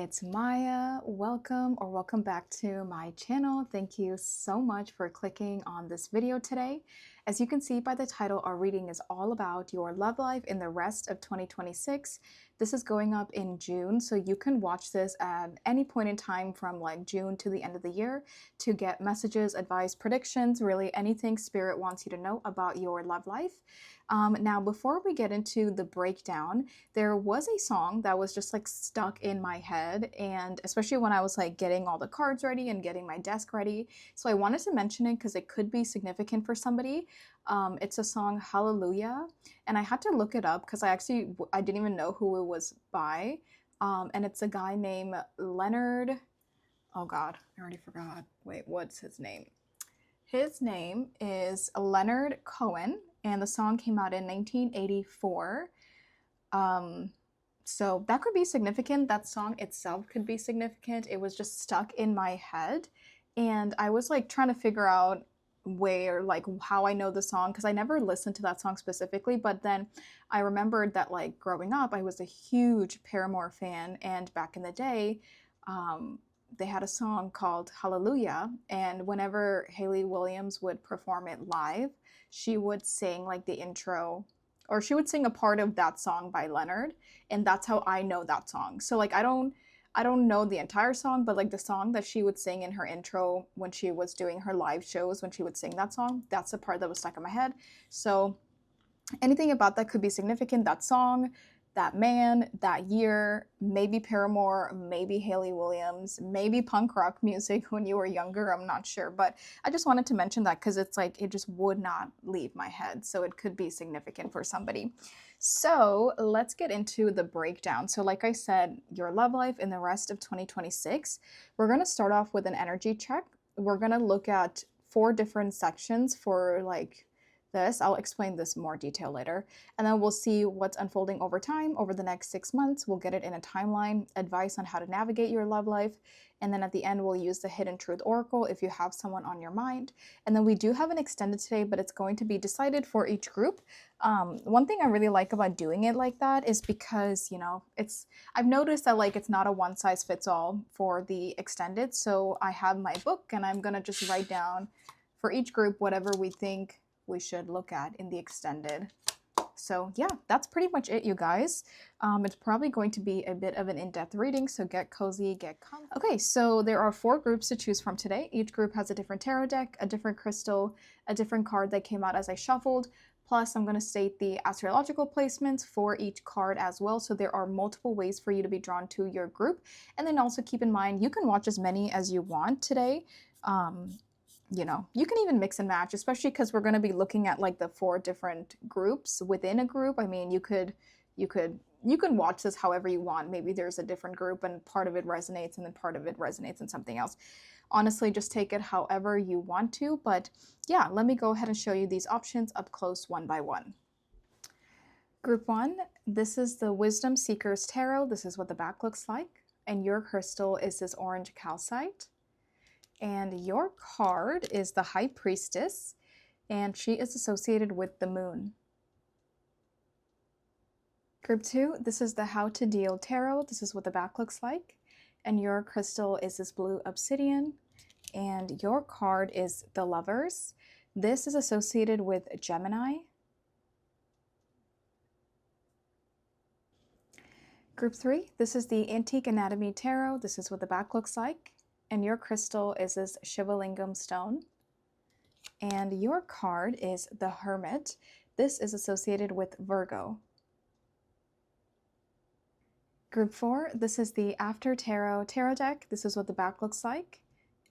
it's Maya. Welcome back to my channel. Thank you so much for clicking on this video today. As you can see by the title, our reading is all about your love life in the rest of 2026. This is going up in June, so you can watch this at any point in time from like June to the end of the year to get messages, advice, predictions, really anything Spirit wants you to know about your love life. Now, before we get into the breakdown, there was a song that was just like stuck in my head, and especially when I was like getting all the cards ready and getting my desk ready. So I wanted to mention it because it could be significant for somebody. It's a song, Hallelujah, and I had to look it up because I didn't even know who it was by. And it's a guy named Leonard. Oh God, I already forgot. Wait, what's his name? His name is Leonard Cohen, and the song came out in 1984. So that could be significant. That song itself could be significant. It was just stuck in my head, and I was like trying to figure out how I know the song, because I never listened to that song specifically, but then I remembered that like growing up I was a huge Paramore fan, and back in the day they had a song called Hallelujah, and whenever Hayley Williams would perform it live, she would sing like the intro, or she would sing a part of that song by Leonard, and that's how I know that song. So like I don't know the entire song, but like the song that she would sing in her intro when she was doing her live shows, when she would sing that song, that's the part that was stuck in my head. So anything about that could be significant. That song, that man, that year, maybe Paramore, maybe Hayley Williams, maybe punk rock music when you were younger, I'm not sure. But I just wanted to mention that because it's like it just would not leave my head. So it could be significant for somebody. So let's get into the breakdown. So like I said, your love life in the rest of 2026, we're going to start off with an energy check. We're going to look at 4 different sections for like this. I'll explain this in more detail later. And then we'll see what's unfolding over time over the next 6 months. We'll get it in a timeline, advice on how to navigate your love life. And then at the end, we'll use the Hidden Truth Oracle if you have someone on your mind. And then we do have an extended today, but it's going to be decided for each group. One thing I really like about doing it like that is because, you know, I've noticed that like it's not a one size fits all for the extended. So I have my book and I'm going to just write down for each group whatever we think we should look at in the extended. So yeah, that's pretty much it, you guys. It's probably going to be a bit of an in-depth reading, so get cozy, get comfy. Okay, so there are 4 groups to choose from today. Each group has a different tarot deck, a different crystal, a different card that came out as I shuffled. Plus, I'm going to state the astrological placements for each card as well. So there are multiple ways for you to be drawn to your group. And then also keep in mind, you can watch as many as you want today. You know, you can even mix and match, especially because we're going to be looking at like the 4 different groups within a group. I mean, you can watch this however you want. Maybe there's a different group and part of it resonates and then part of it resonates in something else. Honestly, just take it however you want to. But yeah, let me go ahead and show you these options up close one by one. Group 1, this is the Wisdom Seekers Tarot. This is what the back looks like. And your crystal is this orange calcite. And your card is the High Priestess, and she is associated with the moon. Group 2, this is the How to Deal Tarot. This is what the back looks like. And your crystal is this blue obsidian. And your card is the Lovers. This is associated with Gemini. Group 3, this is the Antique Anatomy Tarot. This is what the back looks like. And your crystal is this Shivalingam stone. And your card is the Hermit. This is associated with Virgo. Group 4, this is the After Tarot tarot deck. This is what the back looks like.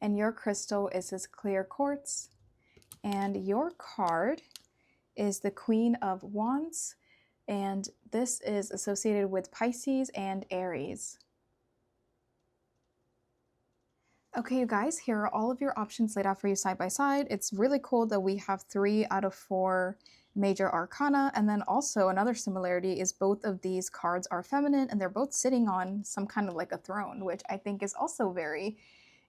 And your crystal is this clear quartz. And your card is the Queen of Wands. And this is associated with Pisces and Aries. Okay, you guys, here are all of your options laid out for you side by side. It's really cool that we have 3 out of 4 major arcana, and then also another similarity is both of these cards are feminine and they're both sitting on some kind of like a throne, which I think is also very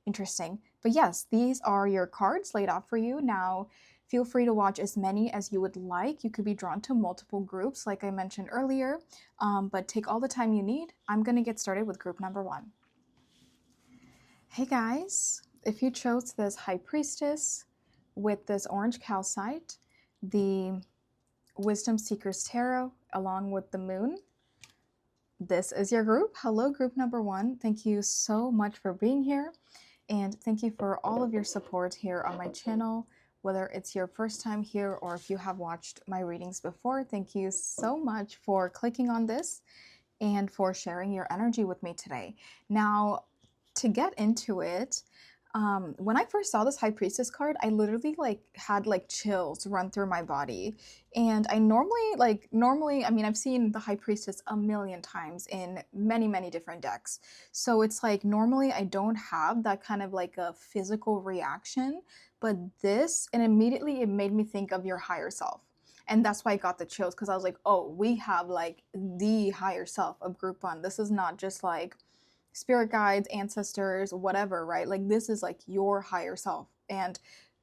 interesting. But yes, these are your cards laid out for you. Now, feel free to watch as many as you would like. You could be drawn to multiple groups, like I mentioned earlier, but take all the time you need. I'm going to get started with group number 1. Hey guys, if you chose this High Priestess with this orange calcite, the Wisdom Seekers Tarot, along with the Moon, this is your group. Hello, group number 1. Thank you so much for being here, and thank you for all of your support here on my channel. Whether it's your first time here or if you have watched my readings before, thank you so much for clicking on this and for sharing your energy with me today. Now, to get into it, when I first saw this High Priestess card, I literally had chills run through my body. And I normally, I mean, I've seen the High Priestess a million times in many, many different decks. So it's like normally I don't have that kind of like a physical reaction, but this, and immediately it made me think of your higher self. And that's why I got the chills, because I was like, oh, we have like the higher self of group 1. This is not just like spirit guides, ancestors, whatever, right? Like this is like your higher self. And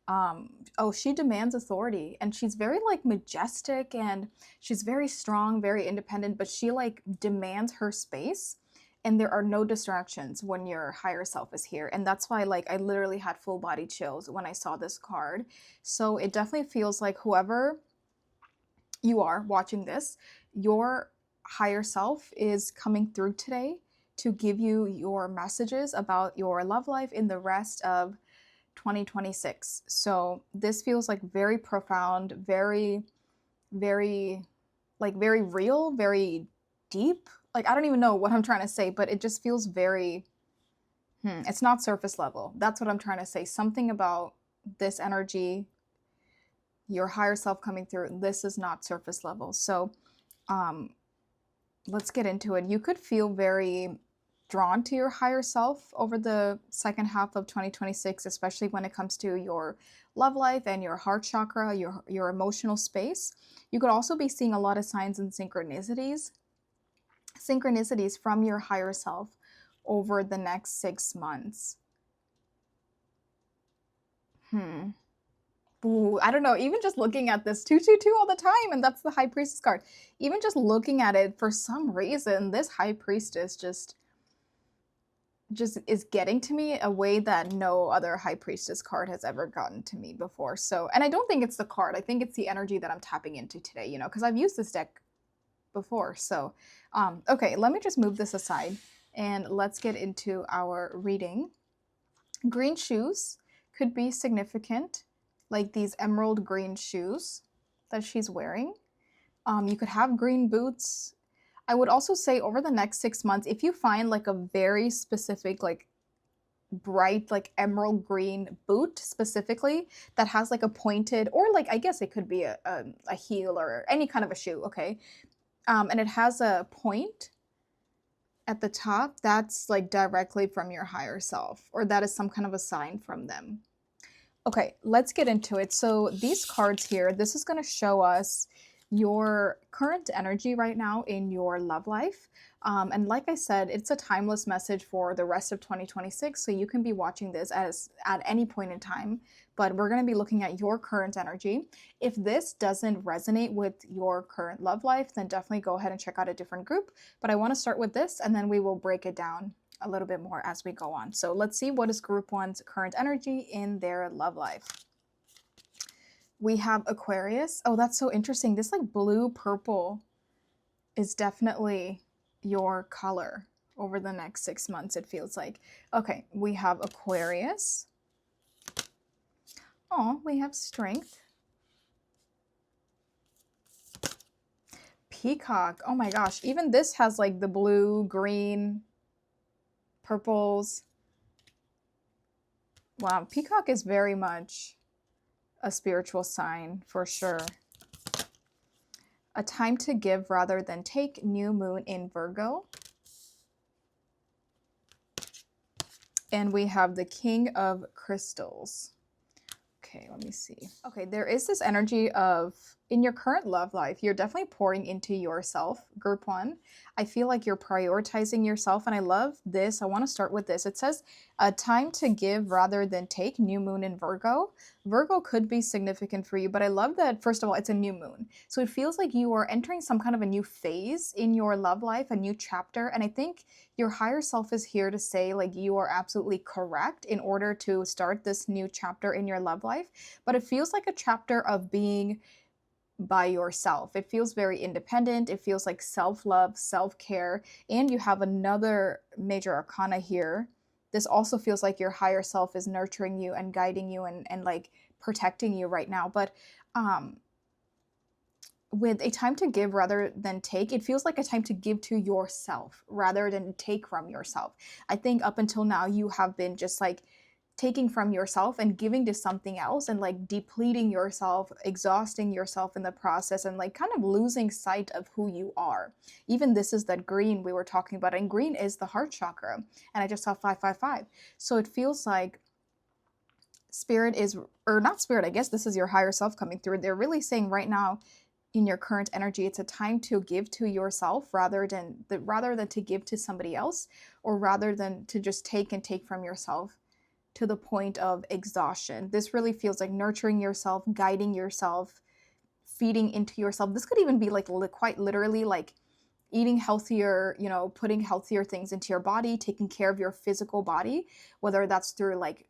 oh, she demands authority, and she's very like majestic, and she's very strong, very independent, but she like demands her space, and there are no distractions when your higher self is here. And that's why like I literally had full body chills when I saw this card. So it definitely feels like whoever you are watching this, your higher self is coming through today to give you your messages about your love life in the rest of 2026. So this feels like very profound, very, very, like very real, very deep. Like I don't even know what I'm trying to say, but it just feels very, it's not surface level. That's what I'm trying to say. Something about this energy, your higher self coming through, this is not surface level. So let's get into it. You could feel very drawn to your higher self over the second half of 2026, especially when it comes to your love life and your heart chakra, your emotional space. You could also be seeing a lot of signs and synchronicities from your higher self over the next 6 months. Ooh, I don't know, even just looking at this 222 all the time, and that's the High Priestess card. Even just looking at it, for some reason, this High Priestess just is getting to me a way that no other High Priestess card has ever gotten to me before. So, and I don't think it's the card. I think it's the energy that I'm tapping into today, you know, because I've used this deck before. So, okay, let me just move this aside and let's get into our reading. Green shoes could be significant, like these emerald green shoes that she's wearing. You could have green boots. I would also say over the next 6 months, if you find like a very specific, like bright, like emerald green boot specifically that has like a pointed, or like I guess it could be a heel or any kind of a shoe, okay? And it has a point at the top, that's like directly from your higher self, or that is some kind of a sign from them. Okay, let's get into it. So these cards here, this is going to show us your current energy right now in your love life. And like I said, it's a timeless message for the rest of 2026, so you can be watching this at any point in time, but we're going to be looking at your current energy. If this doesn't resonate with your current love life, then definitely go ahead and check out a different group. But I want to start with this, and then we will break it down a little bit more as we go on. So let's see, what is group 1's current energy in their love life. We have Aquarius. Oh, that's so interesting. This like blue purple is definitely your color over the next 6 months, it feels like. Okay, we have Aquarius. Oh, we have Strength. Peacock. Oh my gosh, even this has like the blue, green, purples. Wow, Peacock is very much a spiritual sign for sure. A time to give rather than take, new moon in Virgo. And we have the King of Crystals. Okay, let me see. Okay, there is this energy of in your current love life, you're definitely pouring into yourself, group one. I feel like you're prioritizing yourself, and I love this. I want to start with this. It says, a time to give rather than take, new moon in Virgo. Virgo could be significant for you, but I love that, first of all, it's a new moon. So it feels like you are entering some kind of a new phase in your love life, a new chapter. And I think your higher self is here to say, like, you are absolutely correct in order to start this new chapter in your love life. But it feels like a chapter of being by yourself. It feels very independent. It feels like self-love, self-care, and you have another major arcana here. This also feels like your higher self is nurturing you and guiding you and like protecting you right now. But um with a time to give rather than take, it feels like a time to give to yourself rather than take from yourself. I think up until now you have been just like taking from yourself and giving to something else and like depleting yourself, exhausting yourself in the process, and like kind of losing sight of who you are. Even this is that green we were talking about, and green is the heart chakra, and I just saw 555. So it feels like spirit is, or not spirit, I guess this is your higher self coming through. They're really saying right now in your current energy, it's a time to give to yourself rather than to give to somebody else, or rather than to just take and take from yourself to the point of exhaustion. This really feels like nurturing yourself, guiding yourself, feeding into yourself. This could even be like quite literally like eating healthier, you know, putting healthier things into your body, taking care of your physical body, whether that's through like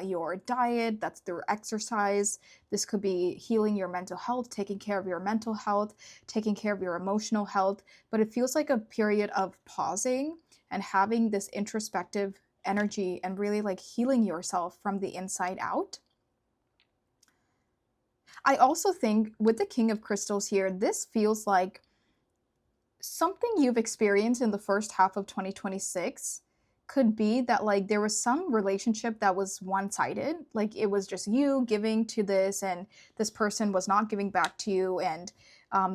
your diet, that's through exercise. This could be healing your mental health, taking care of your mental health, taking care of your emotional health. But it feels like a period of pausing and having this introspective energy and really like healing yourself from the inside out. I also think with the King of Crystals here, this feels like something you've experienced in the first half of 2026. Could be that like there was some relationship that was one-sided, like it was just you giving to this and this person was not giving back to you, and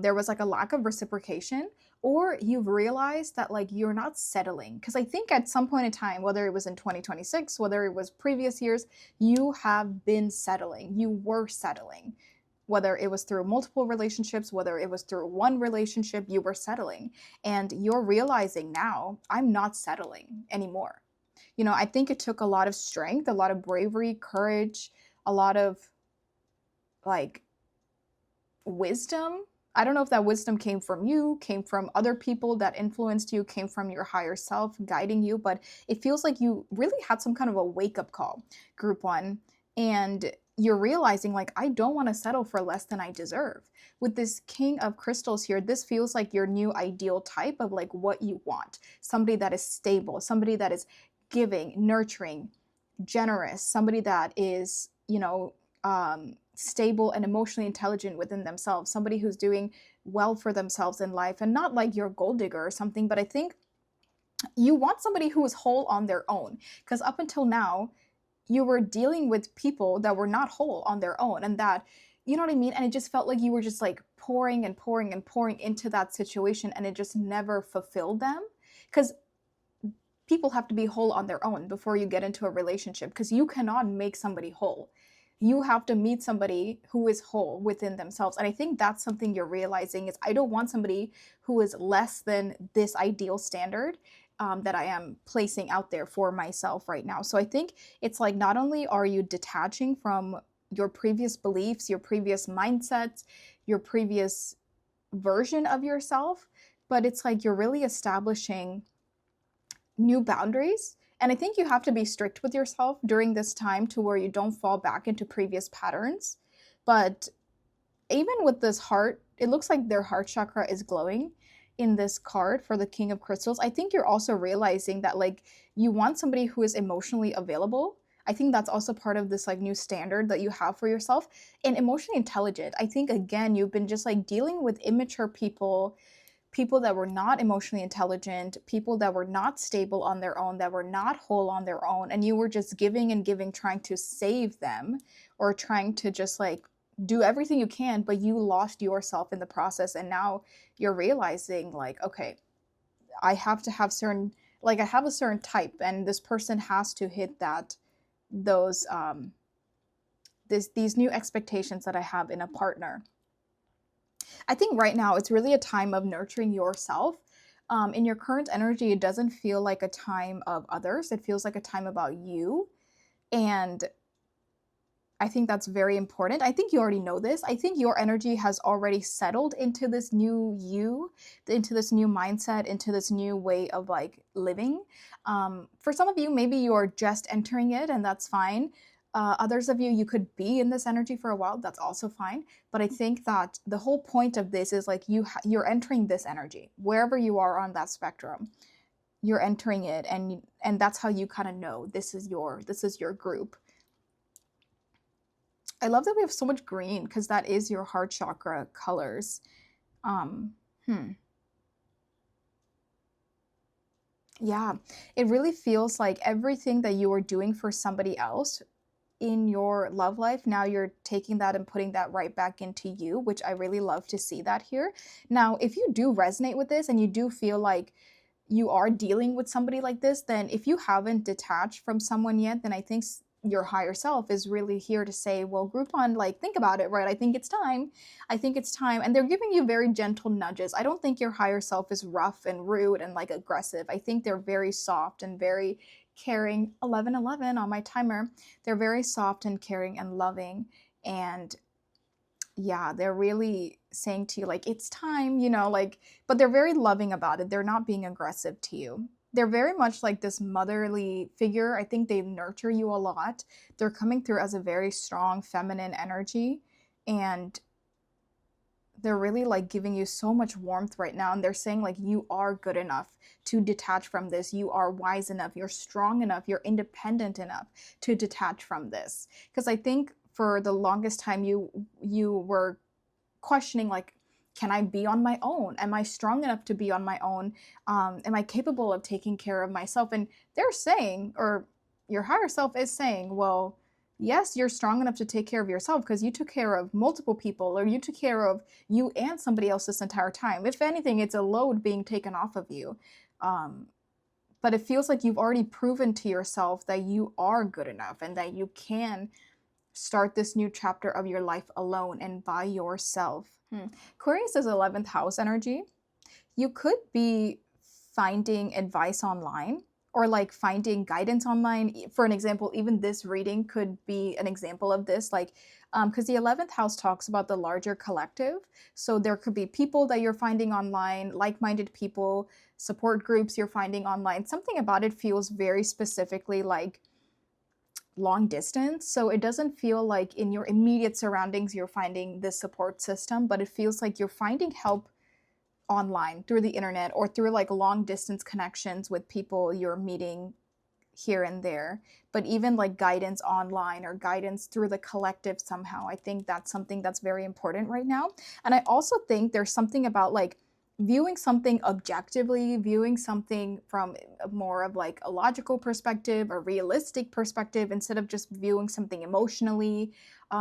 there was like a lack of reciprocation, or you've realized that like you're not settling. Because I think at some point in time, whether it was in 2026, whether it was previous years, you have been settling, you were settling, whether it was through multiple relationships, whether it was through one relationship, you were settling. And you're realizing now, I'm not settling anymore. You know, I think it took a lot of strength, a lot of bravery, courage, a lot of like wisdom. I don't know if that wisdom came from you, came from other people that influenced you, came from your higher self guiding you, but it feels like you really had some kind of a wake up call, group one. And you're realizing, like, I don't want to settle for less than I deserve. With this King of Crystals here, this feels like your new ideal type of like what you want. Somebody that is stable, somebody that is giving, nurturing, generous, somebody that is, you know, stable and emotionally intelligent within themselves, somebody who's doing well for themselves in life, and not like your gold digger or something. But I think you want somebody who is whole on their own, because up until now, you were dealing with people that were not whole on their own, and that, you know what I mean? And it just felt like you were just like pouring and pouring and pouring into that situation, and it just never fulfilled them. Because people have to be whole on their own before you get into a relationship, because you cannot make somebody whole. You have to meet somebody who is whole within themselves. And I think that's something you're realizing is, I don't want somebody who is less than this ideal standard that I am placing out there for myself right now. So I think it's like, not only are you detaching from your previous beliefs, your previous mindsets, your previous version of yourself, but it's like you're really establishing new boundaries. And I think you have to be strict with yourself during this time to where you don't fall back into previous patterns. But even with this heart, it looks like their heart chakra is glowing in this card for the King of Crystals. I think you're also realizing that like you want somebody who is emotionally available. I think that's also part of this like new standard that you have for yourself, and emotionally intelligent. I think again, you've been just like dealing with immature people, people that were not emotionally intelligent, people that were not stable on their own, that were not whole on their own, and you were just giving and giving, trying to save them, or trying to just like do everything you can, but you lost yourself in the process. And now you're realizing like, okay, I have to have certain, like I have a certain type, and this person has to hit those these new expectations that I have in a partner. I think right now it's really a time of nurturing yourself. In your current energy, it doesn't feel like a time of others. It feels like a time about you. And I think that's very important. I think you already know this. I think your energy has already settled into this new you, into this new mindset, into this new way of like living. For some of you, maybe you're just entering it, and that's fine. Others of you, you could be in this energy for a while. That's also fine. But I think that the whole point of this is like you're entering this energy wherever you are on that spectrum. You're entering it, and that's how you kind of know this is your group. I love that we have so much green because that is your heart chakra colors. Um, hmm. Yeah, it really feels like everything that you were doing for somebody else in your love life, now you're taking that and putting that right back into you, which I really love to see that here. Now, if you do resonate with this and you do feel like you are dealing with somebody like this, then if you haven't detached from someone yet, then I think your higher self is really here to say, well, Groupon, like, think about it, right? I think it's time. I think it's time. And they're giving you very gentle nudges. I don't think your higher self is rough and rude and like aggressive. I think they're very soft and very caring. 1111 on my timer. They're very soft and caring and loving. And yeah, they're really saying to you, like, it's time, like, but they're very loving about it. They're not being aggressive to you. They're very much like this motherly figure. I think they nurture you a lot. They're coming through as a very strong feminine energy. And they're really like giving you so much warmth right now. And they're saying, like, you are good enough to detach from this. You are wise enough. You're strong enough. You're independent enough to detach from this. Because I think for the longest time you were questioning, like, can I be on my own? Am I strong enough to be on my own? Am I capable of taking care of myself? And they're saying, or your higher self is saying, well, yes, you're strong enough to take care of yourself because you took care of multiple people, or you took care of you and somebody else this entire time. If anything, it's a load being taken off of you. But it feels like you've already proven to yourself that you are good enough and that you can start this new chapter of your life alone and by yourself. Aquarius is 11th house energy. You could be finding advice online or like finding guidance online. For an example, even this reading could be an example of this, like, because the 11th house talks about the larger collective. So there could be people that you're finding online, like-minded people, support groups you're finding online. Something about it feels very specifically like long distance. So it doesn't feel like in your immediate surroundings you're finding this support system, but it feels like you're finding help online through the internet or through like long distance connections with people you're meeting here and there. But even like guidance online or guidance through the collective somehow, I think that's something that's very important right now. And I also think there's something about like viewing something objectively, viewing something from more of like a logical perspective, a realistic perspective, instead of just viewing something emotionally.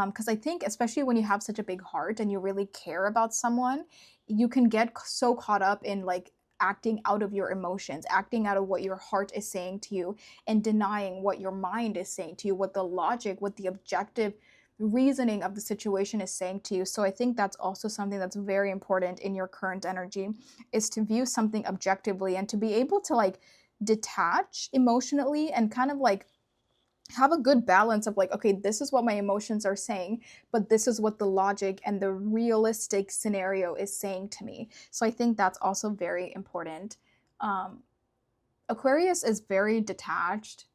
Because I think, especially when you have such a big heart and you really care about someone, you can get so caught up in like acting out of your emotions, acting out of what your heart is saying to you, and denying what your mind is saying to you, what the logic, what the objective reasoning of the situation is saying to you. So I think that's also something that's very important in your current energy, is to view something objectively and to be able to like detach emotionally and kind of like have a good balance of like, okay, this is what my emotions are saying, but this is what the logic and the realistic scenario is saying to me. So I think that's also very important. Aquarius is very detached.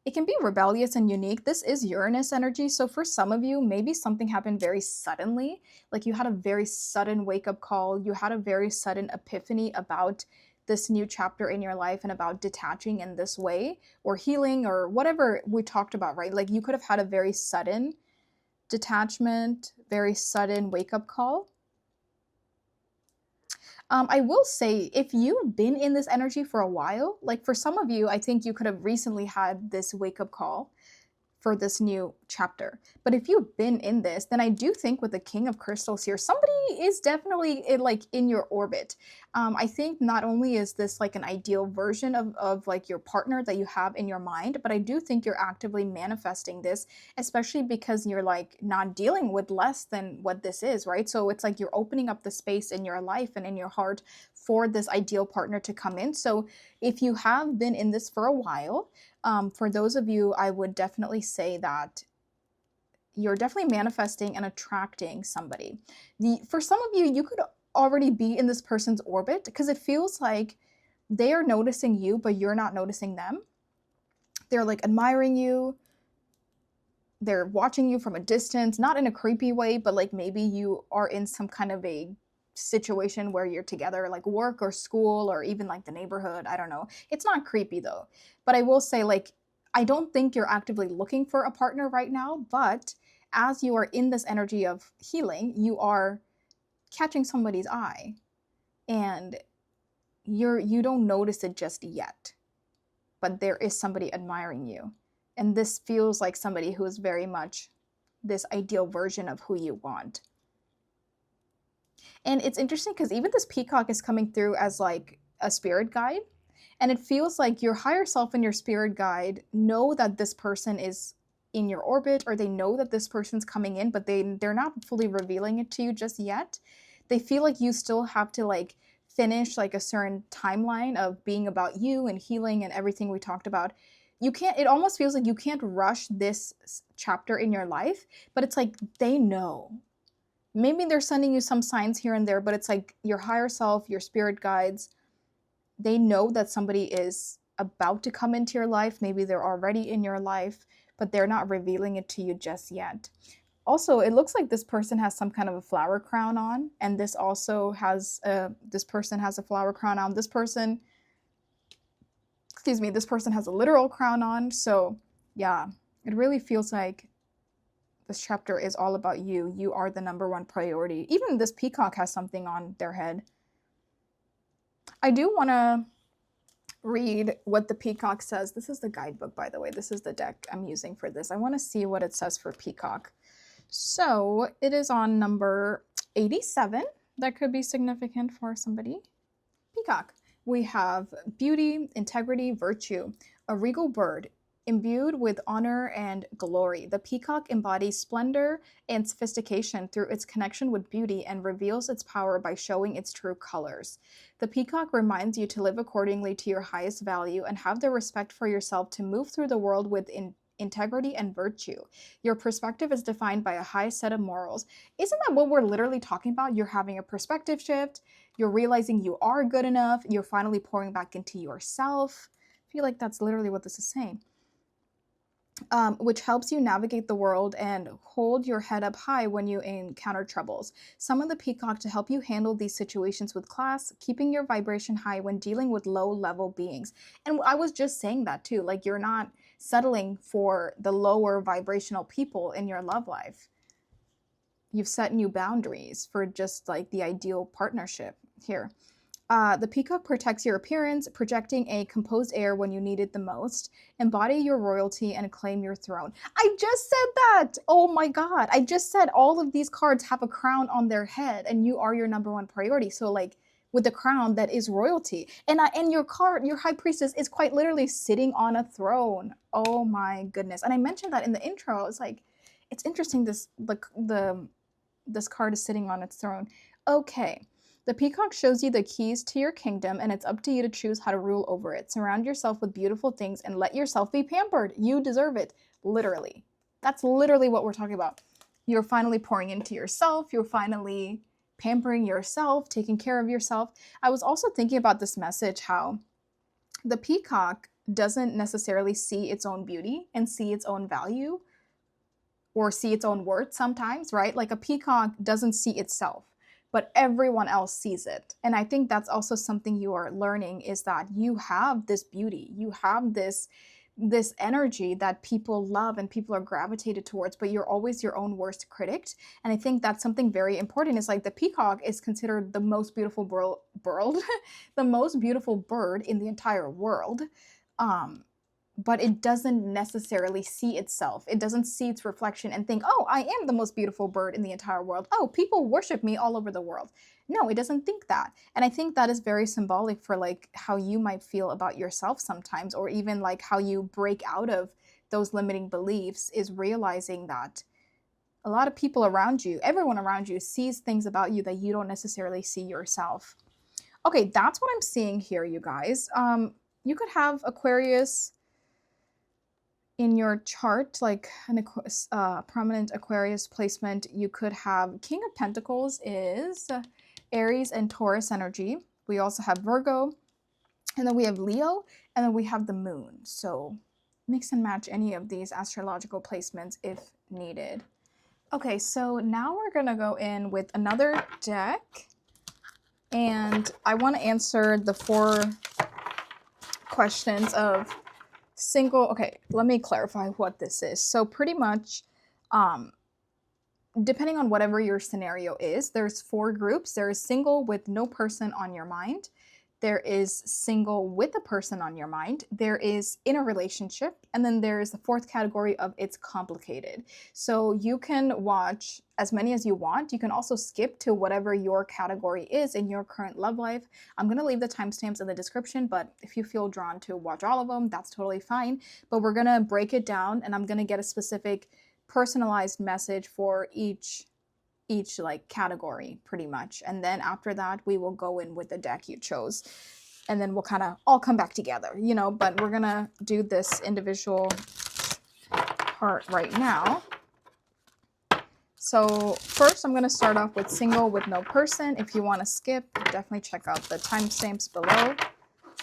It can be rebellious and unique. This is Uranus energy. So for some of you, maybe something happened very suddenly. Like you had a very sudden wake-up call. You had a very sudden epiphany about this new chapter in your life and about detaching in this way or healing or whatever we talked about, right? Like you could have had a very sudden detachment, very sudden wake-up call. I will say, if you've been in this energy for a while, like for some of you, I think you could have recently had this wake-up call. for this new chapter. But if you've been in this, then I do think with the King of Crystals here, somebody is definitely in your orbit. I think not only is this like an ideal version of like your partner that you have in your mind, but I do think you're actively manifesting this, especially because you're like not dealing with less than what this is, right? So it's like you're opening up the space in your life and in your heart for this ideal partner to come in. So if you have been in this for a while, for those of you, I would definitely say that you're definitely manifesting and attracting somebody. For some of you, you could already be in this person's orbit because it feels like they are noticing you, but you're not noticing them. They're like admiring you. They're watching you from a distance, not in a creepy way, but like maybe you are in some kind of a situation where you're together, like work or school or even like the neighborhood. I don't know. It's not creepy though. But I will say, like, I don't think you're actively looking for a partner right now, but as you are in this energy of healing, you are catching somebody's eye and you don't notice it just yet. But there is somebody admiring you. And this feels like somebody who is very much this ideal version of who you want. And it's interesting because even this peacock is coming through as like a spirit guide. And it feels like your higher self and your spirit guide know that this person is in your orbit, or they know that this person's coming in, but they're not fully revealing it to you just yet. They feel like you still have to like finish like a certain timeline of being about you and healing and everything we talked about. You can't, it almost feels like you can't rush this chapter in your life, but it's like they know. Maybe they're sending you some signs here and there, but it's like your higher self, your spirit guides, they know that somebody is about to come into your life. Maybe they're already in your life, but they're not revealing it to you just yet. Also, it looks like this person has some kind of a flower crown on, and this also has this person has a flower crown on. This person has a literal crown on. So yeah, it really feels like this chapter is all about you. You are the number one priority. Even this peacock has something on their head. I do want to read what the peacock says. This is the guidebook, by the way. This is the deck I'm using for this. I want to see what it says for peacock. So it is on number 87. That could be significant for somebody. Peacock. We have beauty, integrity, virtue, a regal bird, imbued with honor and glory. The peacock embodies splendor and sophistication through its connection with beauty and reveals its power by showing its true colors. The peacock reminds you to live accordingly to your highest value and have the respect for yourself to move through the world with integrity and virtue. Your perspective is defined by a high set of morals. Isn't that what we're literally talking about? You're having a perspective shift. You're realizing you are good enough. You're finally pouring back into yourself. I feel like that's literally what this is saying. Which helps you navigate the world and hold your head up high when you encounter troubles. Summon the peacock to help you handle these situations with class, keeping your vibration high when dealing with low-level beings. And I was just saying that too, like you're not settling for the lower vibrational people in your love life. You've set new boundaries for just like the ideal partnership here. The peacock protects your appearance, projecting a composed air when you need it the most. Embody your royalty and claim your throne. I just said that! Oh my god. I just said all of these cards have a crown on their head and you are your number one priority. So like with the crown, that is royalty. And your card, your high priestess, is quite literally sitting on a throne. Oh my goodness. And I mentioned that in the intro. It's like, it's interesting this card is sitting on its throne. Okay. The peacock shows you the keys to your kingdom, and it's up to you to choose how to rule over it. Surround yourself with beautiful things and let yourself be pampered. You deserve it. Literally. That's literally what we're talking about. You're finally pouring into yourself. You're finally pampering yourself, taking care of yourself. I was also thinking about this message, how the peacock doesn't necessarily see its own beauty and see its own value or see its own worth sometimes, right? Like a peacock doesn't see itself, but everyone else sees it. And I think that's also something you are learning, is that you have this beauty, you have this energy that people love and people are gravitated towards, but you're always your own worst critic. And I think that's something very important. Is like the peacock is considered the most beautiful the most beautiful bird in the entire world. but it doesn't necessarily see itself. It doesn't see its reflection and think, oh, I am the most beautiful bird in the entire world. Oh, people worship me all over the world. No, it doesn't think that. And I think that is very symbolic for like how you might feel about yourself sometimes, or even like how you break out of those limiting beliefs, is realizing that a lot of people around you, everyone around you, sees things about you that you don't necessarily see yourself. Okay, that's what I'm seeing here, you guys. You could have Aquarius in your chart, like an prominent Aquarius placement. You could have King of Pentacles is Aries and Taurus energy. We also have Virgo, and then we have Leo, and then we have the moon. So mix and match any of these astrological placements if needed. Okay, so now we're gonna go in with another deck, and I want to answer the 4 questions of single. Okay, let me clarify what this is. So pretty much, depending on whatever your scenario is, there's 4 groups. There is single with no person on your mind. There is single with a person on your mind. There is in a relationship. And then there's the 4th category of it's complicated. So you can watch as many as you want. You can also skip to whatever your category is in your current love life. I'm going to leave the timestamps in the description, but if you feel drawn to watch all of them, that's totally fine. But we're going to break it down, and I'm going to get a specific personalized message for each like category pretty much, and then after that we will go in with the deck you chose, and then we'll kind of all come back together, you know. But we're gonna do this individual part right now. So first I'm gonna start off with single with no person. If you want to skip, definitely check out the timestamps below.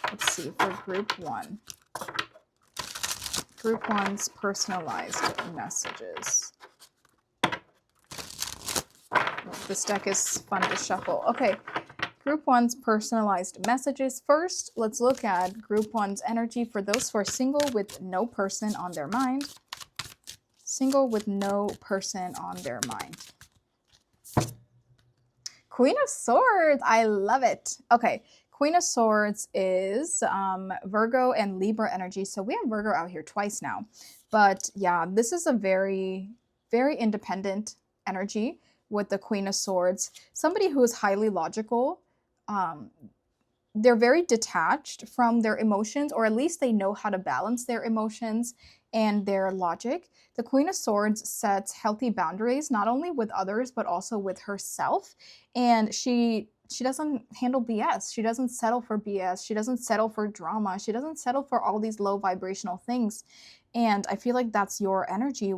Let's see, for group 1, group 1's personalized messages. This deck is fun to shuffle. Okay, group 1's personalized messages. First, let's look at group 1's energy for those who are single with no person on their mind. Single with no person on their mind. Queen of Swords, I love it. Okay, Queen of Swords is Virgo and Libra energy. So we have Virgo out here twice now. But yeah, this is a very, very independent energy with the Queen of Swords. Somebody who is highly logical. They're very detached from their emotions, or at least they know how to balance their emotions and their logic. The Queen of Swords sets healthy boundaries, not only with others, but also with herself. And she doesn't handle BS. She doesn't settle for BS. She doesn't settle for drama. She doesn't settle for all these low vibrational things. And I feel like that's your energy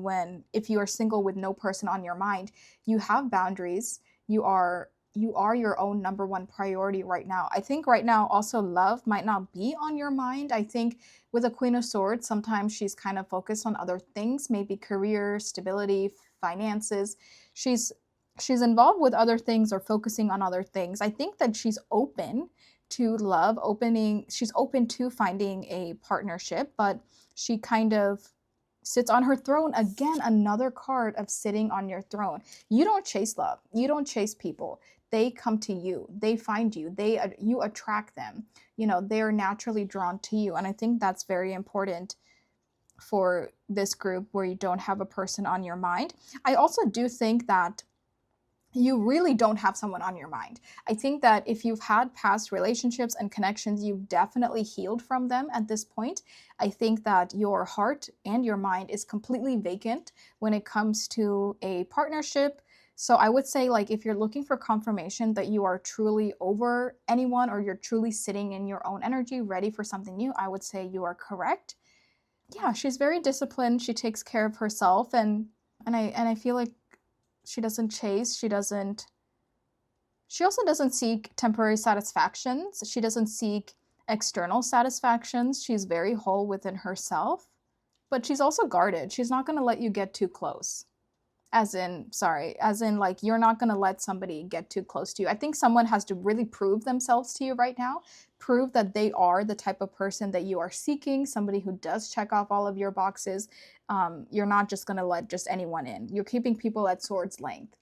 if you are single with no person on your mind. You have boundaries. You are your own number 1 priority right now. I think right now also love might not be on your mind. I think with a Queen of Swords, sometimes she's kind of focused on other things, maybe career, stability, finances. She's involved with other things or focusing on other things. I think that she's open to love, she's open to finding a partnership, but she kind of sits on her throne. Again, another card of sitting on your throne. You don't chase love. You don't chase people. They come to you. They find you. You attract them. You know, they are naturally drawn to you. And I think that's very important for this group where you don't have a person on your mind. I also do think that you really don't have someone on your mind. I think that if you've had past relationships and connections, you've definitely healed from them at this point. I think that your heart and your mind is completely vacant when it comes to a partnership. So I would say, like, if you're looking for confirmation that you are truly over anyone, or you're truly sitting in your own energy, ready for something new, I would say you are correct. Yeah, she's very disciplined. She takes care of herself, and I feel like she doesn't chase. She also doesn't seek temporary satisfactions. She doesn't seek external satisfactions. She's very whole within herself, but she's also guarded. She's not going to let you get too close. As in like, you're not going to let somebody get too close to you. I think someone has to really prove themselves to you right now. Prove that they are the type of person that you are seeking, somebody who does check off all of your boxes. You're not just going to let just anyone in. You're keeping people at sword's length.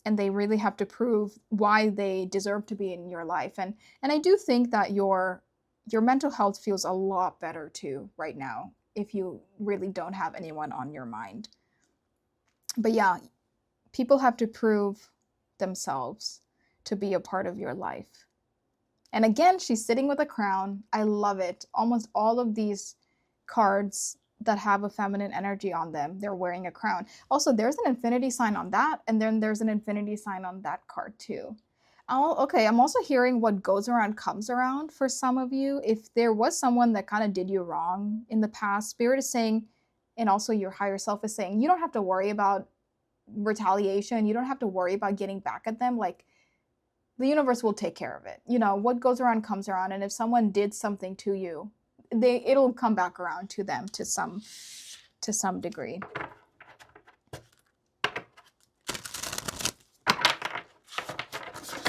And they really have to prove why they deserve to be in your life. And I do think that your your mental health feels a lot better too right now if you really don't have anyone on your mind. But yeah, people have to prove themselves to be a part of your life. And again, she's sitting with a crown. I love it. Almost all of these cards that have a feminine energy on them, they're wearing a crown. Also, there's an infinity sign on that, and then there's an infinity sign on that card too. Oh, okay, I'm also hearing what goes around comes around for some of you. If there was someone that kind of did you wrong in the past, Spirit is saying, and also your higher self is saying, you don't have to worry about retaliation. You don't have to worry about getting back at them. Like, the universe will take care of it. You know, what goes around comes around. And if someone did something to you, it'll come back around to them to some degree.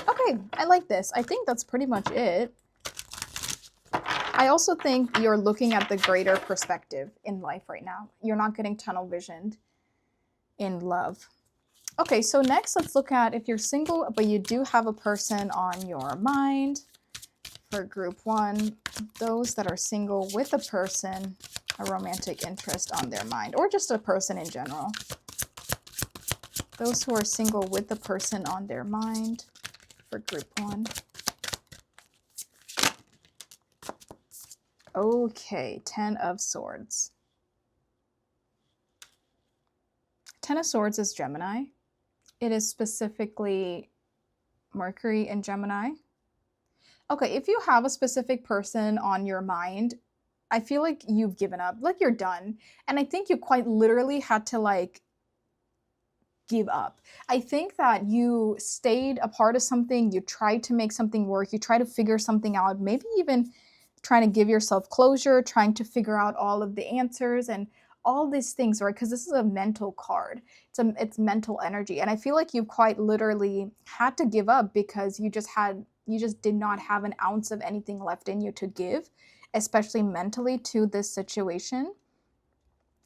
Okay, I like this. I think that's pretty much it. I also think you're looking at the greater perspective in life right now. You're not getting tunnel visioned in love. Okay, so next let's look at if you're single, but you do have a person on your mind. For group 1, those that are single with a person, a romantic interest on their mind, or just a person in general. Those who are single with a person on their mind for group 1. Okay, 10 of Swords. 10 of Swords is Gemini. It is specifically Mercury in Gemini. Okay, if you have a specific person on your mind, I feel like you've given up, like you're done. And I think you quite literally had to like give up. I think that you stayed a part of something, you tried to make something work, you try to figure something out, maybe even trying to give yourself closure, trying to figure out all of the answers and all these things, right? Because this is a mental card. It's mental energy. And I feel like you quite literally had to give up because you just did not have an ounce of anything left in you to give, especially mentally, to this situation.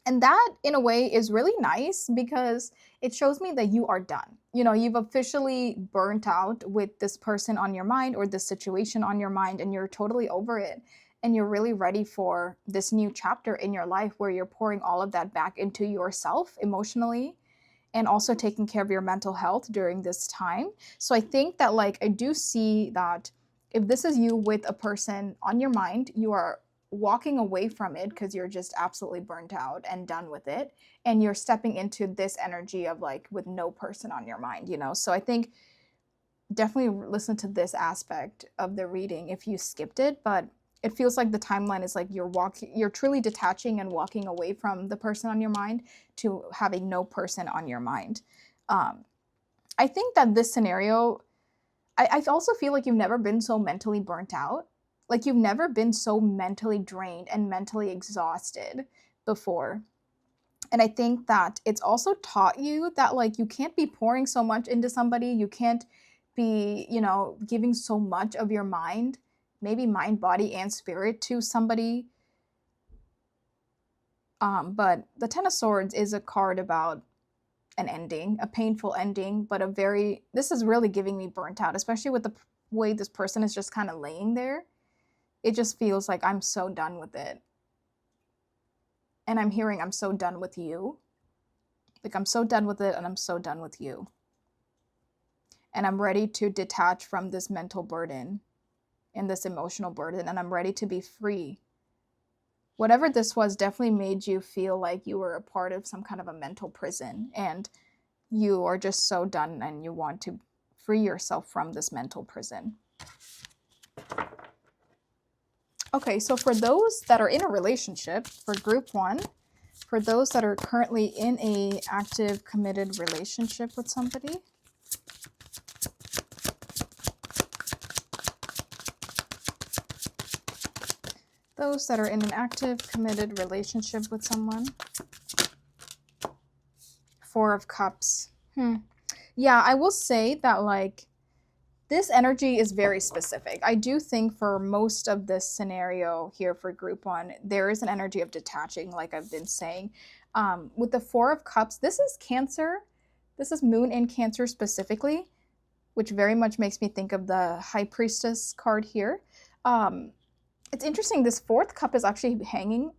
And that, in a way, is really nice because it shows me that you are done. You know, you've officially burnt out with this person on your mind or this situation on your mind, and you're totally over it. And you're really ready for this new chapter in your life where you're pouring all of that back into yourself emotionally and also taking care of your mental health during this time. So I think that, like, I do see that if this is you with a person on your mind, you are walking away from it because you're just absolutely burnt out and done with it. And you're stepping into this energy of like with no person on your mind, you know? So I think definitely listen to this aspect of the reading if you skipped it, but it feels like the timeline is like you're truly detaching and walking away from the person on your mind to having no person on your mind. I think that this scenario, I also feel like you've never been so mentally burnt out. Like you've never been so mentally drained and mentally exhausted before. And I think that it's also taught you that like you can't be pouring so much into somebody. You can't be, you know, giving so much of your mind, maybe mind, body, and spirit to somebody. But the Ten of Swords is a card about an ending, a painful ending, but this is really giving me burnt out, especially with the way this person is just kind of laying there. It just feels like I'm so done with it. And I'm hearing I'm so done with you. Like I'm so done with it and I'm so done with you. And I'm ready to detach from this mental burden and this emotional burden, and I'm ready to be free. Whatever this was definitely made you feel like you were a part of some kind of a mental prison, and you are just so done and you want to free yourself from this mental prison. Okay, so for those that are in a relationship, for group 1, for those that are currently in a active, committed relationship with somebody, those that are in an active, committed relationship with someone, 4 of Cups. Yeah, I will say that like this energy is very specific. I do think for most of this scenario here for group 1, there is an energy of detaching, like I've been saying. With the 4 of Cups, this is Cancer. This is Moon in Cancer specifically, which very much makes me think of the High Priestess card here. It's interesting. This fourth cup is actually hanging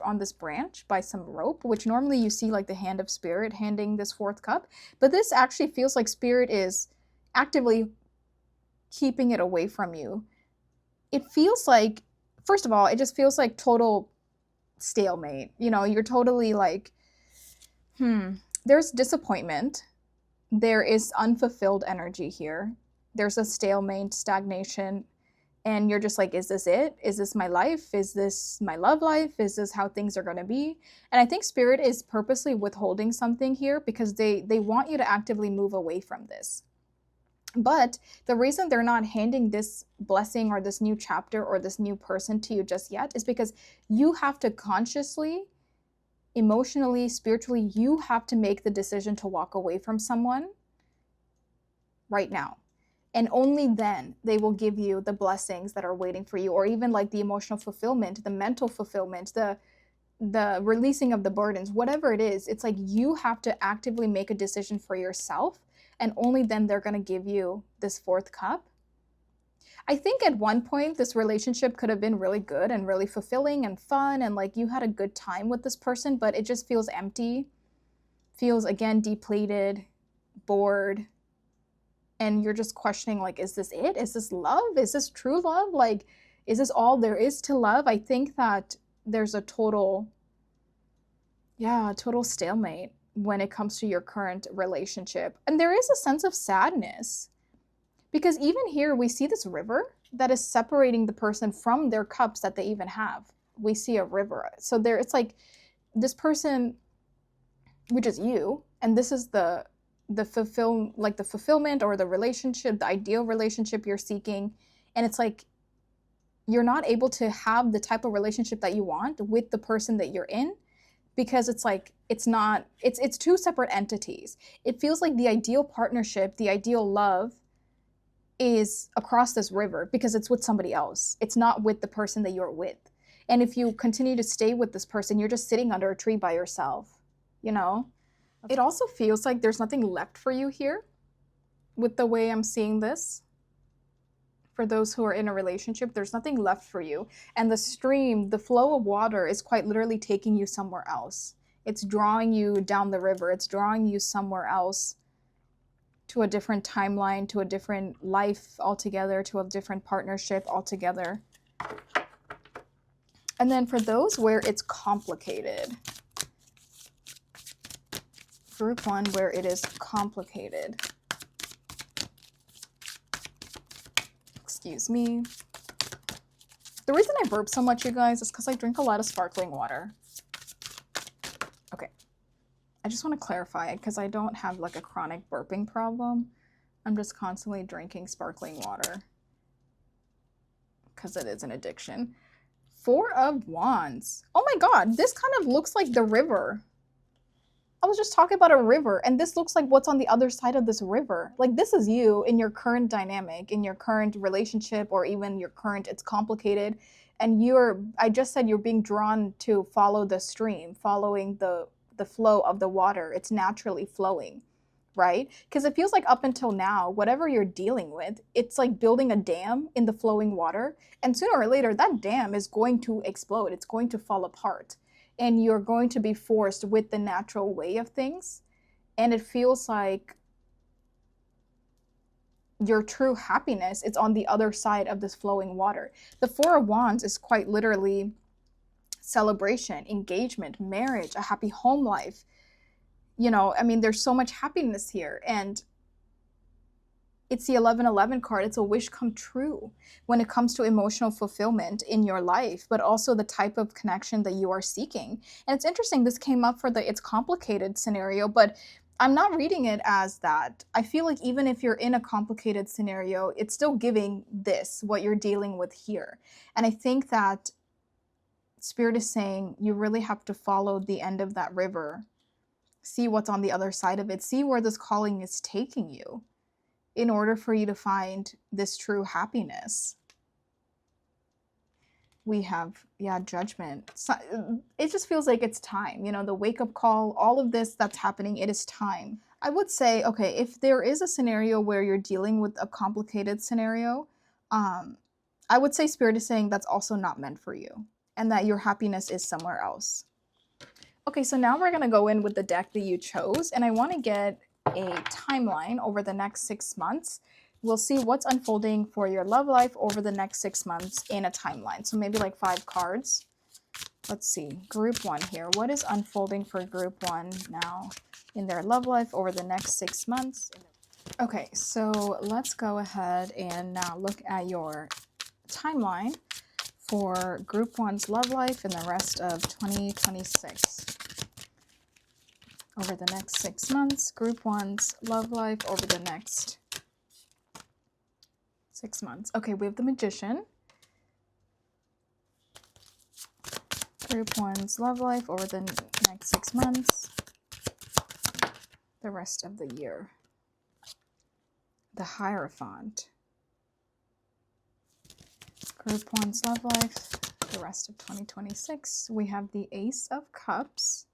on this branch by some rope, which normally you see like the hand of spirit handing this fourth cup, but this actually feels like spirit is actively keeping it away from you. It feels like, first of all, it just feels like total stalemate. You know, you're totally like, there's disappointment, there is unfulfilled energy here, there's a stalemate, stagnation, and you're just like, is this it? Is this my life? Is this my love life? Is this how things are going to be? And I think spirit is purposely withholding something here because they want you to actively move away from this. But the reason they're not handing this blessing or this new chapter or this new person to you just yet is because you have to consciously, emotionally, spiritually, you have to make the decision to walk away from someone right now. And only then they will give you the blessings that are waiting for you, or even like the emotional fulfillment, the mental fulfillment, the releasing of the burdens, whatever it is. It's like you have to actively make a decision for yourself, and only then they're going to give you this fourth cup. I think at one point this relationship could have been really good and really fulfilling and fun, and like you had a good time with this person, but it just feels empty, feels again depleted, bored, and you're just questioning, like, is this it? Is this love? Is this true love? Like, is this all there is to love? I think that there's a total stalemate when it comes to your current relationship. And there is a sense of sadness because even here we see this river that is separating the person from their cups that they even have. We see a river. So there, it's like this person, which is you, and this is the fulfillment or the relationship, the ideal relationship you're seeking. And it's like you're not able to have the type of relationship that you want with the person that you're in, because it's like it's two separate entities. It feels like the ideal partnership, the ideal love is across this river because it's with somebody else. It's not with the person that you're with. And if you continue to stay with this person, you're just sitting under a tree by yourself, you know? It also feels like there's nothing left for you here with the way I'm seeing this. For those who are in a relationship, there's nothing left for you. And the stream, the flow of water is quite literally taking you somewhere else. It's drawing you down the river. It's drawing you somewhere else, to a different timeline, to a different life altogether, to a different partnership altogether. And then for those where it's complicated, group one, where it is complicated. Excuse me. The reason I burp so much, you guys, is because I drink a lot of sparkling water. Okay. I just want to clarify, because I don't have like a chronic burping problem. I'm just constantly drinking sparkling water because it is an addiction. Four of Wands. Oh my God, this kind of looks like the river. I was just talking about a river, and this looks like what's on the other side of this river. Like, this is you in your current dynamic, in your current relationship, or even your current, it's complicated. And I just said you're being drawn to follow the stream, following the flow of the water. It's naturally flowing, right? Because it feels like up until now, whatever you're dealing with, it's like building a dam in the flowing water. And sooner or later, that dam is going to explode. It's going to fall apart. And you're going to be forced with the natural way of things. And it feels like your true happiness is on the other side of this flowing water. The Four of Wands is quite literally celebration, engagement, marriage, a happy home life. You know, I mean, there's so much happiness here. And it's the 1111 card. It's a wish come true when it comes to emotional fulfillment in your life, but also the type of connection that you are seeking. And it's interesting, this came up for the it's complicated scenario, but I'm not reading it as that. I feel like even if you're in a complicated scenario, it's still giving this, what you're dealing with here. And I think that Spirit is saying you really have to follow the end of that river, see what's on the other side of it, see where this calling is taking you, in order for you to find this true happiness. We have, Judgment. So, it just feels like it's time, you know, the wake-up call, all of this that's happening, it is time. I would say, okay, if there is a scenario where you're dealing with a complicated scenario, I I would say Spirit is saying that's also not meant for you and that your happiness is somewhere else. Okay, so now we're going to go in with the deck that you chose, and I want to get a timeline over the next 6 months. We'll see what's unfolding for your love life over the next 6 months in a timeline. So maybe like 5 cards. Let's see, group 1 here. What is unfolding for group 1 now in their love life over the next 6 months? Okay, so let's go ahead and now look at your timeline for group 1's love life and the rest of 2026. Over the next 6 months, group 1's love life over the next 6 months. Okay, we have the Magician. Group 1's love life over the next 6 months. The rest of the year. The Hierophant. Group 1's love life, the rest of 2026. We have the Ace of Cups.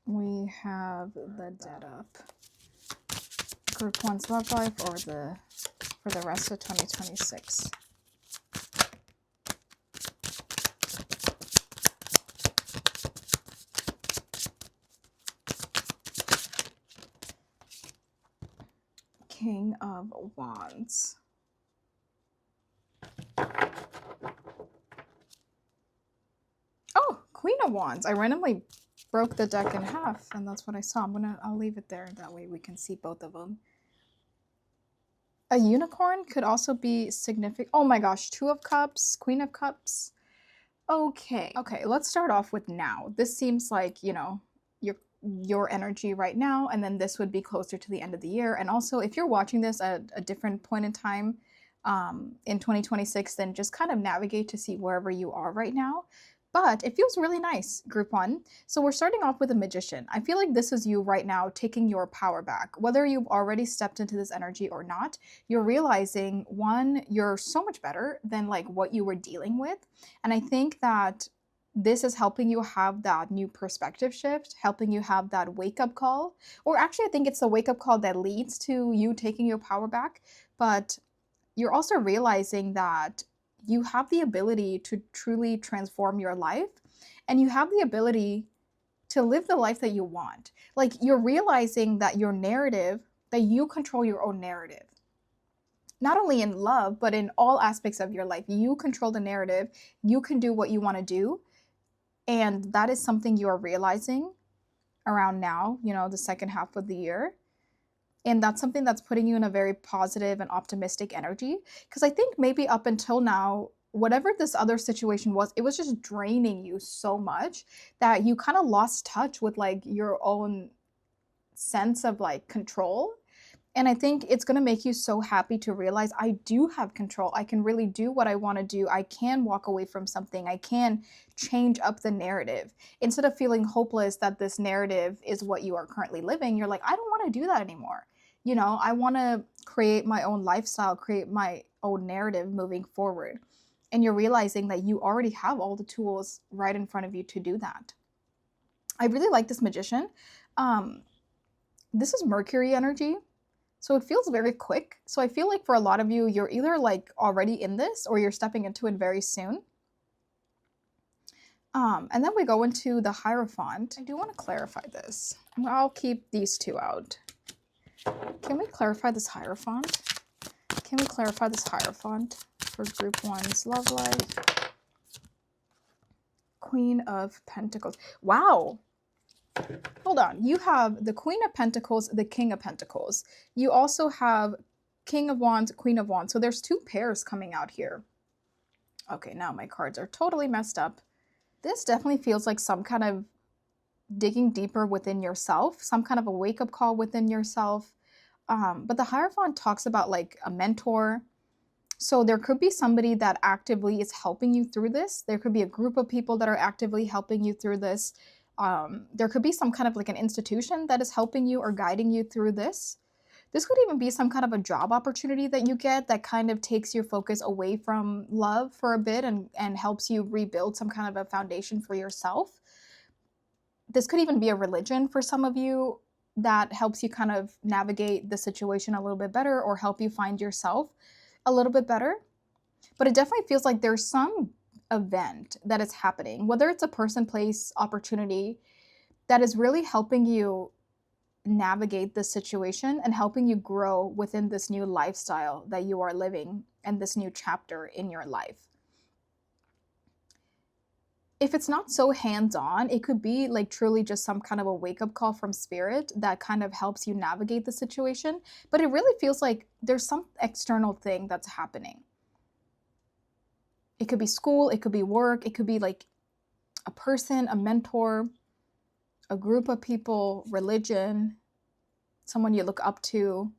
We have the Dead Up. Group 1's love life or for the rest of 2026. King of Wands. Oh, Queen of Wands. I randomly broke the deck in half, and that's what I saw. I'll leave it there. That way we can see both of them. A unicorn could also be significant. Oh my gosh, 2 of Cups, Queen of Cups. Okay, let's start off with now. This seems like, you know, your energy right now, and then this would be closer to the end of the year. And also, if you're watching this at a different point in time in 2026, then just kind of navigate to see wherever you are right now. But it feels really nice, group 1. So we're starting off with a Magician. I feel like this is you right now taking your power back. Whether you've already stepped into this energy or not, you're realizing, one, you're so much better than like what you were dealing with. And I think that this is helping you have that new perspective shift, helping you have that wake-up call. Or actually, I think it's the wake-up call that leads to you taking your power back. But you're also realizing that you have the ability to truly transform your life, and you have the ability to live the life that you want. Like, you're realizing that your narrative, that you control your own narrative. Not only in love, but in all aspects of your life. You control the narrative. You can do what you want to do. And that is something you are realizing around now, you know, the second half of the year. And that's something that's putting you in a very positive and optimistic energy. Because I think maybe up until now, whatever this other situation was, it was just draining you so much that you kind of lost touch with like your own sense of like control. And I think it's going to make you so happy to realize I do have control. I can really do what I want to do. I can walk away from something. I can change up the narrative. Instead of feeling hopeless that this narrative is what you are currently living, you're like, I don't want to do that anymore. You know, I want to create my own lifestyle, create my own narrative moving forward. And you're realizing that you already have all the tools right in front of you to do that. I really like this Magician. This is Mercury energy. So it feels very quick. So I feel like for a lot of you, you're either like already in this or you're stepping into it very soon. And then we go into the Hierophant. I do want to clarify this. I'll keep these two out. Can we clarify this Hierophant? Can we clarify this Hierophant for group 1's love life? Queen of Pentacles. Wow. Hold on. You have the Queen of Pentacles, the King of Pentacles. You also have King of Wands, Queen of Wands. So there's 2 pairs coming out here. Okay, now my cards are totally messed up. This definitely feels like some kind of digging deeper within yourself, some kind of a wake-up call within yourself. But the Hierophant talks about like a mentor. So there could be somebody that actively is helping you through this. There could be a group of people that are actively helping you through this. There could be some kind of like an institution that is helping you or guiding you through this. This could even be some kind of a job opportunity that you get that kind of takes your focus away from love for a bit and helps you rebuild some kind of a foundation for yourself. This could even be a religion for some of you. that helps you kind of navigate the situation a little bit better or help you find yourself a little bit better. But it definitely feels like there's some event that is happening, whether it's a person, place, opportunity, that is really helping you navigate this situation and helping you grow within this new lifestyle that you are living and this new chapter in your life. If it's not so hands-on, it could be like truly just some kind of a wake-up call from spirit that kind of helps you navigate the situation. But it really feels like there's some external thing that's happening. It could be school, it could be work, it could be like a person, a mentor, a group of people, religion, someone you look up to,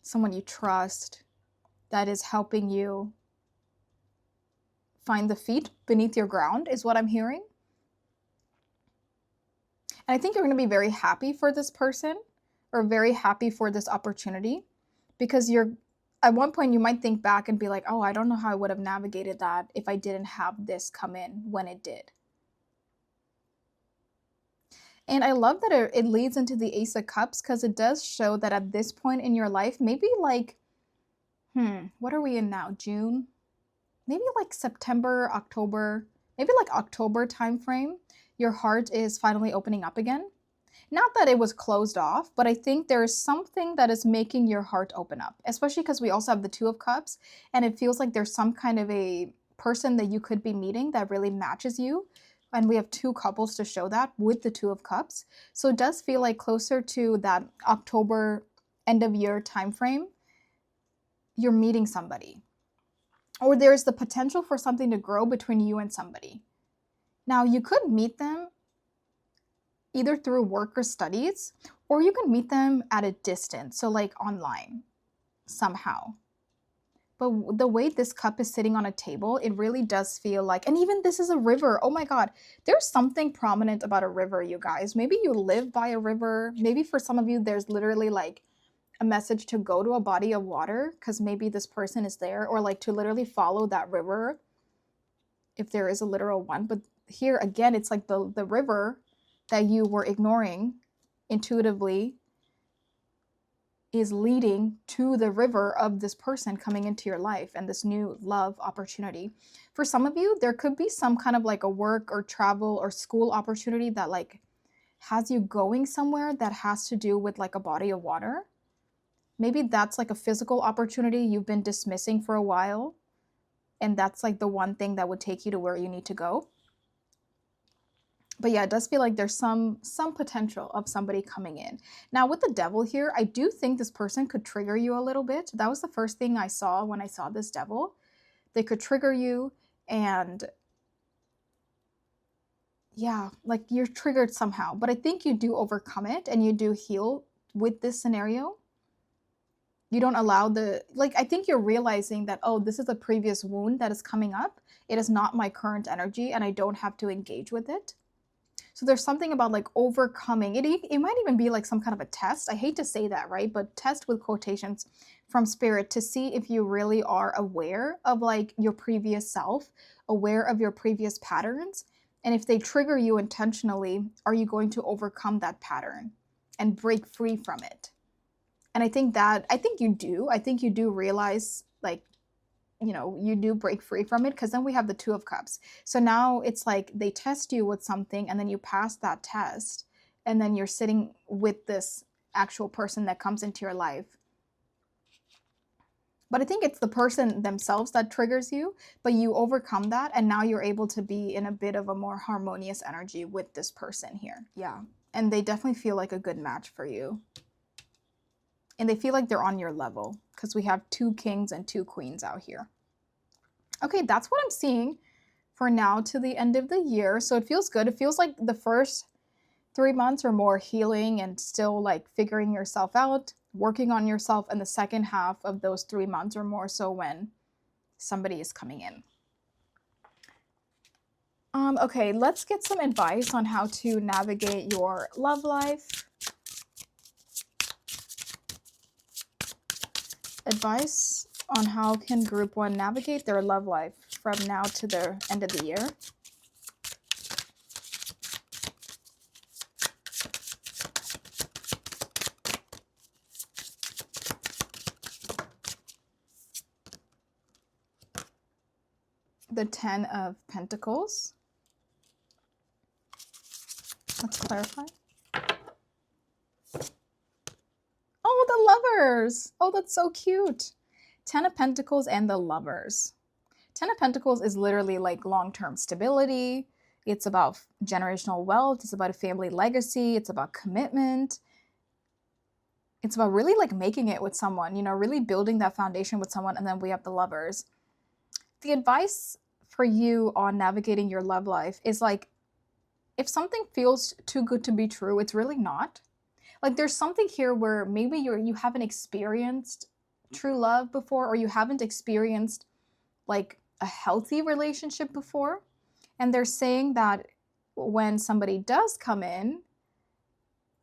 someone you trust that is helping you find the feet beneath your ground, is what I'm hearing. And I think you're going to be very happy for this person or very happy for this opportunity, because you're at one point you might think back and be like, oh, I don't know how I would have navigated that if I didn't have this come in when it did. And I love that it leads into the Ace of Cups, because it does show that at this point in your life, maybe like, what are we in now? June? Maybe like September, October, maybe like October timeframe, your heart is finally opening up again. Not that it was closed off, but I think there is something that is making your heart open up, especially because we also have the Two of Cups, and it feels like there's some kind of a person that you could be meeting that really matches you. And we have two couples to show that with the Two of Cups. So it does feel like closer to that October end of year timeframe, you're meeting somebody. Or there's the potential for something to grow between you and somebody. Now, you could meet them either through work or studies, or you can meet them at a distance, so like online somehow. But the way this cup is sitting on a table, it really does feel like, and even this is a river. Oh my God, there's something prominent about a river, you guys. Maybe you live by a river. Maybe for some of you, there's literally like a message to go to a body of water because maybe this person is there, or like to literally follow that river if there is a literal one. But here again, it's like the river that you were ignoring intuitively is leading to the river of this person coming into your life and this new love opportunity. For some of you, there could be some kind of like a work or travel or school opportunity that like has you going somewhere that has to do with like a body of water. Maybe that's like a physical opportunity you've been dismissing for a while, and that's like the one thing that would take you to where you need to go. But yeah, it does feel like there's some potential of somebody coming in. Now with the Devil here, I do think this person could trigger you a little bit. That was the first thing I saw when I saw this Devil. They could trigger you, and yeah, like you're triggered somehow. But I think you do overcome it and you do heal with this scenario. You don't allow I think you're realizing that, oh, this is a previous wound that is coming up. It is not my current energy and I don't have to engage with it. So there's something about like overcoming it. It might even be like some kind of a test. I hate to say that, right? But test with quotations from spirit to see if you really are aware of like your previous self, aware of your previous patterns. And if they trigger you intentionally, are you going to overcome that pattern and break free from it? And I think you do. I think you do realize, like, you know, you do break free from it, because then we have the Two of Cups. So now it's like they test you with something and then you pass that test and then you're sitting with this actual person that comes into your life. But I think it's the person themselves that triggers you, but you overcome that and now you're able to be in a bit of a more harmonious energy with this person here. Yeah. And they definitely feel like a good match for you. And they feel like they're on your level, because we have 2 kings and 2 queens out here. Okay, that's what I'm seeing for now to the end of the year. So it feels good. It feels like the first 3 months are more healing and still like figuring yourself out, working on yourself. And the second half of those 3 months are more so when somebody is coming in. Okay, let's get some advice on how to navigate your love life. Advice on how can group 1 navigate their love life from now to the end of the year. the Ten of Pentacles. Let's clarify. Oh, the Lovers. Oh, that's so cute. Ten of Pentacles and the Lovers. Ten of Pentacles is literally like long-term stability. It's about generational wealth. It's about a family legacy. It's about commitment. It's about really like making it with someone, you know, really building that foundation with someone. And then we have the Lovers. The advice for you on navigating your love life is like, if something feels too good to be true, it's really not. Like there's something here where maybe you haven't experienced true love before, or you haven't experienced like a healthy relationship before. And they're saying that when somebody does come in,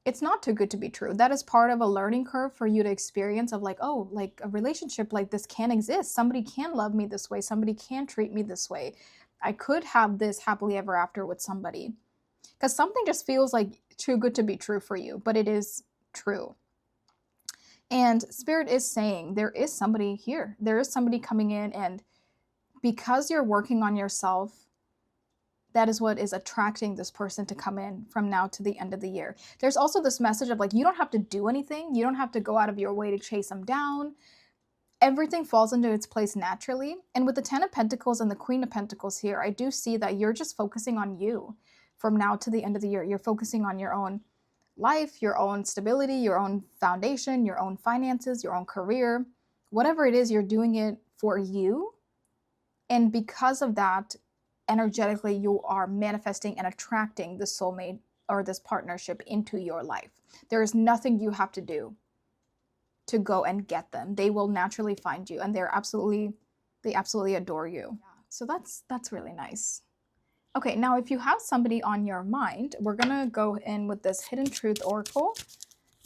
it's not too good to be true. That is part of a learning curve for you to experience of like, oh, like a relationship like this can exist. Somebody can love me this way. Somebody can treat me this way. I could have this happily ever after with somebody. Because something just feels like too good to be true for you, but it is true. And Spirit is saying there is somebody here. There is somebody coming in, and because you're working on yourself, that is what is attracting this person to come in from now to the end of the year. There's also this message of like, you don't have to do anything. You don't have to go out of your way to chase them down. Everything falls into its place naturally. And with the Ten of Pentacles and the Queen of Pentacles here, I do see that you're just focusing on you from now to the end of the year. You're focusing on your own life, your own stability, your own foundation, your own finances, your own career. Whatever it is, you're doing it for you. And because of that, energetically, you are manifesting and attracting the soulmate or this partnership into your life. There is nothing you have to do to go and get them. They will naturally find you, and they absolutely adore you. Yeah. So that's really nice. Okay, now if you have somebody on your mind, we're gonna go in with this Hidden Truth Oracle.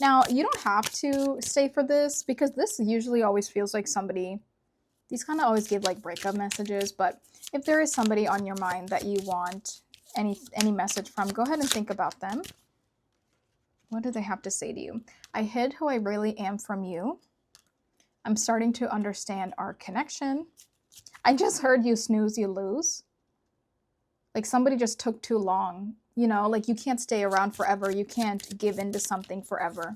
Now, you don't have to stay for this, because this usually always feels like somebody, these kind of always give like breakup messages, but if there is somebody on your mind that you want any message from, go ahead and think about them. What do they have to say to you? I hid who I really am from you. I'm starting to understand our connection. I just heard you snooze, you lose. Like somebody just took too long. You know, like you can't stay around forever. You can't give into something forever.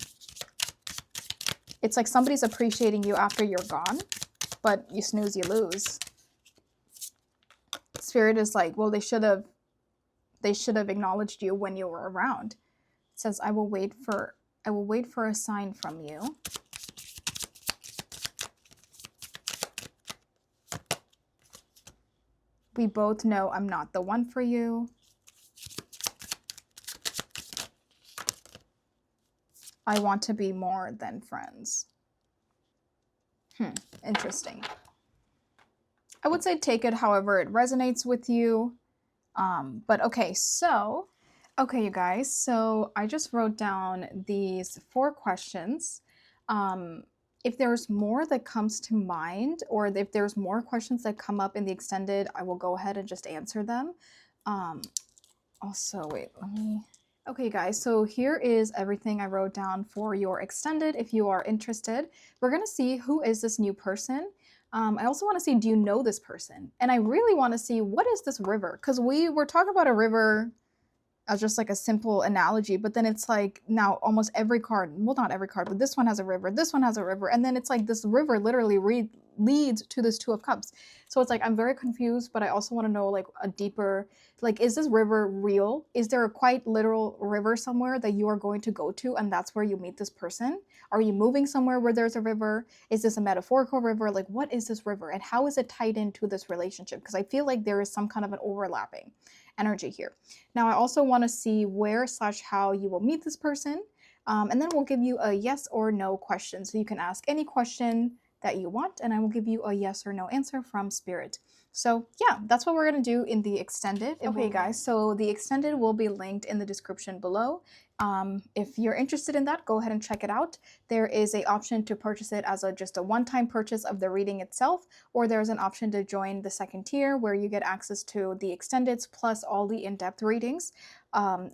It's like somebody's appreciating you after you're gone, but you snooze, you lose. Spirit is like, well, they should have acknowledged you when you were around. It says, I will wait for a sign from you. We both know I'm not the one for you. I want to be more than friends. Interesting. I would say take it however it resonates with you. But okay, you guys, so I just wrote down these 4 questions. If there's more that comes to mind, or if there's more questions that come up in the extended, I will go ahead and just answer them. Also, wait, okay, guys, so here is everything I wrote down for your extended. If you are interested, we're going to see who is this new person. I also want to see, do you know this person? And I really want to see, what is this river? Because we were talking about a river as just like a simple analogy, but then it's like now almost every card, well, not every card, but this one has a river, this one has a river, and then it's like this river literally leads to this Two of Cups. So it's like, I'm very confused, but I also want to know like a deeper, like, is this river real? Is there a quite literal river somewhere that you are going to go to, and that's where you meet this person? Are you moving somewhere where there's a river? Is this a metaphorical river? Like, what is this river, and how is it tied into this relationship? Because I feel like there is some kind of an overlapping energy here. Now, I also want to see where/how you will meet this person, and then we'll give you a yes or no question. So you can ask any question that you want, and I will give you a yes or no answer from Spirit. So yeah, that's what we're going to do in the extended. Okay, guys, so the extended will be linked in the description below. If you're interested in that, go ahead and check it out. There is an option to purchase it as just a one-time purchase of the reading itself, or there's an option to join the second tier where you get access to the extendeds plus all the in-depth readings.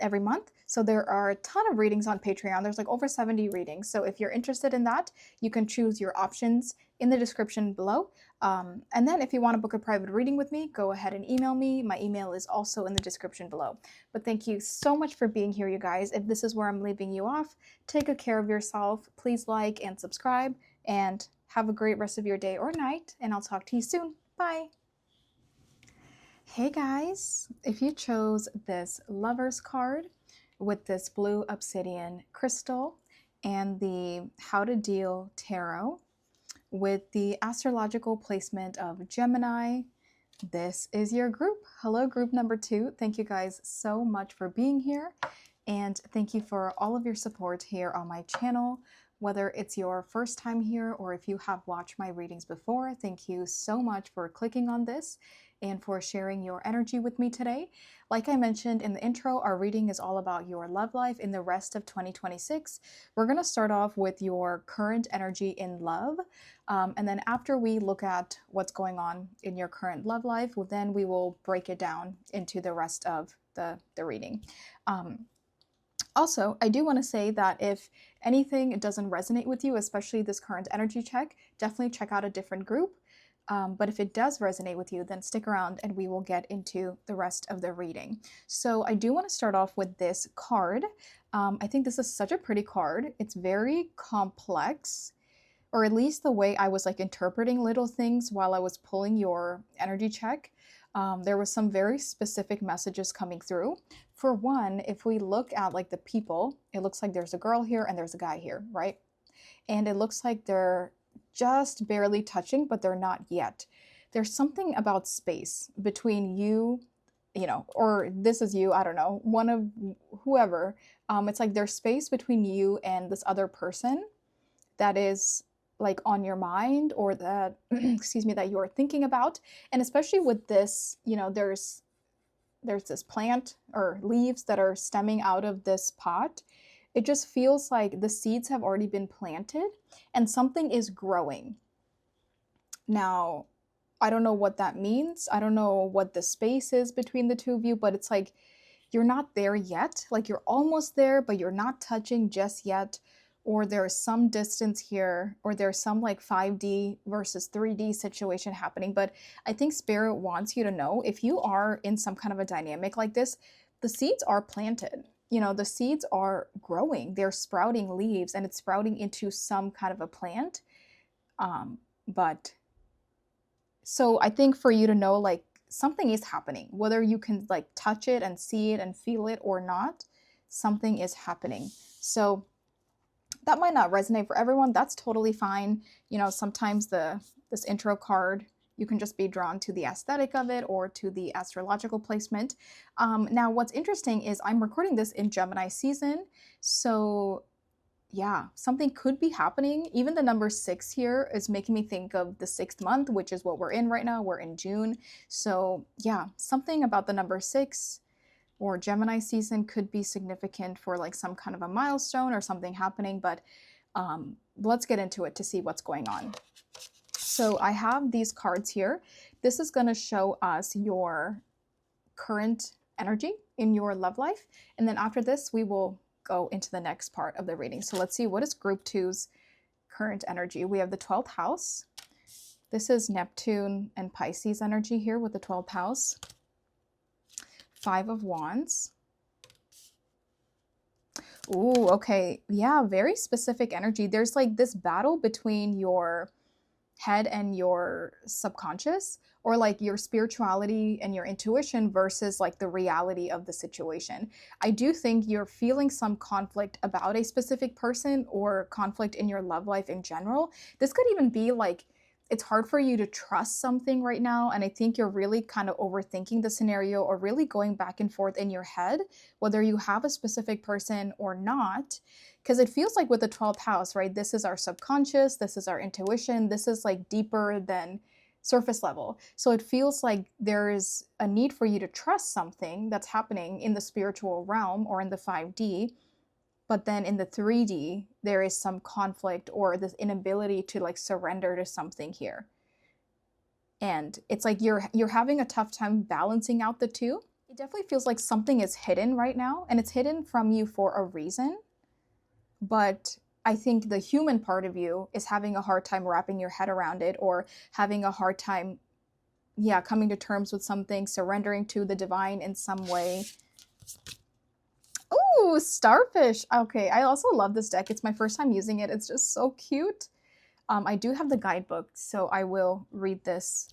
every month. So there are a ton of readings on Patreon. There's like over 70 readings. So if you're interested in that, you can choose your options in the description below. And then if you want to book a private reading with me, go ahead and email me. My email is also in the description below. But thank you so much for being here, you guys. If this is where I'm leaving you off, take good care of yourself. Please like and subscribe, and have a great rest of your day or night. And I'll talk to you soon. Bye. Hey guys, if you chose this Lovers card with this blue obsidian crystal and the How to Deal Tarot with the astrological placement of Gemini, this is your group. Hello, group number 2. Thank you guys so much for being here, and thank you for all of your support here on my channel. Whether it's your first time here or if you have watched my readings before, thank you so much for clicking on this and for sharing your energy with me today. Like I mentioned in the intro, our reading is all about your love life in the rest of 2026. We're going to start off with your current energy in love. And then after we look at what's going on in your current love life, well, then we will break it down into the rest of the reading. Also, I do want to say that if anything doesn't resonate with you, especially this current energy check, definitely check out a different group. But if it does resonate with you, then stick around and we will get into the rest of the reading. So I do want to start off with this card. I think this is such a pretty card. It's very complex, or at least the way I was like interpreting little things while I was pulling your energy check. There was some very specific messages coming through. For one, if we look at like the people, it looks like there's a girl here and there's a guy here, right? And it looks like they're just barely touching, but they're not yet. There's something about space between you, or this is you, I don't know, one of whoever. It's like there's space between you and this other person that is like on your mind, or that, excuse me, that you're thinking about. And especially with this, there's this plant or leaves that are stemming out of this pot. It just feels like the seeds have already been planted and something is growing. Now, I don't know what that means. I don't know what the space is between the two of you, but it's like you're not there yet. Like you're almost there, but you're not touching just yet. Or there's some distance here, or there's some like 5D versus 3D situation happening. But I think Spirit wants you to know, if you are in some kind of a dynamic like this, the seeds are planted. The seeds are growing, they're sprouting leaves, and it's sprouting into some kind of a plant. But so I think for you to know, like, something is happening, whether you can like touch it and see it and feel it or not, something is happening. So that might not resonate for everyone. That's totally fine. Sometimes this intro card, you can just be drawn to the aesthetic of it or to the astrological placement. Now, what's interesting is I'm recording this in Gemini season. So yeah, something could be happening. Even the number 6 here is making me think of the 6th month, which is what we're in right now. We're in June. So yeah, something about the number 6 or Gemini season could be significant for like some kind of a milestone or something happening. But let's get into it to see what's going on. So I have these cards here. This is going to show us your current energy in your love life. And then after this, we will go into the next part of the reading. So let's see, what is group 2's current energy? We have the 12th house. This is Neptune and Pisces energy here with the 12th house. 5 of Wands. Ooh, okay. Yeah, very specific energy. There's like this battle between your head and your subconscious, or like your spirituality and your intuition versus like the reality of the situation. I do think you're feeling some conflict about a specific person or conflict in your love life in general. This could even be like, it's hard for you to trust something right now, and I think you're really kind of overthinking the scenario or really going back and forth in your head, whether you have a specific person or not, because it feels like with the 12th house, right? This is our subconscious, this is our intuition, this is like deeper than surface level. So it feels like there is a need for you to trust something that's happening in the spiritual realm or in the 5D. But then in the 3D, there is some conflict or this inability to like surrender to something here. And it's like you're having a tough time balancing out the two. It definitely feels like something is hidden right now, and it's hidden from you for a reason. But I think the human part of you is having a hard time wrapping your head around it, or having a hard time, yeah, coming to terms with something, surrendering to the divine in some way. Ooh, starfish. Okay, I also love this deck. It's my first time using it. It's just so cute. I do have the guidebook, so I will read this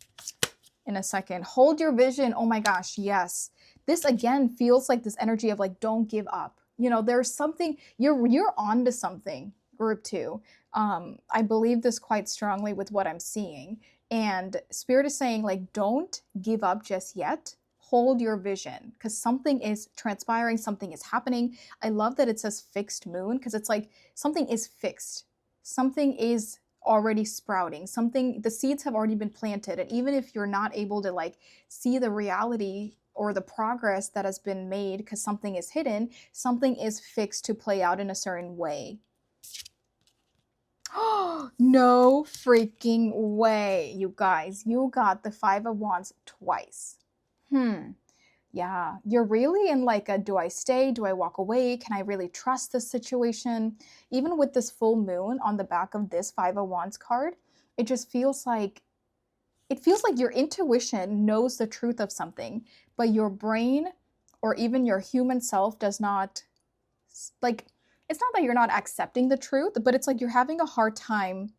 in a second. Hold your vision. Oh my gosh, yes. This again feels like this energy of like, don't give up. You know, there's something, you're on to something, group 2. I believe this quite strongly with what I'm seeing. And Spirit is saying, like, don't give up just yet. Hold your vision, because something is transpiring, something is happening. I love that it says fixed moon, because it's like something is fixed. Something is already sprouting. Something, the seeds have already been planted. And even if you're not able to like see the reality or the progress that has been made because something is hidden, something is fixed to play out in a certain way. No freaking way, you guys. You got the Five of Wands twice. Yeah, you're really in like a, do I stay? Do I walk away? Can I really trust this situation? Even with this full moon on the back of this Five of Wands card, it just feels like, it feels like your intuition knows the truth of something, but your brain or even your human self does not, like, it's not that you're not accepting the truth, but it's like you're having a hard time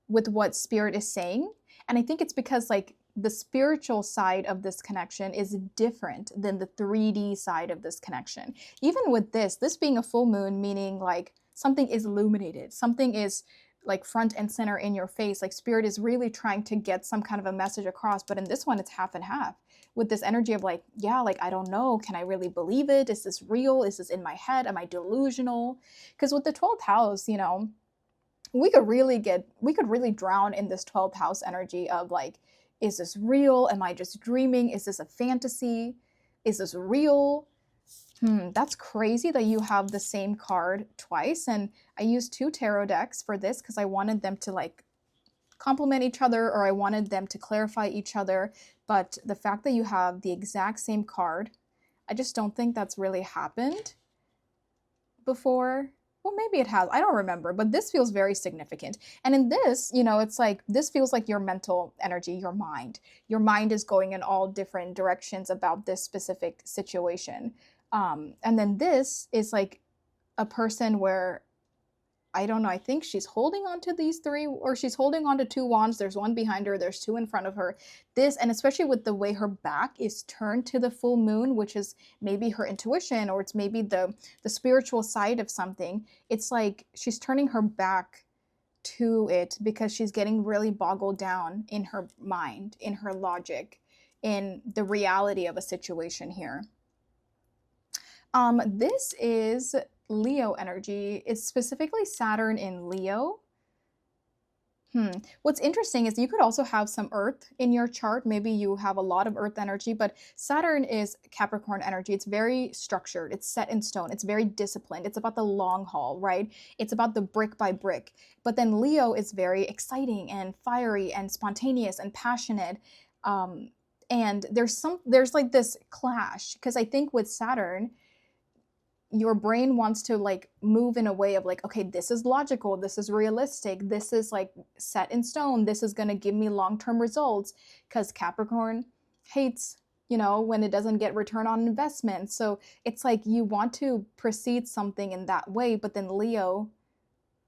with what Spirit is saying. And I think it's because like the spiritual side of this connection is different than the 3D side of this connection. Even with this being a full moon, meaning like something is illuminated, something is like front and center in your face, like Spirit is really trying to get some kind of a message across. But in this one, it's half and half, with this energy of like, yeah, like, I don't know, can I really believe it? Is this real? Is this in my head? Am I delusional? Because with the 12th house, you know, we could really drown in this 12th house energy of like, is this real? Am I just dreaming? Is this a fantasy? Is this real? That's crazy that you have the same card twice. And I used 2 tarot decks for this because I wanted them to like complement each other, or I wanted them to clarify each other. But the fact that you have the exact same card, I just don't think that's really happened before. Well, maybe it has. I don't remember, but this feels very significant. And in this, you know, it's like, this feels like your mental energy, your mind. Your mind is going in all different directions about this specific situation. And then this is like a person where, I don't know, I think she's holding on to these 3, or she's holding on to 2 wands. There's 1 behind her, there's 2 in front of her. This, and especially with the way her back is turned to the full moon, which is maybe her intuition, or it's maybe the spiritual side of something. It's like she's turning her back to it because she's getting really boggled down in her mind, in her logic, in the reality of a situation here. This is Leo energy. It's specifically Saturn in Leo. What's interesting is you could also have some Earth in your chart. Maybe you have a lot of Earth energy, but Saturn is Capricorn energy. It's very structured. It's set in stone. It's very disciplined. It's about the long haul, right? It's about the brick by brick. But then Leo is very exciting and fiery and spontaneous and passionate. And there's like this clash, because I think with Saturn, your brain wants to like move in a way of like, okay, this is logical, this is realistic, this is like set in stone, this is going to give me long-term results, because Capricorn hates, you know, when it doesn't get return on investment. So it's like you want to proceed something in that way. But then Leo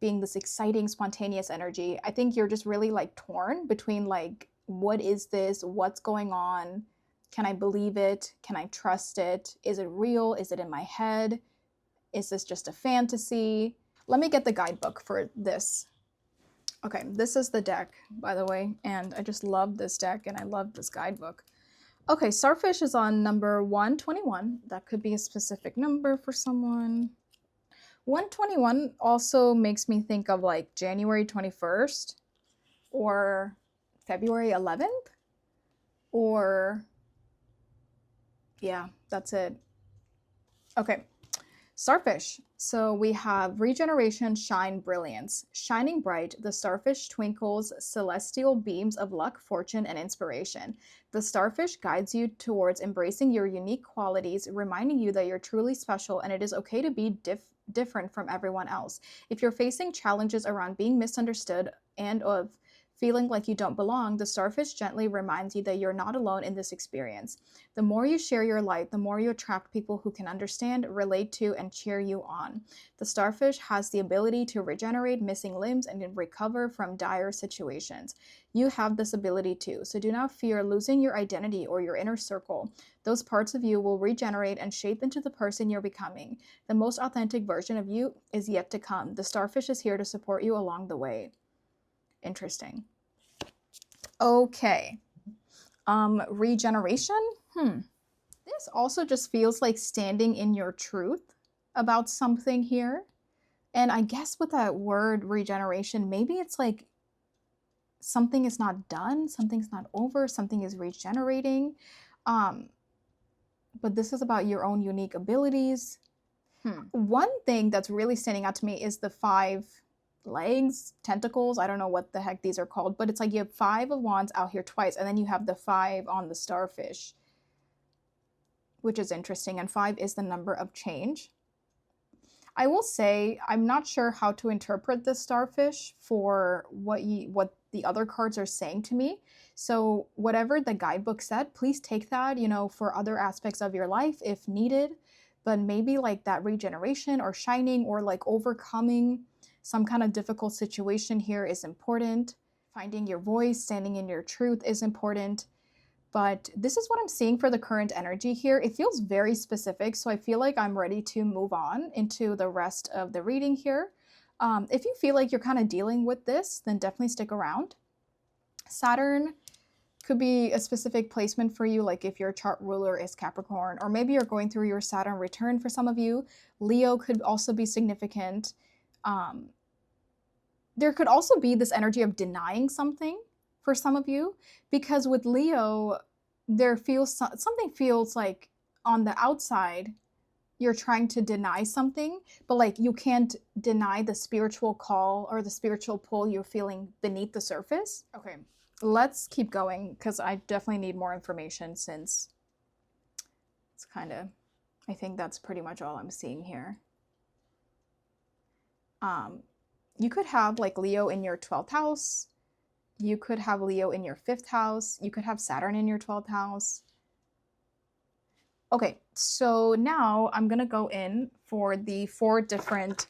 being this exciting, spontaneous energy, I think you're just really like torn between like, what is this? What's going on? Can I believe it? Can I trust it? Is it real? Is it in my head? Is this just a fantasy? Let me get the guidebook for this. Okay, this is the deck, by the way, and I just love this deck and I love this guidebook. Okay, Starfish is on number 121. That could be a specific number for someone. 121 also makes me think of like January 21st or February 11th, or yeah, that's it. Okay. Starfish. So we have regeneration, shine, brilliance. Shining bright, the starfish twinkles celestial beams of luck, fortune, and inspiration. The starfish guides you towards embracing your unique qualities, reminding you that you're truly special and it is okay to be different from everyone else. If you're facing challenges around being misunderstood and of feeling like you don't belong, the starfish gently reminds you that you're not alone in this experience. The more you share your light, the more you attract people who can understand, relate to, and cheer you on. The starfish has the ability to regenerate missing limbs and recover from dire situations. You have this ability too, so do not fear losing your identity or your inner circle. Those parts of you will regenerate and shape into the person you're becoming. The most authentic version of you is yet to come. The starfish is here to support you along the way. Interesting. Okay. Regeneration? This also just feels like standing in your truth about something here. And I guess with that word regeneration, maybe it's like something is not done, something's not over, something is regenerating. But this is about your own unique abilities. One thing that's really standing out to me is the 5 legs, tentacles. I don't know what the heck these are called, but it's like you have 5 of wands out here twice, and then you have the 5 on the starfish, which is interesting. And 5 is the number of change. I will say I'm not sure how to interpret this starfish for what the other cards are saying to me. So whatever the guidebook said, please take that, for other aspects of your life if needed. But maybe like that regeneration or shining or like overcoming some kind of difficult situation here is important. Finding your voice, standing in your truth is important. But this is what I'm seeing for the current energy here. It feels very specific, so I feel like I'm ready to move on into the rest of the reading here. If you feel like you're kind of dealing with this, then definitely stick around. Saturn could be a specific placement for you, like if your chart ruler is Capricorn, or maybe you're going through your Saturn return for some of you. Leo could also be significant. There could also be this energy of denying something for some of you, because with Leo, something feels like on the outside, you're trying to deny something, but like you can't deny the spiritual call or the spiritual pull you're feeling beneath the surface. Okay, let's keep going because I definitely need more information since it's I think that's pretty much all I'm seeing here. You could have like Leo in your 12th house. You could have Leo in your 5th house. You could have Saturn in your 12th house. Okay, so now I'm gonna go in for the 4 different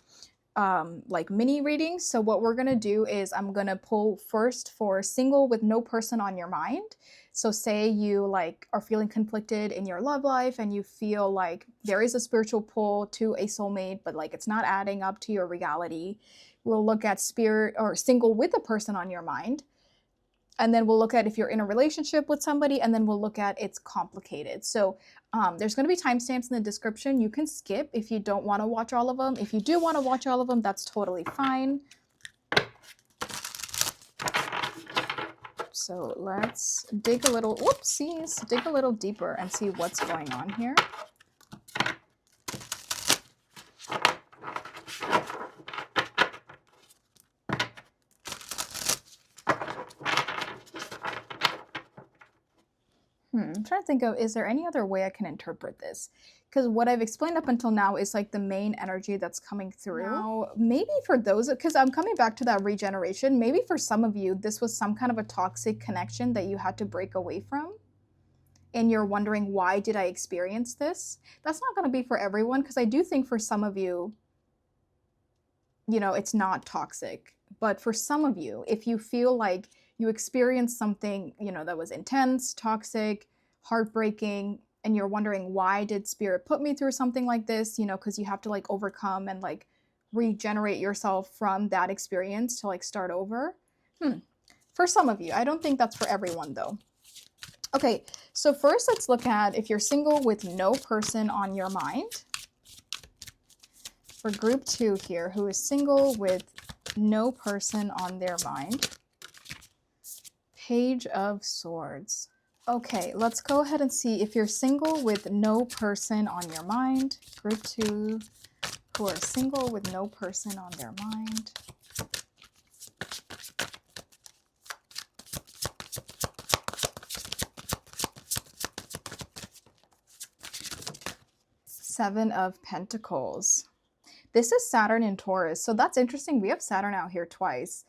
like mini readings. So what we're gonna do is I'm gonna pull first for single with no person on your mind. So say you like are feeling conflicted in your love life and you feel like there is a spiritual pull to a soulmate, but like it's not adding up to your reality. We'll look at spirit or single with a person on your mind. And then we'll look at if you're in a relationship with somebody, and then we'll look at it's complicated. So there's going to be timestamps in the description. You can skip if you don't want to watch all of them. If you do want to watch all of them, that's totally fine. So let's dig a little, whoopsies, dig a little deeper and see what's going on here. I'm trying to think of, is there any other way I can interpret this? Because what I've explained up until now is like the main energy that's coming through. Now, maybe for those, because I'm coming back to that regeneration, maybe for some of you, this was some kind of a toxic connection that you had to break away from. And you're wondering, why did I experience this? That's not going to be for everyone, because I do think for some of you, it's not toxic. But for some of you, if you feel like you experienced something, that was intense, toxic, heartbreaking, and you're wondering, why did spirit put me through something like this? Because you have to like overcome and like regenerate yourself from that experience to like start over. For some of you, I don't think that's for everyone though. Okay, so first let's look at if you're single with no person on your mind. For group 2 here, who is single with no person on their mind. Page of Swords. Okay, let's go ahead and see if you're single with no person on your mind. Group 2, who are single with no person on their mind. Seven of Pentacles. This is Saturn in Taurus, so that's interesting. We have Saturn out here twice.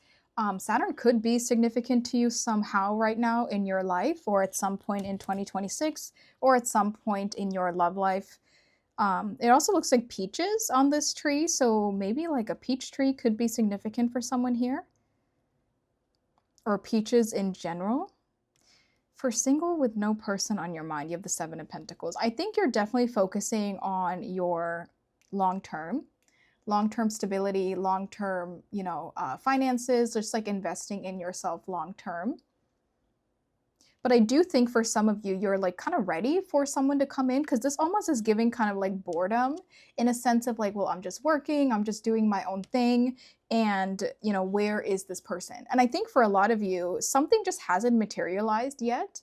Saturn could be significant to you somehow right now in your life, or at some point in 2026, or at some point in your love life. It also looks like peaches on this tree, so maybe like a peach tree could be significant for someone here, or peaches in general. For single with no person on your mind, you have the Seven of Pentacles. I think you're definitely focusing on your long-term stability, long-term, finances, just like investing in yourself long-term. But I do think for some of you, you're like kind of ready for someone to come in, because this almost is giving kind of like boredom in a sense of like, well, I'm just working, I'm just doing my own thing. And, where is this person? And I think for a lot of you, something just hasn't materialized yet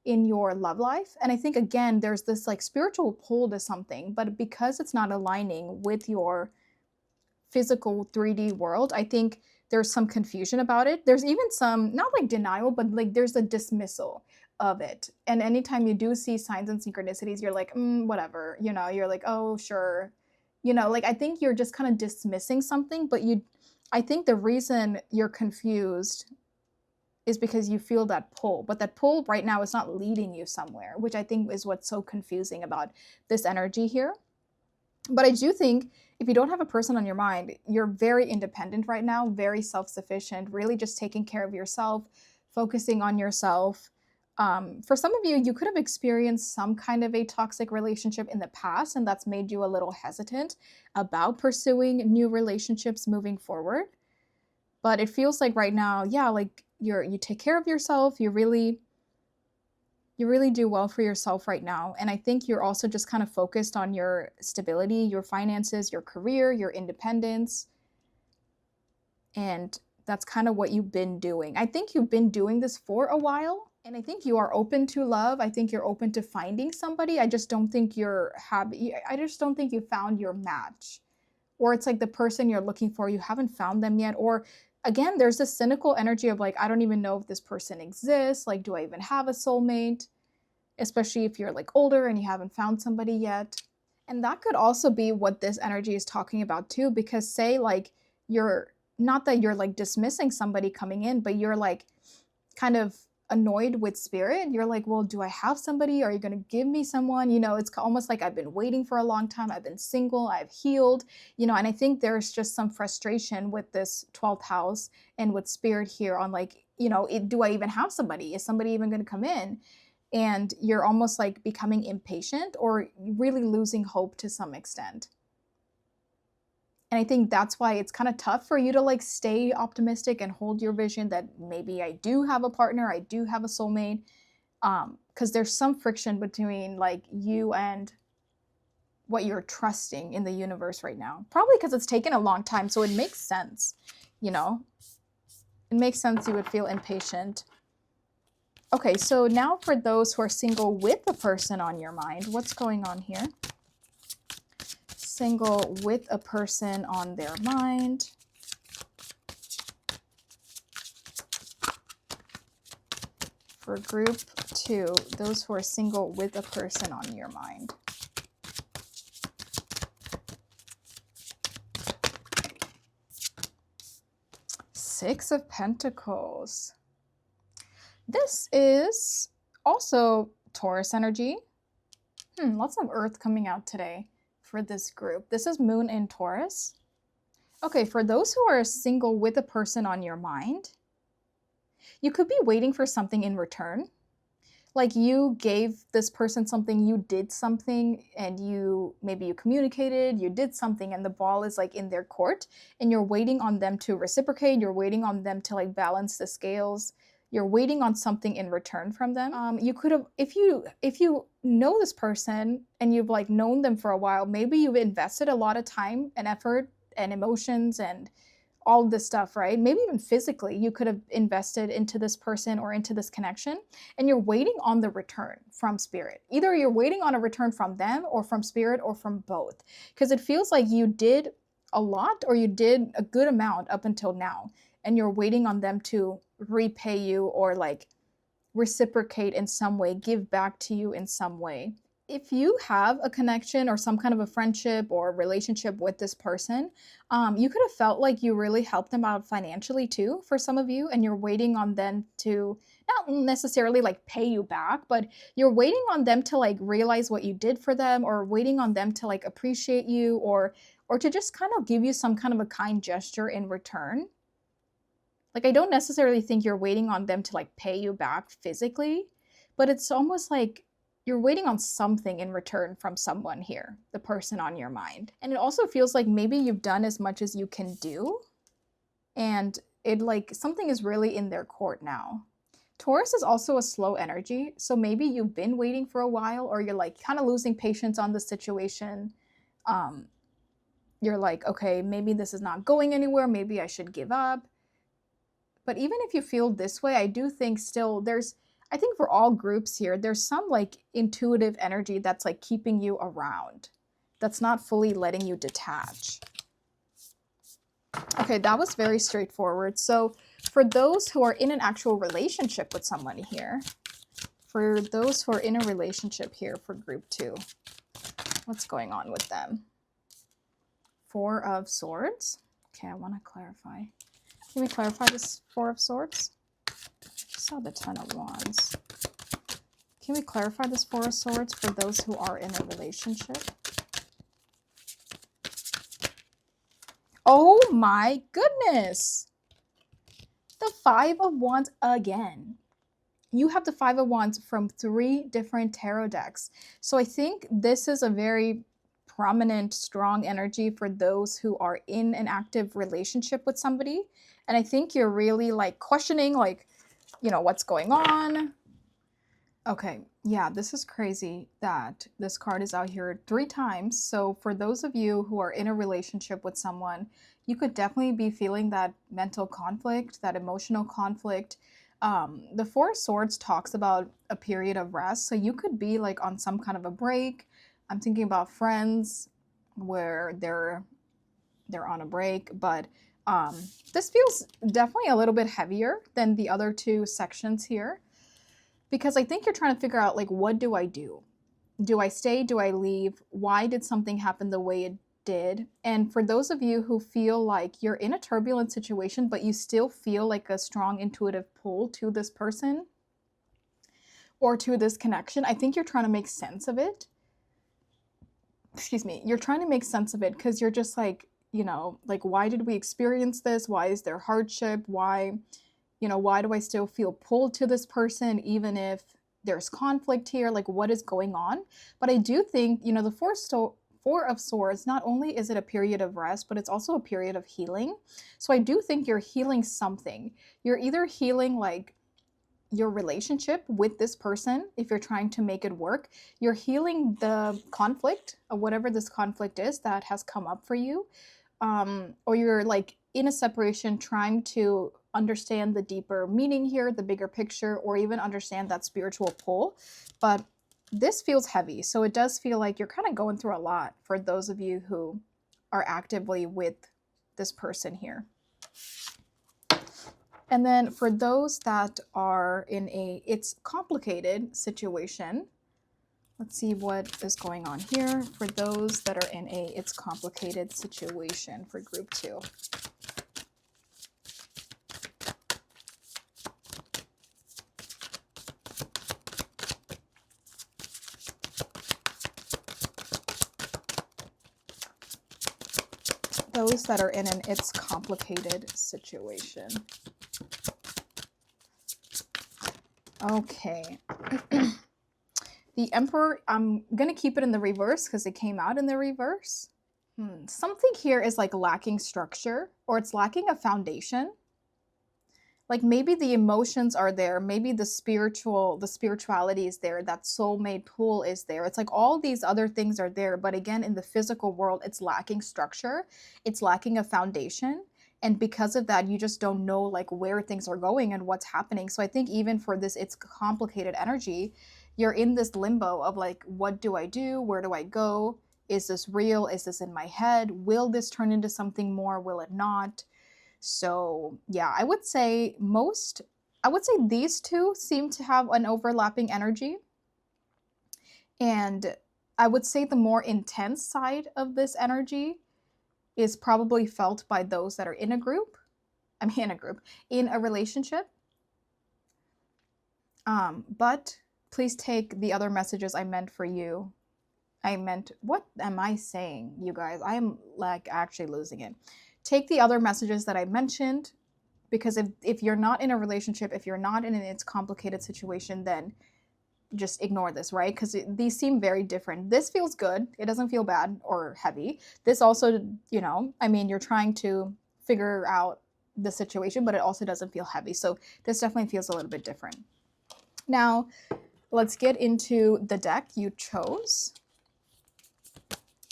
in your love life. And I think, again, there's this like spiritual pull to something, but because it's not aligning with your physical 3D world, I think there's some confusion about it. There's even some, not like denial, but like there's a dismissal of it. And anytime you do see signs and synchronicities, you're like, whatever, you're like, oh, sure. Like I think you're just kind of dismissing something, but I think the reason you're confused is because you feel that pull, but that pull right now is not leading you somewhere, which I think is what's so confusing about this energy here. But I do think if you don't have a person on your mind, you're very independent right now, very self-sufficient, really just taking care of yourself, focusing on yourself. For some of you, you could have experienced some kind of a toxic relationship in the past, and that's made you a little hesitant about pursuing new relationships moving forward. But it feels like right now, yeah, like you take care of yourself, you really do well for yourself right now. And I think you're also just kind of focused on your stability, your finances, your career, your independence. And that's kind of what you've been doing. I think you've been doing this for a while. And I think you are open to love. I think you're open to finding somebody. I just don't think you found your match. Or it's like the person you're looking for, you haven't found them yet. Or again, there's this cynical energy of like, I don't even know if this person exists. Like, do I even have a soulmate? Especially if you're like older and you haven't found somebody yet. And that could also be what this energy is talking about too, because say like you're not that you're like dismissing somebody coming in, but you're like kind of annoyed with spirit. You're like, well, do I have somebody? Are you going to give me someone? It's almost like I've been waiting for a long time. I've been single, I've healed, and I think there's just some frustration with this 12th house and with spirit here on like, do I even have somebody? Is somebody even going to come in? And you're almost like becoming impatient or really losing hope to some extent. And I think that's why it's kind of tough for you to like stay optimistic and hold your vision that maybe I do have a partner, I do have a soulmate, because there's some friction between like you and what you're trusting in the universe right now. Probably because it's taken a long time, so it makes sense, It makes sense you would feel impatient. Okay, so now for those who are single with a person on your mind, what's going on here? Single with a person on their mind. For group 2, those who are single with a person on your mind. Six of Pentacles. This is also Taurus energy. Lots of Earth coming out today for this group. This is Moon in Taurus. Okay, for those who are single with a person on your mind, you could be waiting for something in return. Like you gave this person something, you did something, and maybe you communicated, you did something, and the ball is like in their court, and you're waiting on them to reciprocate, you're waiting on them to like balance the scales. You're waiting on something in return from them. You could have, if you know this person and you've like known them for a while, maybe you've invested a lot of time and effort and emotions and all this stuff, right? Maybe even physically, you could have invested into this person or into this connection, and you're waiting on the return from spirit. Either you're waiting on a return from them or from spirit or from both, because it feels like you did a lot or you did a good amount up until now, and you're waiting on them to repay you or like reciprocate in some way, give back to you in some way. If you have a connection or some kind of a friendship or relationship with this person, you could have felt like you really helped them out financially too, for some of you, and you're waiting on them to not necessarily like pay you back, but you're waiting on them to like realize what you did for them, or waiting on them to like appreciate you, or to just kind of give you some kind of a kind gesture in return. Like, I don't necessarily think you're waiting on them to like pay you back physically, but it's almost like you're waiting on something in return from someone here, the person on your mind. And it also feels like maybe you've done as much as you can do, and it like something is really in their court now. Taurus is also a slow energy, so maybe you've been waiting for a while, or you're like kind of losing patience on the situation. You're like, okay, maybe this is not going anywhere, maybe I should give up. But even if you feel this way, I do think still I think for all groups here, there's some like intuitive energy that's like keeping you around, that's not fully letting you detach. Okay, that was very straightforward. So for those who are in an actual relationship with someone here, for those who are in a relationship here for group 2, what's going on with them? 4 of Swords. Okay, I want to clarify. Can we clarify this 4 of Swords? I saw the 10 of Wands. Can we clarify this 4 of Swords for those who are in a relationship? Oh my goodness! The 5 of Wands again. You have the 5 of Wands from 3 different tarot decks. So I think this is a very prominent, strong energy for those who are in an active relationship with somebody. And I think you're really like questioning, like, you know, what's going on. Okay, yeah, this is crazy that this card is out here 3 times. So for those of you who are in a relationship with someone, you could definitely be feeling that mental conflict, that emotional conflict. The 4 of Swords talks about a period of rest. So you could be like on some kind of a break. I'm thinking about friends where they're on a break, but this feels definitely a little bit heavier than the other 2 sections here, because I think you're trying to figure out, like, what do I do? Do I stay? Do I leave? Why did something happen the way it did? And for those of you who feel like you're in a turbulent situation, but you still feel like a strong intuitive pull to this person or to this connection, I think you're trying to make sense of it. Excuse me. You're trying to make sense of it because you're just like, you know, like, why did we experience this? Why is there hardship? Why, you know, why do I still feel pulled to this person even if there's conflict here? Like, what is going on? But I do think, you know, the 4 of Swords, not only is it a period of rest, but it's also a period of healing. So I do think you're healing something. You're either healing like your relationship with this person, if you're trying to make it work. You're healing the conflict of whatever this conflict is that has come up for you. Or you're like in a separation trying to understand the deeper meaning here, the bigger picture, or even understand that spiritual pull. But this feels heavy. So it does feel like you're kind of going through a lot for those of you who are actively with this person here. And then for those that are in a it's complicated situation, let's see what is going on here for those that are in a it's complicated situation for group 2. Those that are in an it's complicated situation. Okay. The Emperor, I'm going to keep it in the reverse because it came out in the reverse. Something here is like lacking structure, or it's lacking a foundation. Like maybe the emotions are there, maybe the spirituality is there, that soulmate pool is there. It's like all these other things are there, but again, in the physical world, it's lacking structure. It's lacking a foundation. And because of that, you just don't know like where things are going and what's happening. So I think even for this, it's complicated energy. You're in this limbo of like, what do I do? Where do I go? Is this real? Is this in my head? Will this turn into something more? Will it not? So yeah, I would say these two seem to have an overlapping energy. And I would say the more intense side of this energy is probably felt by those that are in a group. I mean, in a relationship. But please take the other messages I meant for you. What am I saying, you guys? I'm like actually losing it. Take the other messages that I mentioned, because if you're not in a relationship, if you're not in its complicated situation, then just ignore this, right? Because these seem very different. This feels good. It doesn't feel bad or heavy. This also, I mean, you're trying to figure out the situation, but it also doesn't feel heavy. So this definitely feels a little bit different. Now, let's get into the deck you chose.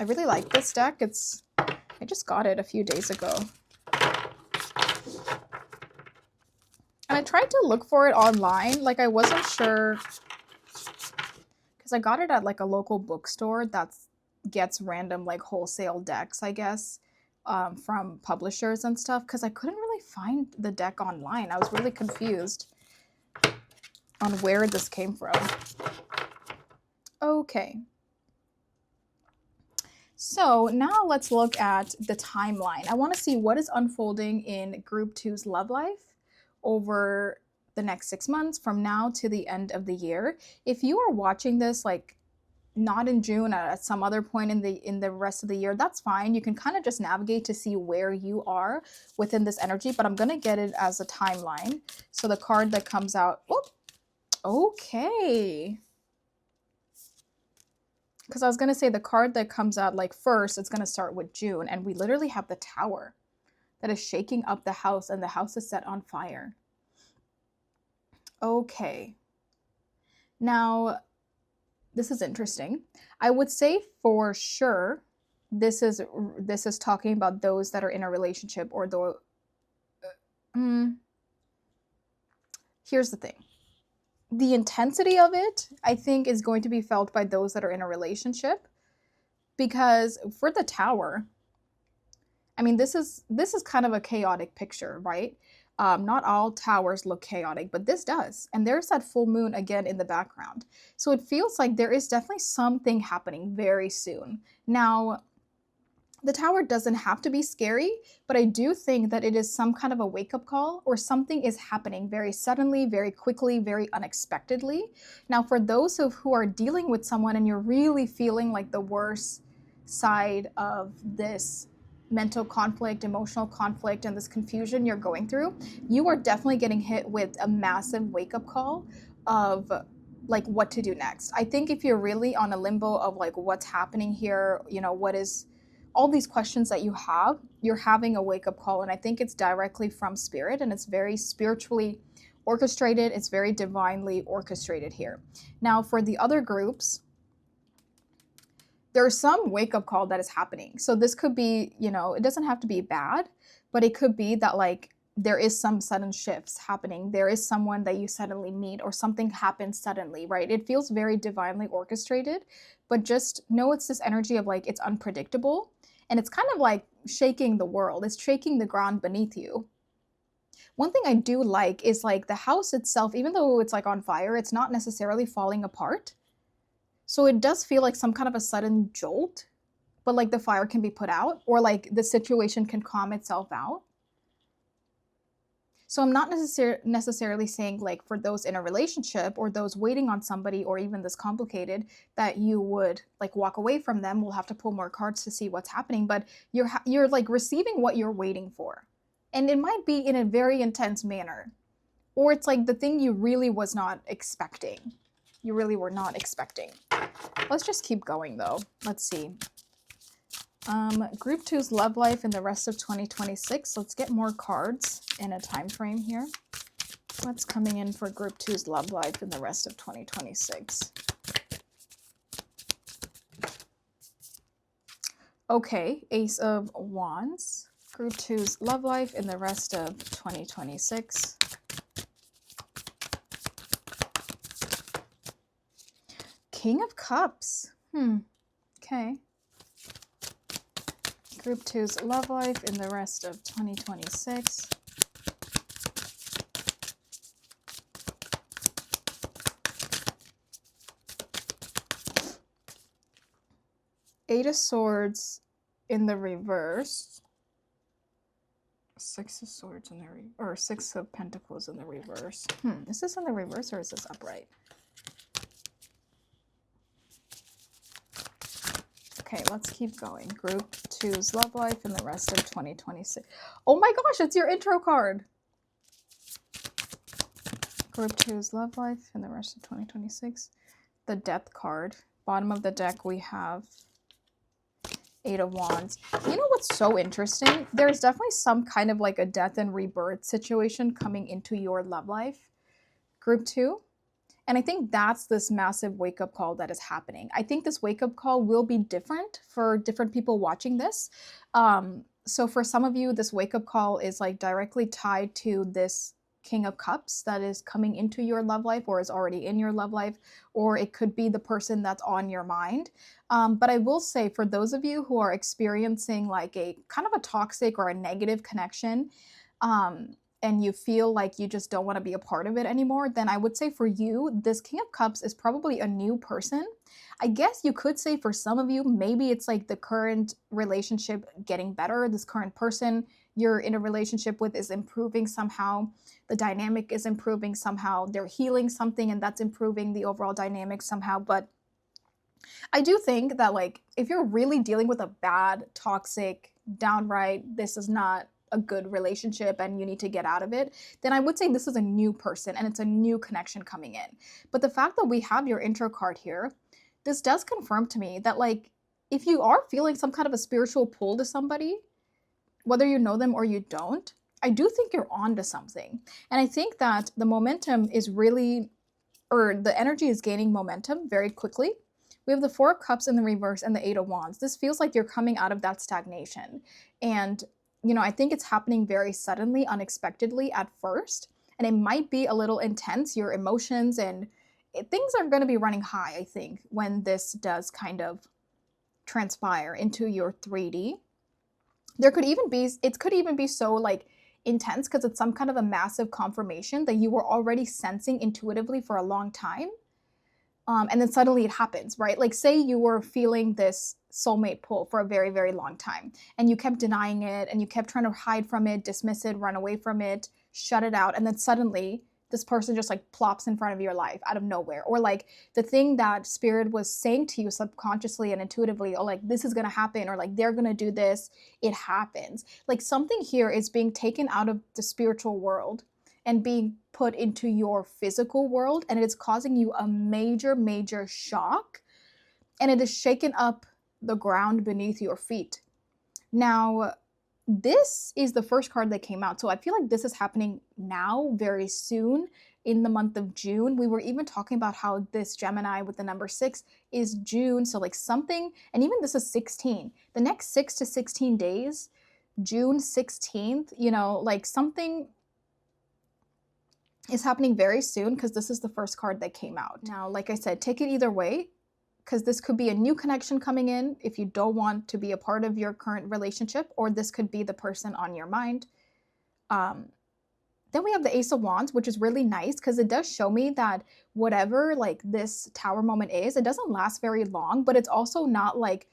I really like this deck. I just got it a few days ago. And I tried to look for it online. Like, I wasn't sure, because I got it at like a local bookstore that gets random like wholesale decks, I guess, from publishers and stuff, because I couldn't really find the deck online. I was really confused on where this came from. Okay. So now let's look at the timeline. I want to see what is unfolding in Group 2's love life over the next 6 months from now to the end of the year. If you are watching this like not in June, at some other point in the rest of the year, that's fine. You can kind of just navigate to see where you are within this energy, but I'm going to get it as a timeline. So the card that comes out, okay. Because I was going to say the card that comes out like first, it's going to start with June, and we literally have the Tower that is shaking up the house, and the house is set on fire. Okay. Now, this is interesting. I would say for sure this is talking about those that are in a relationship, or here's the thing. The intensity of it, I think, is going to be felt by those that are in a relationship, because for the Tower, I mean, this is kind of a chaotic picture, right? Not all towers look chaotic, but this does. And there's that full moon again in the background. So it feels like there is definitely something happening very soon. Now, the Tower doesn't have to be scary, but I do think that it is some kind of a wake-up call, or something is happening very suddenly, very quickly, very unexpectedly. Now, for those who are dealing with someone and you're really feeling like the worst side of this mental conflict, emotional conflict, and this confusion you're going through, you are definitely getting hit with a massive wake-up call of like what to do next. I think if you're really on a limbo of like what's happening here, what is all these questions that you're having a wake-up call, and I think it's directly from spirit, and it's very spiritually orchestrated. It's very divinely orchestrated here. Now, for the other groups, there's some wake-up call that is happening. So this could be, it doesn't have to be bad, but it could be that like there is some sudden shifts happening. There is someone that you suddenly meet, or something happens suddenly, right? It feels very divinely orchestrated, but just know it's this energy of like it's unpredictable, and it's kind of like shaking the world. It's shaking the ground beneath you. One thing I do like is like the house itself, even though it's like on fire, it's not necessarily falling apart. So it does feel like some kind of a sudden jolt, but like the fire can be put out, or like the situation can calm itself out. So I'm not necessarily saying like for those in a relationship, or those waiting on somebody, or even this complicated, that you would like walk away from them. We'll have to pull more cards to see what's happening, but you're like receiving what you're waiting for. And it might be in a very intense manner, or it's like the thing you really was not expecting. You really were not expecting. Let's just keep going though. Let's see. Group 2's love life in the rest of 2026. Let's get more cards in a time frame here. What's coming in for Group 2's love life in the rest of 2026? Okay, Ace of Wands. Group two's love life in the rest of 2026. King of Cups. Okay. Group two's love life in the rest of 2026. Eight of Swords in the reverse. Six of Swords in the or Six of Pentacles in the reverse. Is this in the reverse or is this upright? Okay, let's keep going. Group two's love life in the rest of 2026. Oh my gosh, it's your intro card. Group two's love life in the rest of 2026. The Death card. Bottom of the deck we have Eight of Wands. You know what's so interesting? There's definitely some kind of like a death and rebirth situation coming into your love life. Group two. And I think that's this massive wake-up call that is happening. I think this wake-up call will be different for different people watching this. So for some of you, this wake-up call is like directly tied to this King of Cups that is coming into your love life or is already in your love life, or it could be the person that's on your mind. But I will say for those of you who are experiencing like a kind of a toxic or a negative connection, and you feel like you just don't want to be a part of it anymore, then I would say for you, this King of Cups is probably a new person. I guess you could say for some of you, maybe it's like the current relationship getting better. This current person you're in a relationship with is improving somehow. The dynamic is improving somehow. They're healing something and that's improving the overall dynamic somehow. But I do think that like if you're really dealing with a bad, toxic, downright, this is not a good relationship and you need to get out of it, then I would say this is a new person and it's a new connection coming in. But the fact that we have your intro card here, this does confirm to me that like if you are feeling some kind of a spiritual pull to somebody, whether you know them or you don't, I do think you're on to something. And I think that the momentum is really, or the energy is gaining momentum very quickly. We have the Four of Cups in the reverse and the Eight of Wands. This feels like you're coming out of that stagnation. And you know, I think it's happening very suddenly, unexpectedly at first, and it might be a little intense, your emotions, and things are going to be running high, I think, when this does kind of transpire into your 3D. There could even be, it could even be so like intense because it's some kind of a massive confirmation that you were already sensing intuitively for a long time. And then suddenly it happens, right? Like say you were feeling this soulmate pull for a very, very long time and you kept denying it and you kept trying to hide from it, dismiss it, run away from it, shut it out. And then suddenly this person just like plops in front of your life out of nowhere. Or like the thing that spirit was saying to you subconsciously and intuitively, oh, like this is going to happen, or like they're going to do this, it happens. Like something here is being taken out of the spiritual world and being put into your physical world, and it is causing you a major, major shock, and it is shaken up the ground beneath your feet. Now, this is the first card that came out, so I feel like this is happening now, very soon, in the month of June. We were even talking about how this Gemini with the number 6 is June, so like something, and even this is 16. The next 6 to 16 days, June 16th, you know, like something is happening very soon because this is the first card that came out. Now, like I said, take it either way because this could be a new connection coming in if you don't want to be a part of your current relationship, or this could be the person on your mind. Then we have the Ace of Wands, which is really nice because it does show me that whatever like this tower moment is, it doesn't last very long, but it's also not like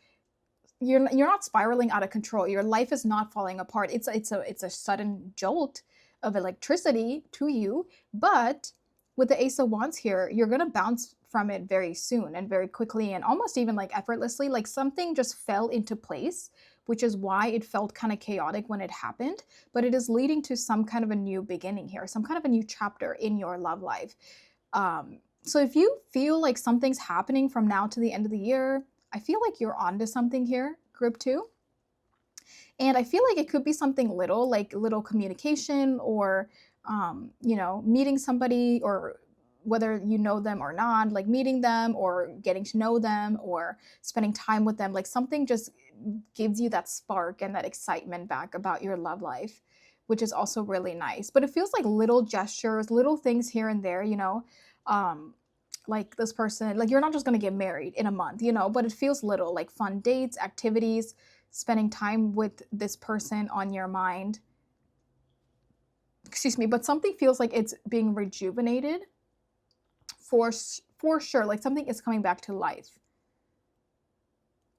you're not spiraling out of control. Your life is not falling apart. It's a sudden jolt of electricity to you, but with the Ace of Wands here, you're gonna bounce from it very soon and very quickly and almost even like effortlessly. Like something just fell into place, which is why it felt kind of chaotic when it happened, but it is leading to some kind of a new beginning here, some kind of a new chapter in your love life. So if you feel like something's happening from now to the end of the year, I feel like you're onto something here, group 2. And I feel like it could be something little, like little communication or, you know, meeting somebody or whether you know them or not, like meeting them or getting to know them or spending time with them, like something just gives you that spark and that excitement back about your love life, which is also really nice. But it feels like little gestures, little things here and there, you know, um, like this person, like you're not just going to get married in a month, you know, but it feels little, like fun dates, activities, spending time with this person on your mind. Excuse me, but something feels like it's being rejuvenated for sure, like something is coming back to life.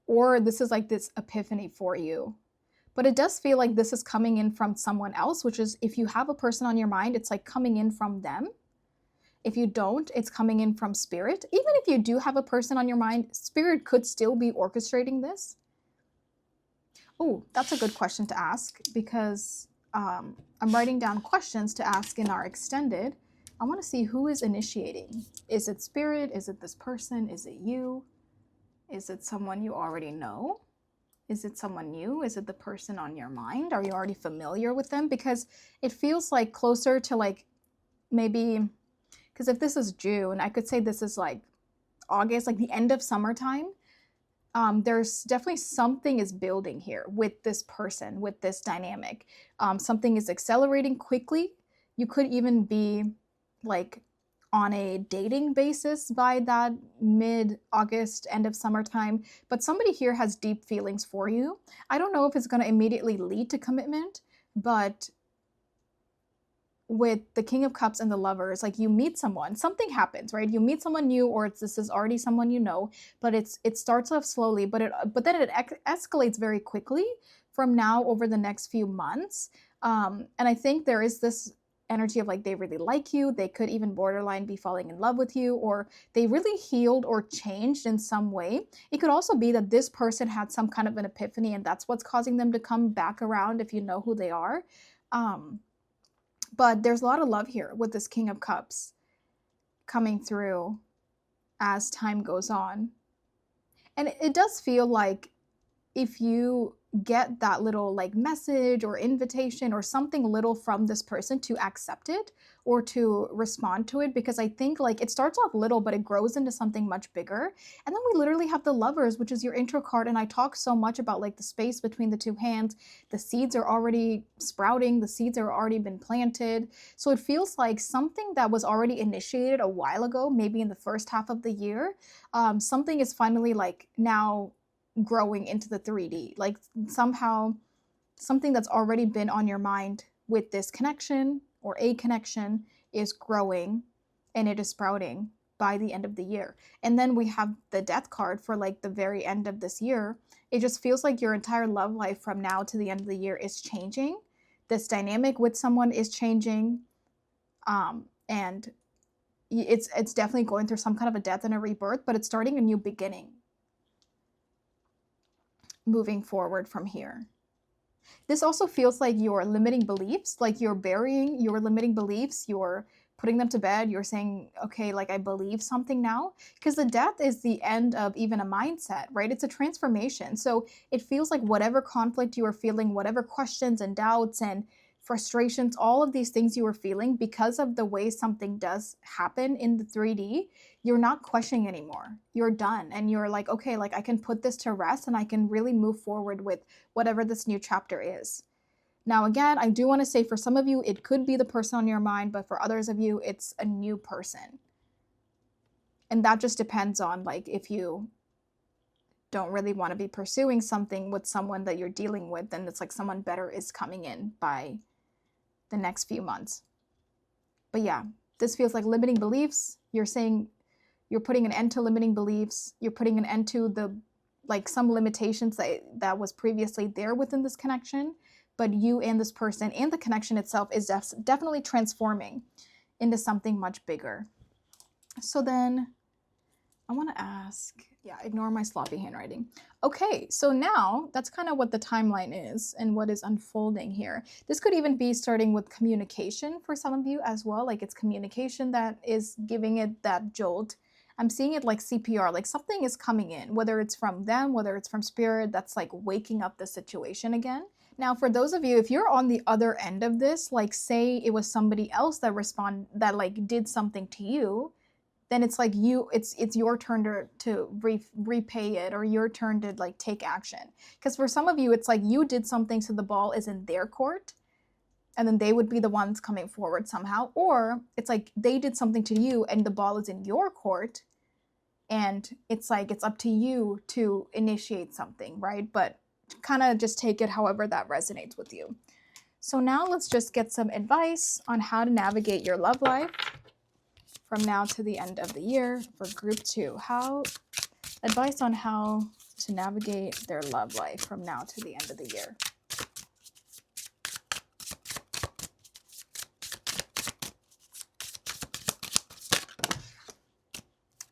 Or this is like this epiphany for you. But it does feel like this is coming in from someone else, which is, if you have a person on your mind, it's like coming in from them. If you don't, it's coming in from spirit. Even if you do have a person on your mind, spirit could still be orchestrating this. Oh, that's a good question to ask, because I'm writing down questions to ask in our extended. I want to see who is initiating. Is it spirit? Is it this person? Is it you? Is it someone you already know? Is it someone new? Is it the person on your mind? Are you already familiar with them? Because it feels like closer to like maybe, because if this is June, I could say this is like August, like the end of summertime. There's definitely something is building here with this person, with this dynamic. Something is accelerating quickly. You could even be like on a dating basis by that mid-August, end of summertime, but somebody here has deep feelings for you. I don't know if it's going to immediately lead to commitment, but with the King of Cups and the Lovers, like you meet someone, something happens, right? You meet someone new, or this is already someone you know, but it starts off slowly, but then it escalates very quickly from now over the next few months. And I think there is this energy of like they really like you. They could even borderline be falling in love with you, or they really healed or changed in some way. It could also be that this person had some kind of an epiphany, and that's what's causing them to come back around, if you know who they are. But there's a lot of love here with this King of Cups coming through as time goes on. And it does feel like if you get that little like message or invitation or something little from this person, to accept it or to respond to it, because I think like it starts off little but it grows into something much bigger. And then we literally have the Lovers, which is your intro card, and I talk so much about like the space between the two hands. The seeds are already sprouting, the seeds are already been planted, so it feels like something that was already initiated a while ago, maybe in the first half of the year, something is finally like now growing into the 3D. Like somehow something that's already been on your mind with this connection or a connection is growing and it is sprouting by the end of the year. And then we have the Death card for like the very end of this year. It just feels like your entire love life from now to the end of the year is changing. This dynamic with someone is changing. And it's definitely going through some kind of a death and a rebirth, but it's starting a new beginning moving forward from here. This also feels like your limiting beliefs, like you're burying your limiting beliefs, you're putting them to bed, you're saying, okay, like I believe something now, because the Death is the end of even a mindset, right? It's a transformation. So it feels like whatever conflict you are feeling, whatever questions and doubts and frustrations, all of these things you were feeling because of the way something does happen in the 3D, you're not questioning anymore. You're done. And you're like, okay, like I can put this to rest and I can really move forward with whatever this new chapter is. Now, again, I do want to say for some of you, it could be the person on your mind, but for others of you, it's a new person. And that just depends on like if you don't really want to be pursuing something with someone that you're dealing with, then it's like someone better is coming in by the next few months. But yeah, this feels like limiting beliefs. You're saying you're putting an end to limiting beliefs. You're putting an end to the like some limitations that was previously there within this connection, but you and this person and the connection itself is definitely transforming into something much bigger. So then I want to ask, yeah, ignore my sloppy handwriting. Okay, so now that's kind of what the timeline is and what is unfolding here. This could even be starting with communication for some of you as well. Like it's communication that is giving it that jolt. I'm seeing it like CPR, like something is coming in, whether it's from them, whether it's from spirit, that's like waking up the situation again. Now, for those of you, if you're on the other end of this, like say it was somebody else that like did something to you, then it's like it's your turn to repay it, or your turn to like take action. Because for some of you, it's like you did something, so the ball is in their court, and then they would be the ones coming forward somehow. Or it's like they did something to you and the ball is in your court, and it's like it's up to you to initiate something, right? But kind of just take it however that resonates with you. So now let's just get some advice on how to navigate your love life from now to the end of the year for group 2. Advice on how to navigate their love life from now to the end of the year.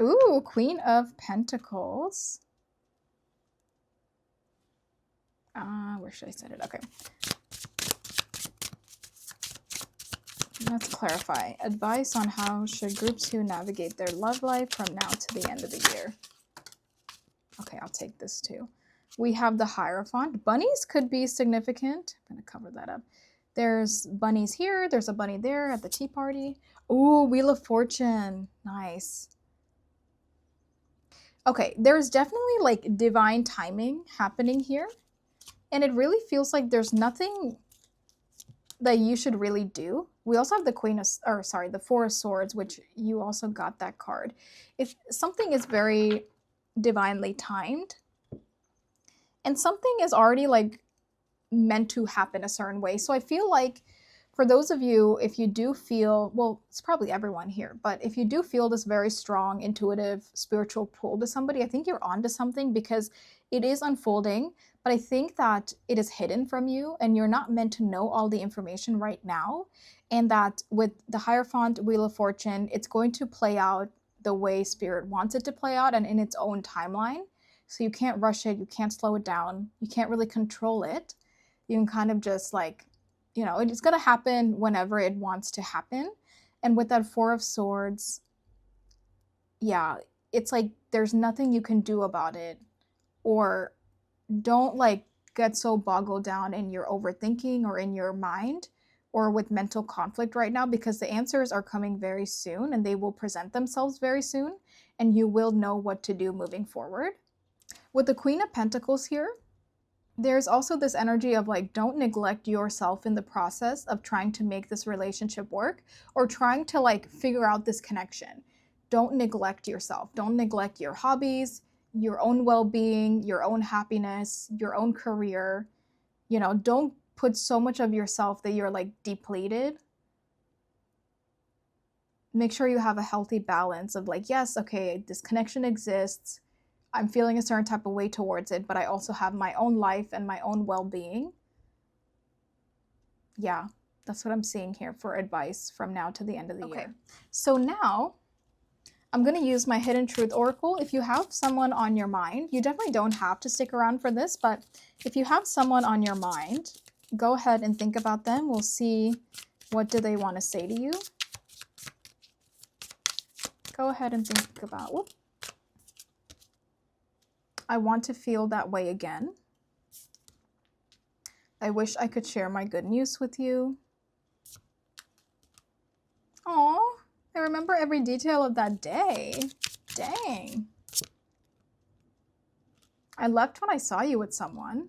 Ooh, Queen of Pentacles. Where should I set it? Okay. Let's clarify. Advice on how should group 2 navigate their love life from now to the end of the year. Okay, I'll take this too. We have the Hierophant. Bunnies could be significant. I'm going to cover that up. There's bunnies here. There's a bunny there at the tea party. Ooh, Wheel of Fortune. Nice. Okay, there's definitely like divine timing happening here. And it really feels like there's nothing that you should really do. We also have the the Four of Swords, which you also got that card. If something is very divinely timed and something is already like meant to happen a certain way. So I feel like for those of you, if you do feel, well, it's probably everyone here, but if you do feel this very strong, intuitive, spiritual pull to somebody, I think you're onto something, because it is unfolding, but I think that it is hidden from you and you're not meant to know all the information right now. And that with the Hierophant, Wheel of Fortune, it's going to play out the way Spirit wants it to play out and in its own timeline. So you can't rush it, you can't slow it down, you can't really control it. You can kind of just like, you know, it's going to happen whenever it wants to happen. And with that Four of Swords, yeah, it's like there's nothing you can do about it. Or don't like get so boggled down in your overthinking or in your mind or with mental conflict right now, because the answers are coming very soon and they will present themselves very soon and you will know what to do moving forward. With the Queen of Pentacles here, there's also this energy of like, don't neglect yourself in the process of trying to make this relationship work or trying to like figure out this connection. Don't neglect yourself. Don't neglect your hobbies, your own well-being, your own happiness, your own career. You know, don't put so much of yourself that you're like depleted. Make sure you have a healthy balance of like, yes, okay, this connection exists. I'm feeling a certain type of way towards it, but I also have my own life and my own well-being. Yeah, that's what I'm seeing here for advice from now to the end of the year. So now I'm going to use my Hidden Truth Oracle. If you have someone on your mind, you definitely don't have to stick around for this, but if you have someone on your mind, go ahead and think about them. We'll see what do they want to say to you. Go ahead and think about, whoop. I want to feel that way again. I wish I could share my good news with you. Aw, I remember every detail of that day. Dang. I left when I saw you with someone.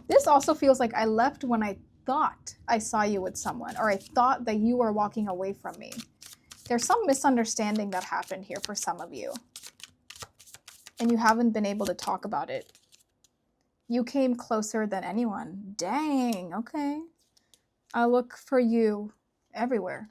This also feels like I left when I thought I saw you with someone, or I thought that you were walking away from me. There's some misunderstanding that happened here for some of you, and you haven't been able to talk about it. You came closer than anyone. Dang, okay. I'll look for you everywhere.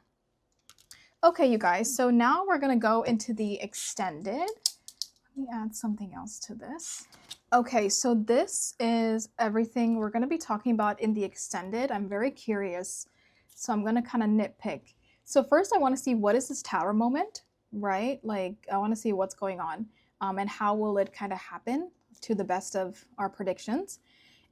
Okay, you guys, so now we're gonna go into the extended. Let me add something else to this. Okay, so this is everything we're gonna be talking about in the extended. I'm very curious, so I'm gonna kind of nitpick. So first I wanna see, what is this Tower moment, right? Like, I wanna see what's going on and how will it kind of happen to the best of our predictions.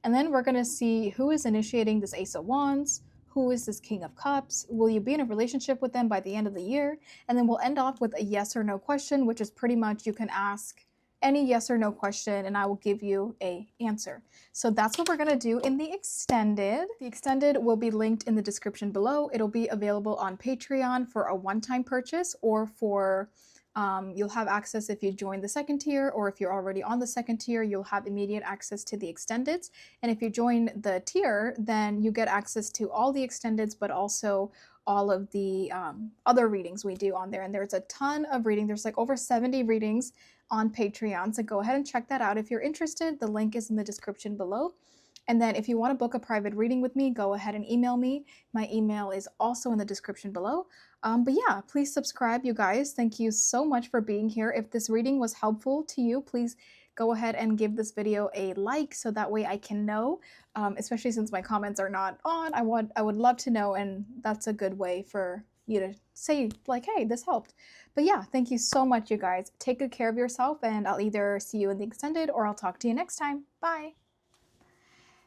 And then we're gonna see who is initiating this Ace of Wands, who is this King of Cups, will you be in a relationship with them by the end of the year? And then we'll end off with a yes or no question, which is pretty much you can ask any yes or no question, and I will give you a answer. So that's what we're gonna do in the extended. The extended will be linked in the description below. It'll be available on Patreon for a one-time purchase, or for you'll have access if you join the second tier, or if you're already on the second tier, you'll have immediate access to the extendeds. And if you join the tier, then you get access to all the extendeds, but also all of the other readings we do on there. And there's a ton of reading. There's like over 70 readings on Patreon. So go ahead and check that out if you're interested. The link is in the description below. And then if you want to book a private reading with me, go ahead and email me. My email is also in the description below. But yeah, please subscribe, you guys. Thank you so much for being here. If this reading was helpful to you, please go ahead and give this video a like, so that way I can know, especially since my comments are not on. I would love to know, and that's a good way for you to say like, hey, this helped. But yeah, thank you so much, you guys. Take good care of yourself, and I'll either see you in the extended or I'll talk to you next time. Bye.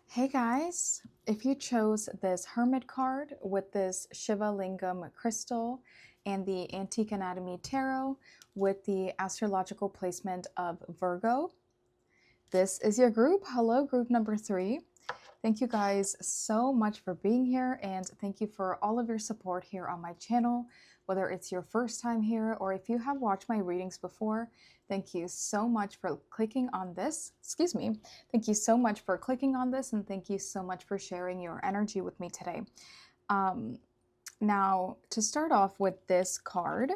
Hey guys, if you chose this Hermit card with this Shiva Lingam crystal and the Antique Anatomy Tarot with the astrological placement of Virgo, this is your group. Hello, group number 3. Thank you guys so much for being here, and thank you for all of your support here on my channel, whether it's your first time here or if you have watched my readings before. Thank you so much for clicking on this. Excuse me. Thank you so much for clicking on this, and thank you so much for sharing your energy with me today. Now, to start off with this card,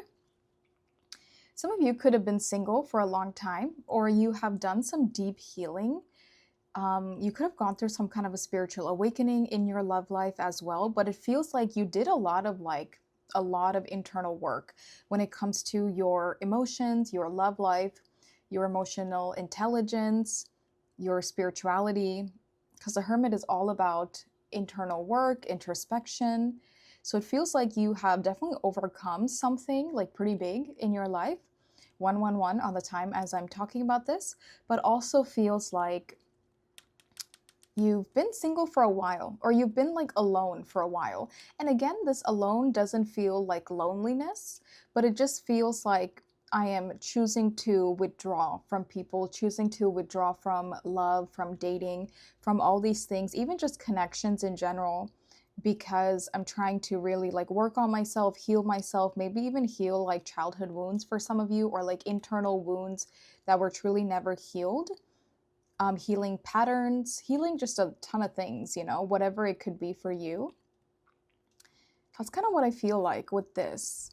some of you could have been single for a long time, or you have done some deep healing. You could have gone through some kind of a spiritual awakening in your love life as well, but it feels like you did a lot of internal work when it comes to your emotions, your love life, your emotional intelligence, your spirituality, because the Hermit is all about internal work, introspection. So it feels like you have definitely overcome something like pretty big in your life, 111 on the time as I'm talking about this, but also feels like you've been single for a while, or you've been like alone for a while. And again, this alone doesn't feel like loneliness, but it just feels like I am choosing to withdraw from people, choosing to withdraw from love, from dating, from all these things, even just connections in general, because I'm trying to really like work on myself, heal myself, maybe even heal like childhood wounds for some of you, or like internal wounds that were truly never healed. Healing patterns, healing just a ton of things, you know, whatever it could be for you. That's kind of what I feel like with this.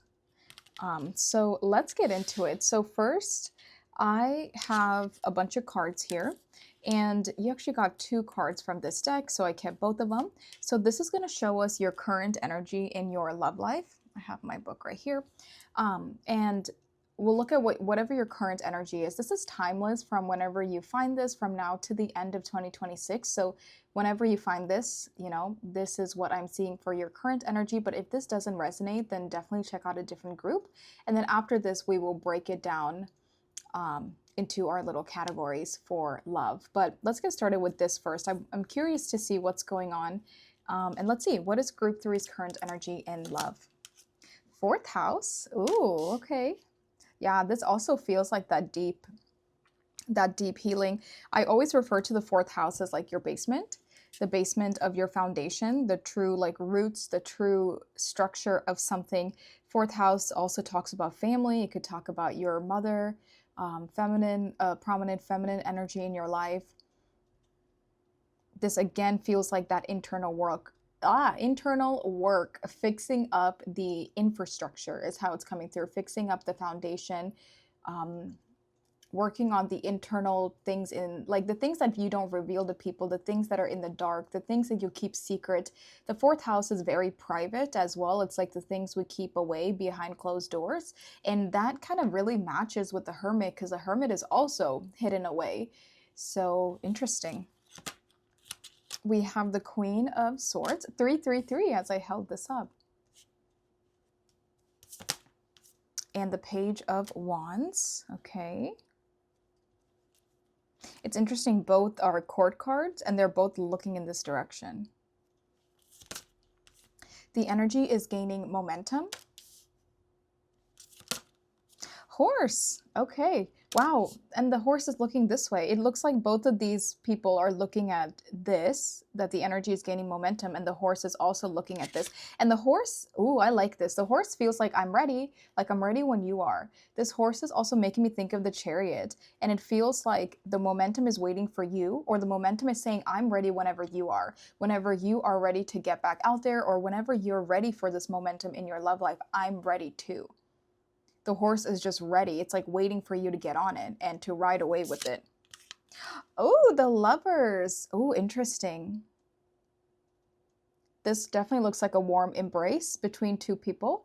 So let's get into it. So first, I have a bunch of cards here, and you actually got 2 cards from this deck, so I kept both of them. So this is going to show us your current energy in your love life. I have my book right here. And we'll look at whatever your current energy is. This is timeless from whenever you find this, from now to the end of 2026. So whenever you find this, you know, this is what I'm seeing for your current energy. But if this doesn't resonate, then definitely check out a different group. And then after this, we will break it down into our little categories for love. But let's get started with this first. I'm curious to see what's going on. And let's see, what is group 3's current energy in love? 4th house. Ooh, okay. Yeah, this also feels like that deep healing. I always refer to the 4th house as like your basement, the basement of your foundation, the true like roots, the true structure of something. 4th house also talks about family. It could talk about your mother, feminine, prominent feminine energy in your life. This again feels like that internal work. Internal work, fixing up the infrastructure is how it's coming through, fixing up the foundation, working on the internal things, in like the things that you don't reveal to people, the things that are in the dark, the things that you keep secret. The 4th house is very private as well. It's like the things we keep away behind closed doors. And that kind of really matches with the Hermit, because the Hermit is also hidden away. So interesting. We have the Queen of Swords, 333 as I held this up. And the Page of Wands, okay. It's interesting, both are court cards and they're both looking in this direction. The energy is gaining momentum. Horse. Okay. Wow. And the horse is looking this way. It looks like both of these people are looking at this, that the energy is gaining momentum, and the horse is also looking at this. And the horse, ooh, I like this. The horse feels like I'm ready when you are. This horse is also making me think of the chariot, and it feels like the momentum is waiting for you, or the momentum is saying, I'm ready whenever you are ready to get back out there, or whenever you're ready for this momentum in your love life, I'm ready too. The horse is just ready. It's like waiting for you to get on it and to ride away with it. Oh, the lovers. Oh, interesting. This definitely looks like a warm embrace between two people.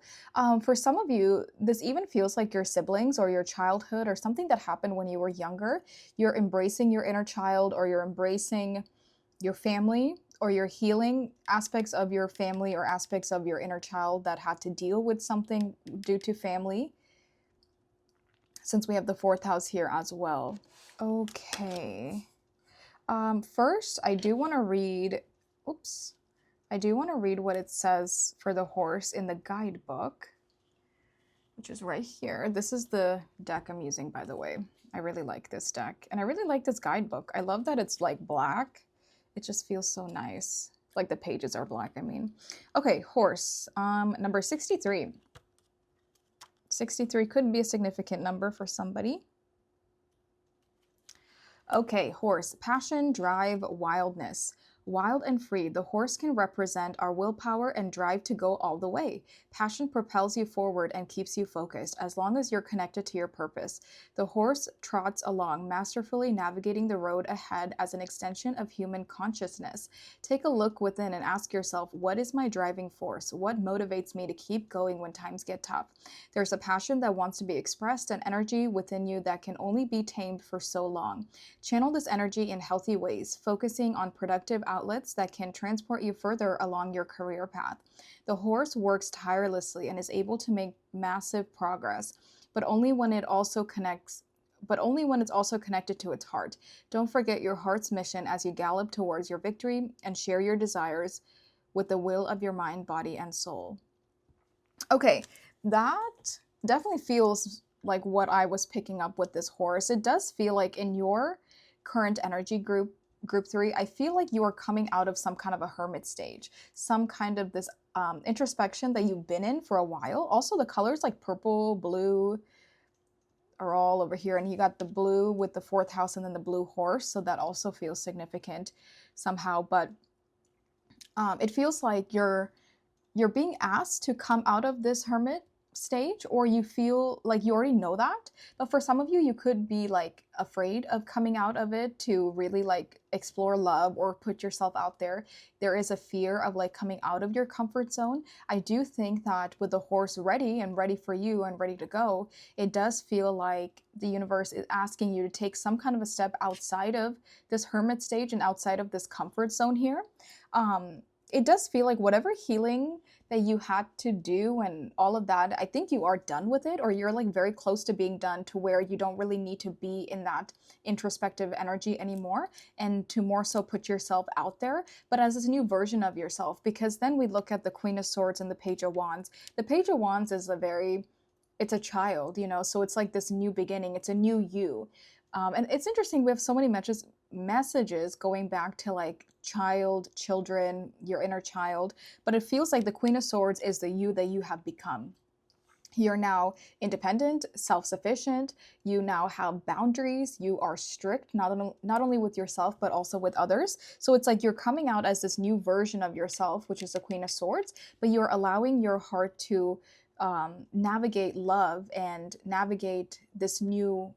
For some of you, this even feels like your siblings or your childhood or something that happened when you were younger. You're embracing your inner child, or you're embracing your family, or you're healing aspects of your family or aspects of your inner child that had to deal with something due to family, since we have the fourth house here as well. Okay. First, I do want to read, what it says for the horse in the guidebook, which is right here. This is the deck I'm using, by the way. I really like this deck, and I really like this guidebook. I love that it's like black. It just feels so nice. Like the pages are black, I mean. Okay, horse, number 63. 63 could be a significant number for somebody. Okay, horse, passion, drive, wildness. Wild and free, the horse can represent our willpower and drive to go all the way. Passion propels you forward and keeps you focused as long as you're connected to your purpose. The horse trots along, masterfully navigating the road ahead as an extension of human consciousness. Take a look within and ask yourself, what is my driving force? What motivates me to keep going when times get tough? There's a passion that wants to be expressed, an energy within you that can only be tamed for so long. Channel this energy in healthy ways, focusing on productive outlets that can transport you further along your career path. The horse works tirelessly and is able to make massive progress, but only when it's also connected to its heart. Don't forget your heart's mission as you gallop towards your victory, and share your desires with the will of your mind, body, and soul. Okay, that definitely feels like what I was picking up with this horse. It does feel like in your current energy group 3, I feel like you are coming out of some kind of a hermit stage, some kind of this introspection that you've been in for a while. Also, the colors like purple, blue are all over here, and you got the blue with the fourth house and then the blue horse, so that also feels significant somehow. But it feels like you're being asked to come out of this hermit stage, or you feel like you already know that. But for some of you, you could be like afraid of coming out of it to really like explore love or put yourself out there. There is a fear of like coming out of your comfort zone. I do think that with the horse ready for you and ready to go, it does feel like the universe is asking you to take some kind of a step outside of this hermit stage and outside of this comfort zone here. It does feel like whatever healing that you had to do and all of that, I think you are done with it, or you're like very close to being done, to where you don't really need to be in that introspective energy anymore, and to more so put yourself out there, but as this new version of yourself. Because then we look at the Queen of Swords and the Page of Wands. The Page of Wands is it's a child, so it's like this new beginning. It's a new you. And it's interesting, we have so many messages going back to like children, your inner child, but it feels like the Queen of Swords is the you that you have become. You're now independent, self-sufficient, you now have boundaries, you are strict, not only with yourself, but also with others. So it's like you're coming out as this new version of yourself, which is the Queen of Swords, but you're allowing your heart to navigate love and navigate this new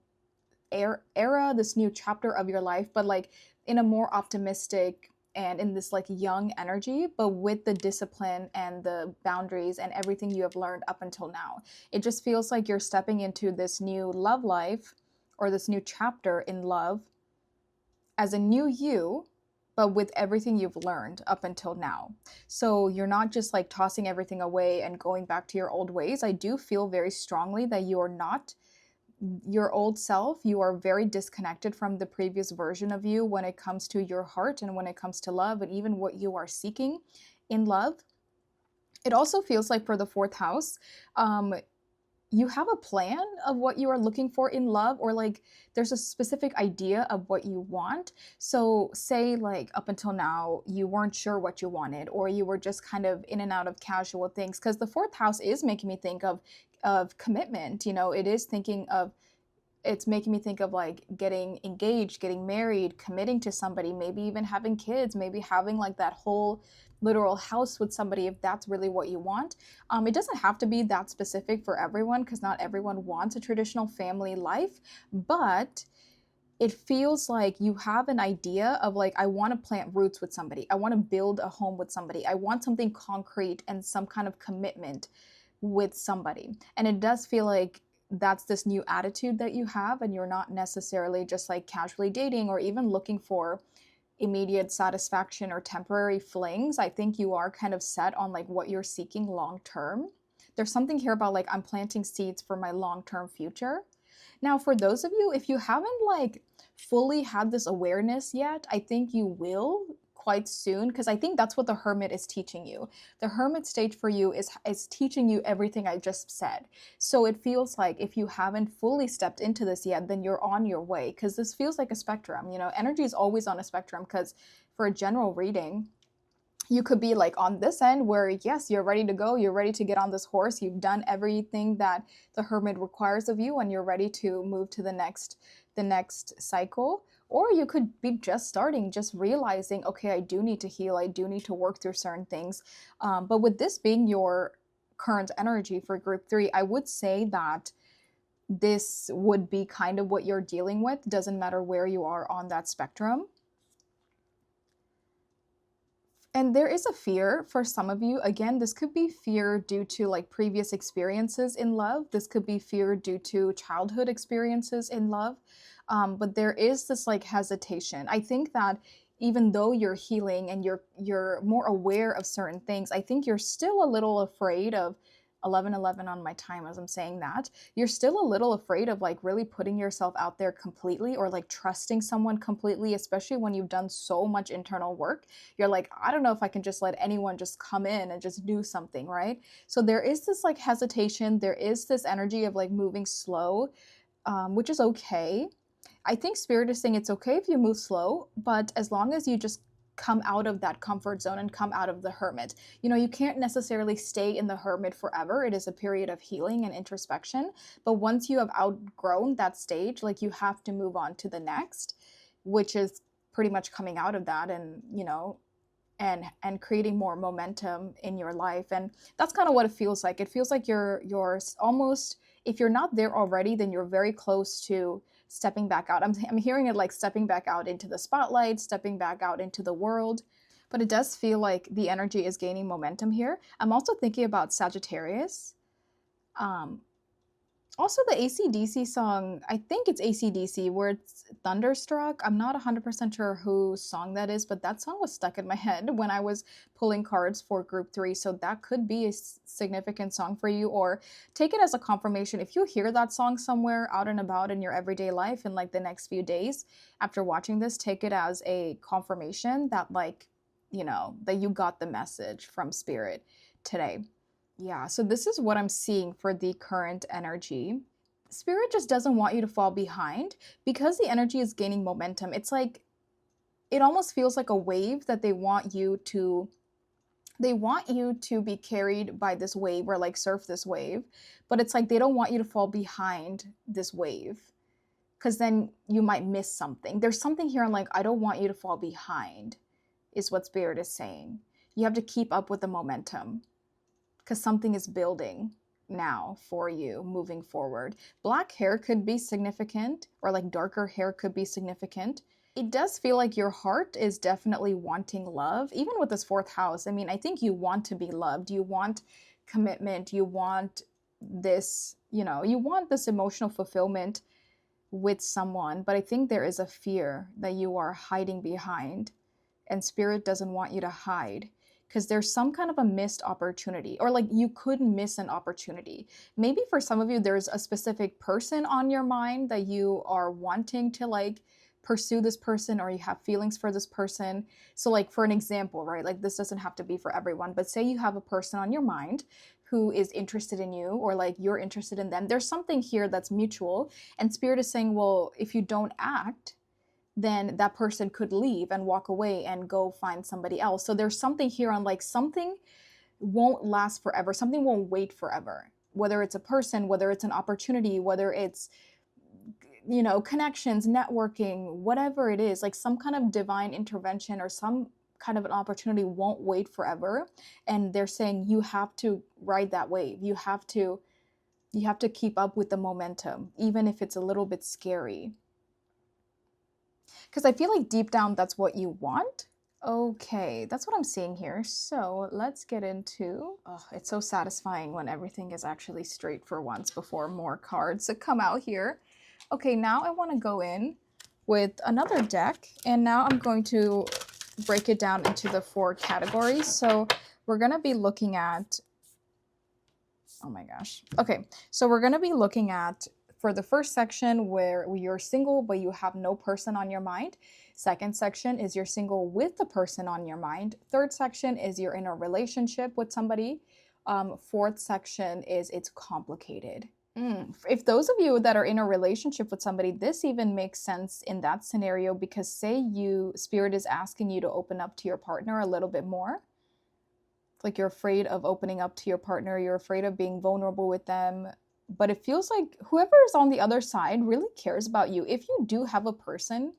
era, this new chapter of your life, but like in a more optimistic and in this like young energy, but with the discipline and the boundaries and everything you have learned up until now. It just feels like you're stepping into this new love life, or this new chapter in love, as a new you, but with everything you've learned up until now. So you're not just like tossing everything away and going back to your old ways. I do feel very strongly that you are not your old self. You are very disconnected from the previous version of you when it comes to your heart and when it comes to love, and even what you are seeking in love. It also feels like for the fourth house, you have a plan of what you are looking for in love, or like there's a specific idea of what you want. So say like up until now you weren't sure what you wanted, or you were just kind of in and out of casual things, because the fourth house is making me think of commitment. You know, it is thinking of, it's making me think of like getting engaged, getting married, committing to somebody, maybe even having kids, maybe having like that whole literal house with somebody if that's really what you want. It doesn't have to be that specific for everyone, because not everyone wants a traditional family life, but it feels like you have an idea of like, I want to plant roots with somebody, I want to build a home with somebody, I want something concrete and some kind of commitment with somebody. And it does feel like that's this new attitude that you have, and you're not necessarily just like casually dating or even looking for immediate satisfaction or temporary flings. I think you are kind of set on like what you're seeking long term. There's something here about like, I'm planting seeds for my long term future. Now, for those of you, if you haven't like fully had this awareness yet, I think you will quite soon, because I think that's what the Hermit is teaching you. The Hermit stage for you is teaching you everything I just said. So it feels like if you haven't fully stepped into this yet, then you're on your way, because this feels like a spectrum. You know, energy is always on a spectrum, because for a general reading, you could be like on this end where yes, you're ready to go, you're ready to get on this horse, you've done everything that the Hermit requires of you, and you're ready to move to the next cycle. Or you could be just starting, just realizing, okay, I do need to heal, I do need to work through certain things. But with this being your current energy for group 3, I would say that this would be kind of what you're dealing with. Doesn't matter where you are on that spectrum. And there is a fear for some of you. Again, this could be fear due to like previous experiences in love. This could be fear due to childhood experiences in love. But there is this like hesitation. I think that even though you're healing and you're more aware of certain things, I think you're still a little afraid of 1111 on my time as I'm saying that. You're still a little afraid of like really putting yourself out there completely, or like trusting someone completely, especially when you've done so much internal work. You're like, I don't know if I can just let anyone just come in and just do something, right? So there is this like hesitation, there is this energy of like moving slow, which is okay. I think Spirit is saying it's okay if you move slow, but as long as you just come out of that comfort zone and come out of the Hermit. You know, you can't necessarily stay in the Hermit forever. It is a period of healing and introspection. But once you have outgrown that stage, like you have to move on to the next, which is pretty much coming out of that, and, you know, and creating more momentum in your life. And that's kind of what it feels like. It feels like you're almost, if you're not there already, then you're very close to stepping back out. I'm hearing it like stepping back out into the spotlight, stepping back out into the world. But it does feel like the energy is gaining momentum here. I'm also thinking about Sagittarius. Um, Also, the AC/DC song, I think it's AC/DC, where it's Thunderstruck. I'm not 100% sure whose song that is, but that song was stuck in my head when I was pulling cards for group 3. So that could be a significant song for you, or take it as a confirmation. If you hear that song somewhere out and about in your everyday life in like the next few days after watching this, take it as a confirmation that, like, you know, that you got the message from Spirit today. Yeah, so this is what I'm seeing for the current energy. Spirit just doesn't want you to fall behind because the energy is gaining momentum. It's like, it almost feels like a wave that they want you to be carried by this wave, or like surf this wave, but it's like they don't want you to fall behind this wave, because then you might miss something. There's something here I'm like, I don't want you to fall behind, is what Spirit is saying. You have to keep up with the momentum, because something is building now for you moving forward. Black hair could be significant, or like darker hair could be significant. It does feel like your heart is definitely wanting love, even with this fourth house. I mean, I think you want to be loved. You want commitment. You want this, you know, you want this emotional fulfillment with someone. But I think there is a fear that you are hiding behind, and Spirit doesn't want you to hide, because there's some kind of a missed opportunity, or like you could miss an opportunity. Maybe for some of you, there's a specific person on your mind that you are wanting to like pursue this person, or you have feelings for this person. So like for an example, right, like this doesn't have to be for everyone, but say you have a person on your mind who is interested in you, or like you're interested in them. There's something here that's mutual, and Spirit is saying, well, if you don't act, then that person could leave and walk away and go find somebody else. So there's something here on like something won't last forever, something won't wait forever, whether it's a person, whether it's an opportunity, whether it's, you know, connections, networking, whatever it is, like some kind of divine intervention or some kind of an opportunity won't wait forever. And they're saying you have to ride that wave. You have to keep up with the momentum, even if it's a little bit scary. Because I feel like deep down that's what you want. Okay, that's what I'm seeing here. So let's get into, oh, it's so satisfying when everything is actually straight for once before more cards come out here. Okay, now I want to go in with another deck, and now I'm going to break it down into the 4 categories. So we're going to be looking at, oh my gosh. Okay, so we're going to be looking at, for the first section, where you're single but you have no person on your mind. Second section is you're single with the person on your mind. Third section is you're in a relationship with somebody. Fourth section is it's complicated. If those of you that are in a relationship with somebody, this even makes sense in that scenario, because say Spirit is asking you to open up to your partner a little bit more. Like you're afraid of opening up to your partner, you're afraid of being vulnerable with them, but it feels like whoever is on the other side really cares about you. If you do have a person,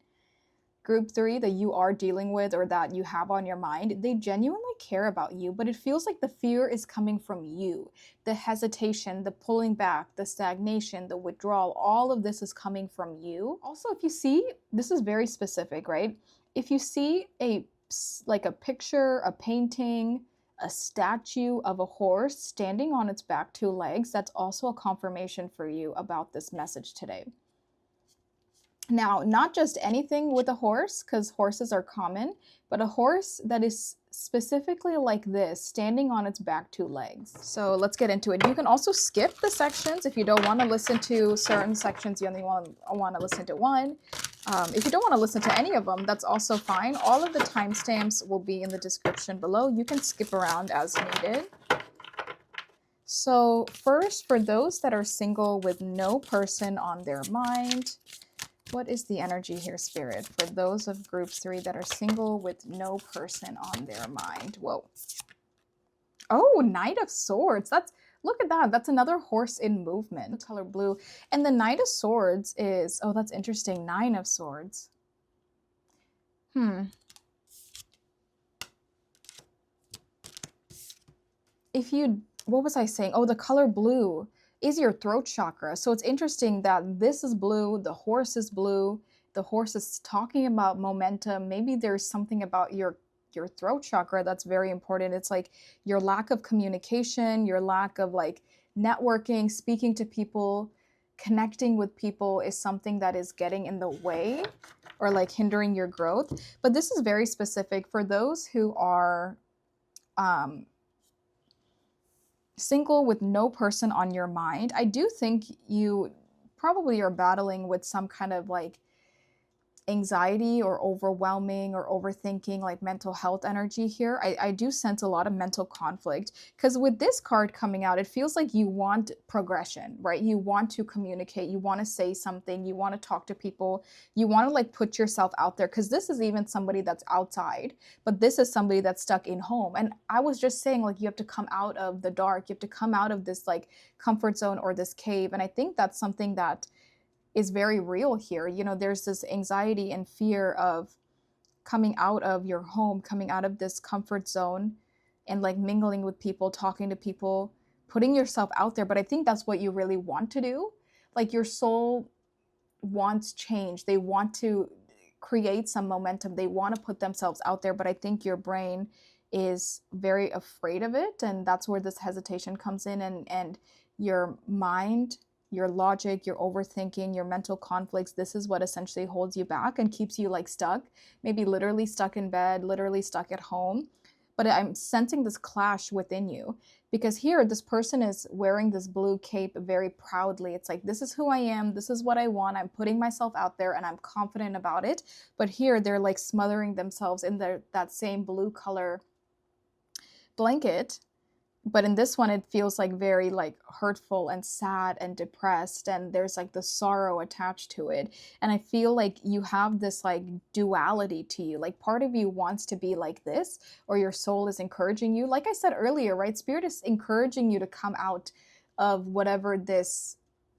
group 3, that you are dealing with or that you have on your mind, they genuinely care about you, but it feels like the fear is coming from you. The hesitation, the pulling back, the stagnation, the withdrawal, all of this is coming from you. Also, if you see, this is very specific, right? If you see a picture, a painting, a statue of a horse standing on its back 2 legs, that's also a confirmation for you about this message today. Now, not just anything with a horse, because horses are common, but a horse that is specifically like this, standing on its back 2 legs. So let's get into it. You can also skip the sections if you don't want to listen to certain sections. You only want to listen to one. If you don't want to listen to any of them, that's also fine. All of the timestamps will be in the description below. You can skip around as needed. So first, for those that are single with no person on their mind, what is the energy here, Spirit, for those of group 3 that are single with no person on their mind? Whoa. Oh, Knight of Swords. Look at that. That's another horse in movement. The color blue. And the Knight of Swords is, oh, that's interesting. 9 of Swords. What was I saying? Oh, the color blue is your throat chakra. So it's interesting that this is blue, the horse is blue, the horse is talking about momentum. Maybe there's something about your throat chakra that's very important. It's like your lack of communication, your lack of like networking, speaking to people, connecting with people is something that is getting in the way or like hindering your growth. But this is very specific for those who are single with no person on your mind. I do think you probably are battling with some kind of like anxiety or overwhelming or overthinking, like mental health energy here. I do sense a lot of mental conflict, because with this card coming out, it feels like you want progression, right? You want to communicate, you want to say something, you want to talk to people, you want to like put yourself out there, because this is even somebody that's outside, but this is somebody that's stuck in home. And I was just saying, like, you have to come out of the dark, you have to come out of this like comfort zone or this cave. And I think that's something that is very real here. You know, there's this anxiety and fear of coming out of your home, coming out of this comfort zone and like mingling with people, talking to people, putting yourself out there. But I think that's what you really want to do. Like your soul wants change. They want to create some momentum. They want to put themselves out there. But I think your brain is very afraid of it. And that's where this hesitation comes in, and your mind, your logic, your overthinking, your mental conflicts, this is what essentially holds you back and keeps you like stuck, maybe literally stuck in bed, literally stuck at home. But I'm sensing this clash within you, because here this person is wearing this blue cape very proudly. It's like, this is who I am, this is what I want, I'm putting myself out there and I'm confident about it. But here they're like smothering themselves in that same blue color blanket, But in this one, it feels like very like hurtful and sad and depressed, and there's like the sorrow attached to it. And I feel like you have this like duality to you. Like part of you wants to be like this, or your soul is encouraging you. Like I said earlier, right? Spirit is encouraging you to come out of whatever this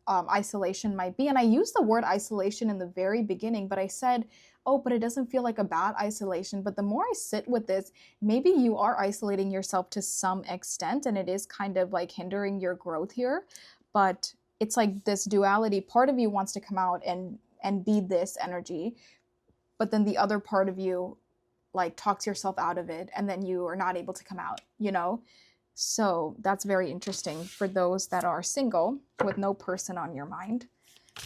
isolation might be. And I used the word isolation in the very beginning, but I said, oh, but it doesn't feel like a bad isolation. But the more I sit with this, maybe you are isolating yourself to some extent, and it is kind of like hindering your growth here. But it's like this duality. Part of you wants to come out and be this energy, but then the other part of you like talks yourself out of it, and then you are not able to come out, you know? So that's very interesting for those that are single with no person on your mind.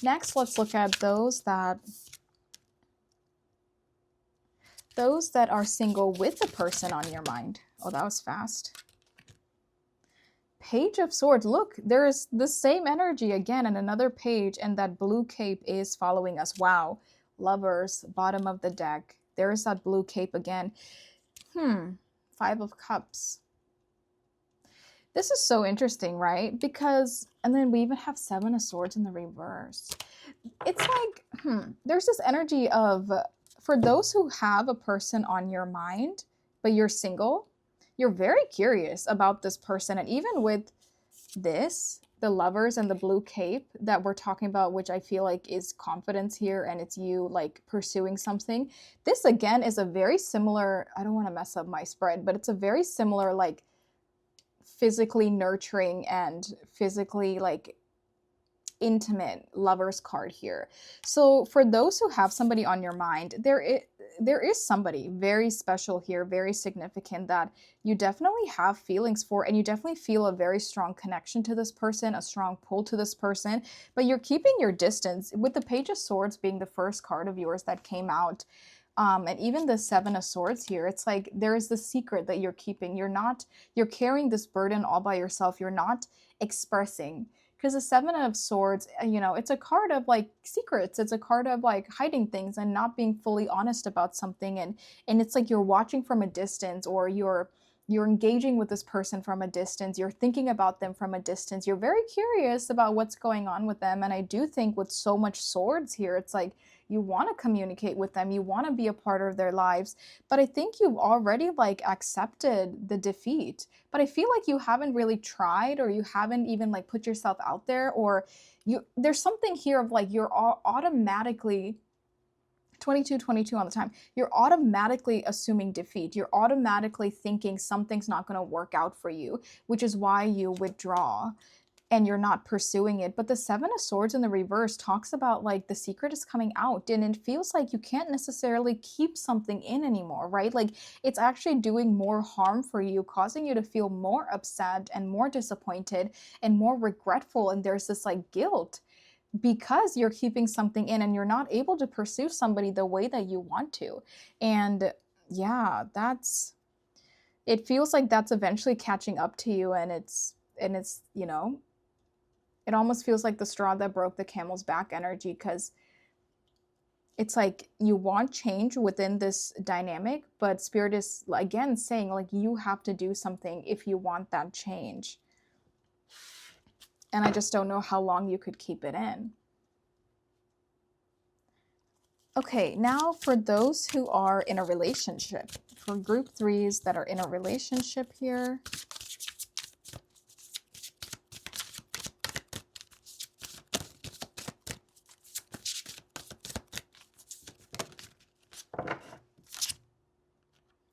Next, let's look at those that are single with a person on your mind. Oh, that was fast. Page of Swords. Look, there is the same energy again in another page, and that blue cape is following us. Wow. Lovers, bottom of the deck. There is that blue cape again. Five of Cups. This is so interesting, right? Because, and then we even have Seven of Swords in the reverse. It's like, there's this energy of, for those who have a person on your mind, but you're single, you're very curious about this person. And even with this, the Lovers and the blue cape that we're talking about, which I feel like is confidence here, and it's you like pursuing something. This again is a very similar, I don't want to mess up my spread, but it's a very similar like physically nurturing and physically like intimate Lovers card here. So for those who have somebody on your mind, there is somebody very special here, very significant, that you definitely have feelings for, and you definitely feel a very strong connection to this person, a strong pull to this person, but you're keeping your distance. With the Page of Swords being the first card of yours that came out, and even the Seven of Swords here, it's like there is the secret that you're keeping. You're carrying this burden all by yourself. You're not expressing. Because the Seven of Swords, you know, it's a card of like secrets. It's a card of like hiding things and not being fully honest about something. And it's like you're watching from a distance, or you're engaging with this person from a distance. You're thinking about them from a distance. You're very curious about what's going on with them. And I do think with so much swords here, it's like you want to communicate with them. You want to be a part of their lives. But I think you've already like accepted the defeat. But I feel like you haven't really tried, or you haven't even like put yourself out there, or there's something here of like you're automatically 22 on the time. You're automatically assuming defeat. You're automatically thinking something's not going to work out for you, which is why you withdraw and you're not pursuing it. But the Seven of Swords in the reverse talks about like the secret is coming out, and it feels like you can't necessarily keep something in anymore, right? Like it's actually doing more harm for you, causing you to feel more upset and more disappointed and more regretful. And there's this like guilt because you're keeping something in and you're not able to pursue somebody the way that you want to. And yeah, it feels like that's eventually catching up to you, and it's, you know, it almost feels like the straw that broke the camel's back energy, because it's like you want change within this dynamic, but Spirit is again saying like you have to do something if you want that change. And I just don't know how long you could keep it in. Okay, now for those who are in a relationship, for group threes that are in a relationship here.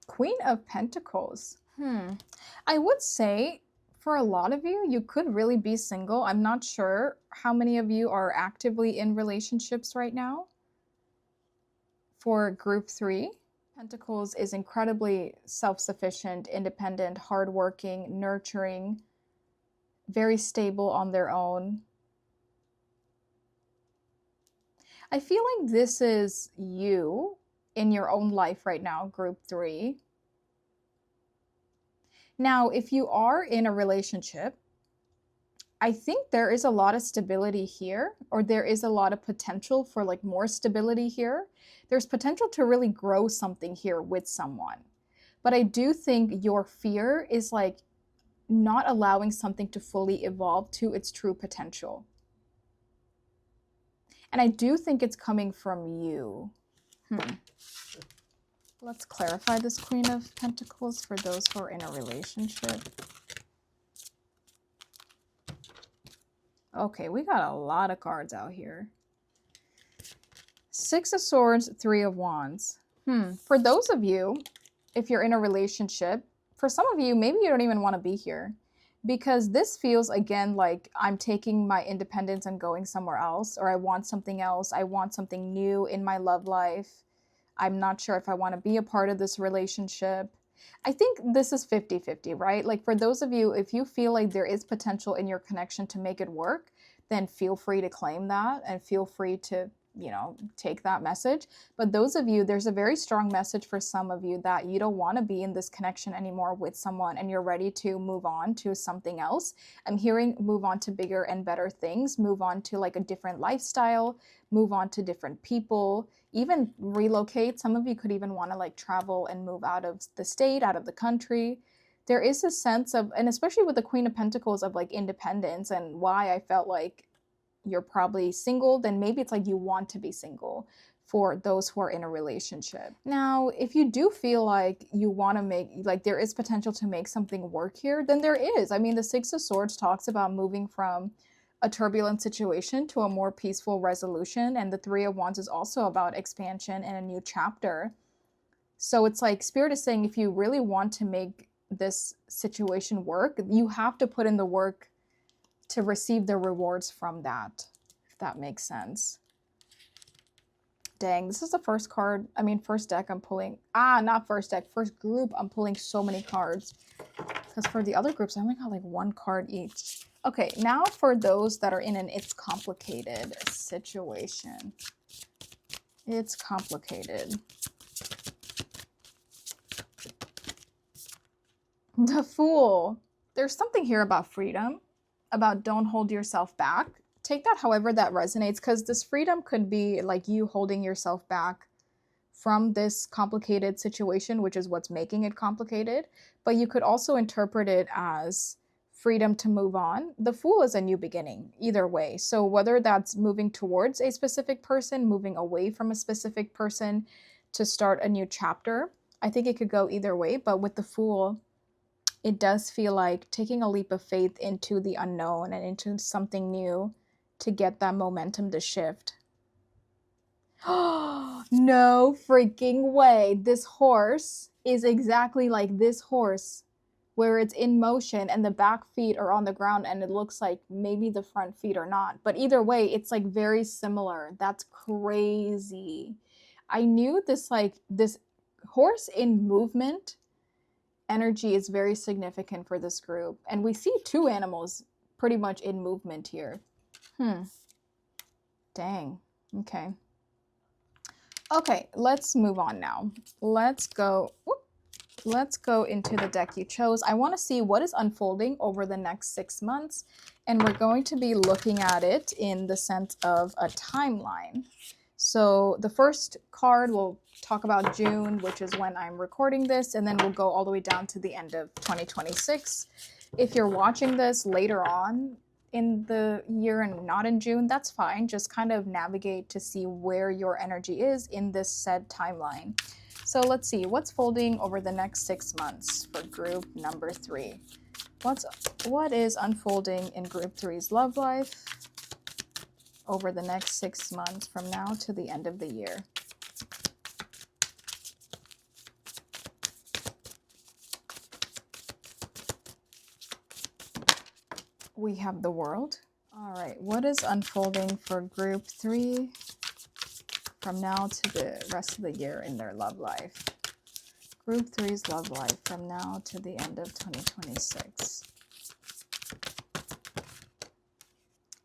Queen of Pentacles. I would say for a lot of you, you could really be single. I'm not sure how many of you are actively in relationships right now. For group three, Pentacles is incredibly self-sufficient, independent, hardworking, nurturing, very stable on their own. I feel like this is you in your own life right now, group three. Now, if you are in a relationship, I think there is a lot of stability here, or there is a lot of potential for like more stability here. There's potential to really grow something here with someone. But I do think your fear is like not allowing something to fully evolve to its true potential. And I do think it's coming from you. Let's clarify this Queen of Pentacles for those who are in a relationship. Okay, we got a lot of cards out here. Six of Swords, Three of Wands. For those of you, if you're in a relationship, for some of you, maybe you don't even want to be here. Because this feels, again, like I'm taking my independence and going somewhere else. Or I want something else. I want something new in my love life. I'm not sure if I want to be a part of this relationship. I think this is 50-50, right? Like for those of you, if you feel like there is potential in your connection to make it work, then feel free to claim that and feel free to, you know, take that message. But those of you, there's a very strong message for some of you that you don't want to be in this connection anymore with someone and you're ready to move on to something else. I'm hearing move on to bigger and better things, move on to like a different lifestyle, move on to different people, even relocate. Some of you could even want to like travel and move out of the state, out of the country. There is a sense of, and especially with the Queen of Pentacles, of like independence, and why I felt like you're probably single, then maybe it's like you want to be single for those who are in a relationship. Now, if you do feel like you want to make, like there is potential to make something work here, then there is. I mean, the Six of Swords talks about moving from a turbulent situation to a more peaceful resolution. And the Three of Wands is also about expansion and a new chapter. So it's like Spirit is saying, if you really want to make this situation work, you have to put in the work to receive the rewards from that, if that makes sense. Dang, this is the first card, first deck I'm pulling. Not first deck, first group I'm pulling so many cards. Because for the other groups, I only got like one card each. Okay, now for those that are in an it's complicated situation. It's complicated. The Fool. There's something here about freedom, about don't hold yourself back. Take that however that resonates, because this freedom could be like you holding yourself back from this complicated situation, which is what's making it complicated. But you could also interpret it as freedom to move on. The Fool is a new beginning, either way. So whether that's moving towards a specific person, moving away from a specific person to start a new chapter, I think it could go either way. But with the Fool, it does feel like taking a leap of faith into the unknown and into something new to get that momentum to shift. Oh, no freaking way. This horse is exactly like this horse, where it's in motion and the back feet are on the ground and it looks like maybe the front feet are not. But either way, it's like very similar. That's crazy. I knew this, like this horse in movement energy is very significant for this group. And we see two animals pretty much in movement here. Dang. Okay. Okay, let's move on now. Let's go into the deck you chose. I want to see what is unfolding over the next 6 months. And we're going to be looking at it in the sense of a timeline. So the first card will talk about June, which is when I'm recording this, and then we'll go all the way down to the end of 2026. If you're watching this later on in the year and not in June, that's fine. Just kind of navigate to see where your energy is in this said timeline. So let's see what's folding over the next 6 months for group number 3. What is unfolding in group 3's love life over the next 6 months from now to the end of the year? We have the World. All right, what is unfolding for group 3 from now to the rest of the year in their love life? Group 3's love life from now to the end of 2026.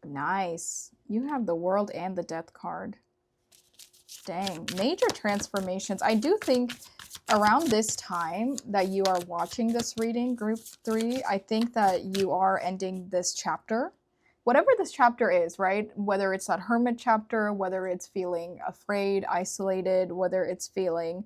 Nice. You have the World and the Death card. Dang, major transformations. I do think around this time that you are watching this reading, group 3, I think that you are ending this chapter. Whatever this chapter is, right? Whether it's that hermit chapter, whether it's feeling afraid, isolated, whether it's feeling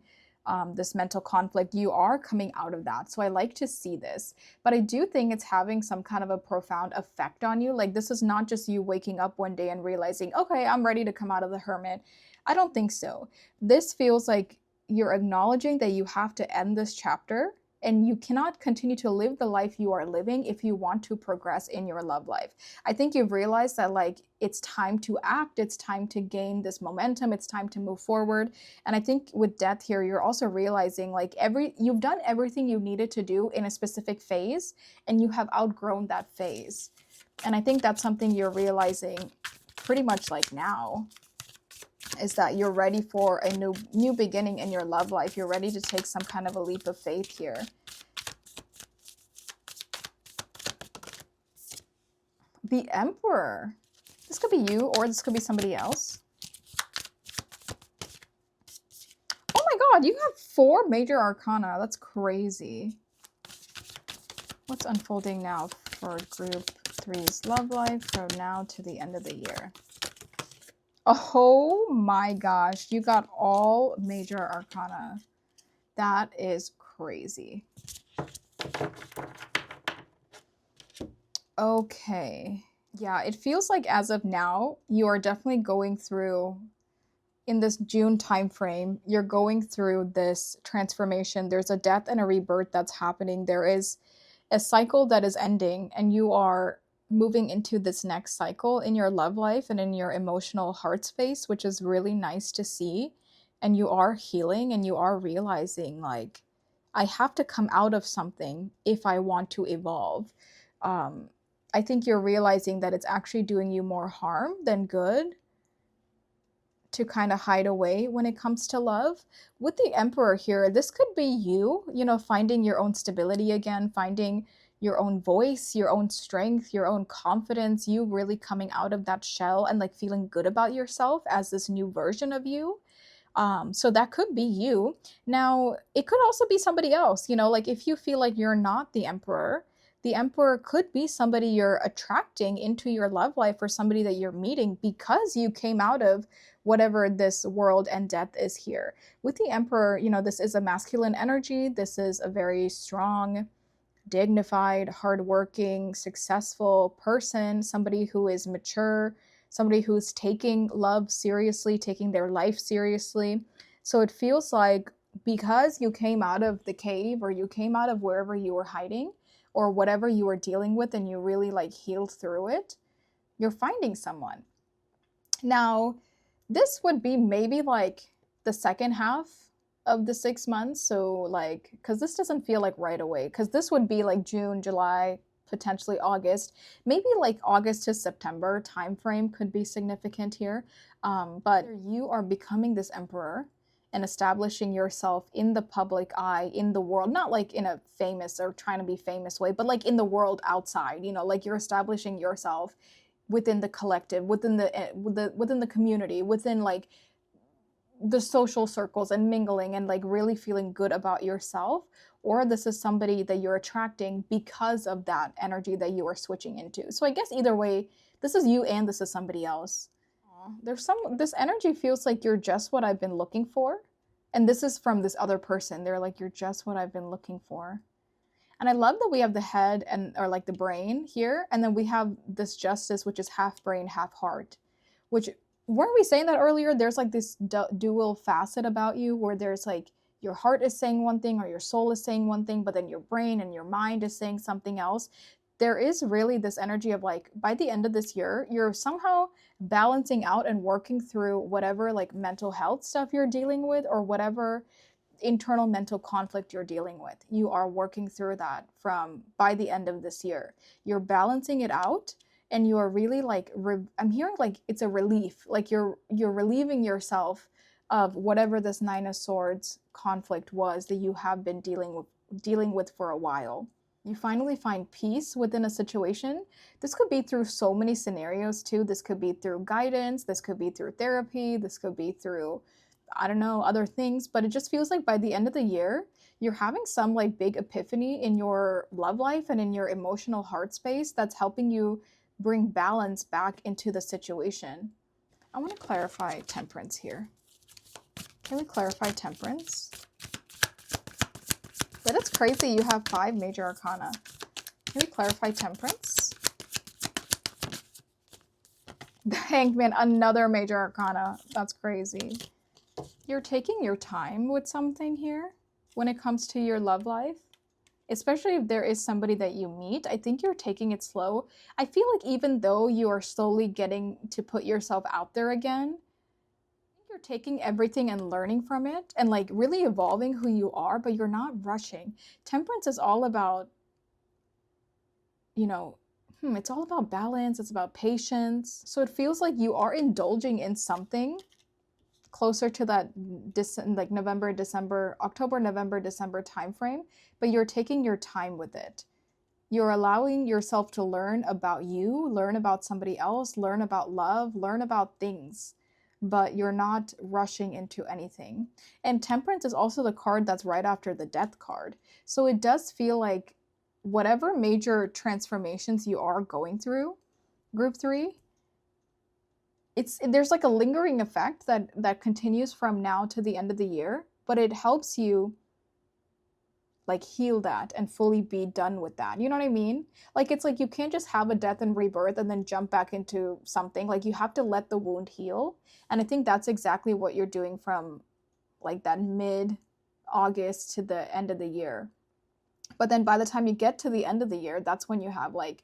this mental conflict, you are coming out of that. So I like to see this, but I do think it's having some kind of a profound effect on you. Like, this is not just you waking up one day and realizing, okay, I'm ready to come out of the hermit. I don't think so. This feels like you're acknowledging that you have to end this chapter, and you cannot continue to live the life you are living if you want to progress in your love life. I think you've realized that, like, it's time to act, it's time to gain this momentum, it's time to move forward. And I think with death here, you're also realizing, like, you've done everything you needed to do in a specific phase, and you have outgrown that phase. And I think that's something you're realizing pretty much like now, is that you're ready for a new beginning in your love life. You're ready to take some kind of a leap of faith here. The Emperor. This could be you, or this could be somebody else. Oh my god, you have 4 major arcana. That's crazy. What's unfolding now for group 3's love life from now to the end of the year? Oh my gosh, you got all major arcana. That is crazy. Okay. Yeah, it feels like as of now, you are definitely going through, in this June time frame, you're going through this transformation. There's a death and a rebirth that's happening. There is a cycle that is ending, and you are moving into this next cycle in your love life and in your emotional heart space, which is really nice to see. And you are healing, and you are realizing, like, I have to come out of something if I want to evolve. I think you're realizing that it's actually doing you more harm than good to kind of hide away when it comes to love. With the Emperor here, this could be you, finding your own stability again, finding your own voice, your own strength, your own confidence, you really coming out of that shell and, like, feeling good about yourself as this new version of you. So that could be you. Now, it could also be somebody else, like, if you feel like you're not the Emperor could be somebody you're attracting into your love life, or somebody that you're meeting because you came out of whatever this world and death is here. With the Emperor, this is a masculine energy. This is a very strong, dignified, hardworking, successful person, somebody who is mature, somebody who's taking love seriously, taking their life seriously. So it feels like because you came out of the cave, or you came out of wherever you were hiding, or whatever you were dealing with, and you really, like, healed through it, you're finding someone. Now, this would be maybe like the second half of the 6 months. So, like, because this doesn't feel like right away, because this would be like June, July, potentially August, maybe like August to September time frame could be significant here. But you are becoming this Emperor and establishing yourself in the public eye, in the world, not like in a famous or trying to be famous way, but like in the world outside, like you're establishing yourself within the collective, within the community, within, like, the social circles, and mingling, and, like, really feeling good about yourself. Or this is somebody that you're attracting because of that energy that you are switching into. So I guess either way, this is you and this is somebody else. This energy feels like you're just what I've been looking for. And this is from this other person. They're like, you're just what I've been looking for. And I love that we have the head or like the brain here. And then we have this justice, which is half brain, half heart, which, weren't we saying that earlier? There's like this dual facet about you, where there's like your heart is saying one thing, or your soul is saying one thing, but then your brain and your mind is saying something else. There is really this energy of, like, by the end of this year, you're somehow balancing out and working through whatever, like, mental health stuff you're dealing with, or whatever internal mental conflict you're dealing with. You are working through that by the end of this year. You're balancing it out, and you are really, like, I'm hearing, like, it's a relief. Like, you're relieving yourself of whatever this Nine of Swords conflict was that you have been dealing with for a while. You finally find peace within a situation. This could be through so many scenarios too. This could be through guidance. This could be through therapy. This could be through, I don't know, other things. But it just feels like by the end of the year, you're having some, like, big epiphany in your love life and in your emotional heart space that's helping you bring balance back into the situation. I want to clarify Temperance here. Can we clarify Temperance? It is crazy you have 5 major arcana. Can we clarify Temperance? The Hanged Man, another major arcana. That's crazy. You're taking your time with something here when it comes to your love life. Especially if there is somebody that you meet, I think you're taking it slow. I feel like even though you are slowly getting to put yourself out there again, I think you're taking everything and learning from it and like really evolving who you are, but you're not rushing. Temperance is all about, you know, it's all about balance. It's about patience. So it feels like you are indulging in something closer to that like November, December, October, November, December timeframe, but you're taking your time with it. You're allowing yourself to learn about you, learn about somebody else, learn about love, learn about things, but you're not rushing into anything. And Temperance is also the card that's right after the Death card. So it does feel like whatever major transformations you are going through, group 3, there's like a lingering effect that continues from now to the end of the year, but it helps you like heal that and fully be done with that. You know what I mean? Like it's like you can't just have a death and rebirth and then jump back into something. Like you have to let the wound heal. And I think that's exactly what you're doing from like that mid-August to the end of the year. But then by the time you get to the end of the year, that's when you have like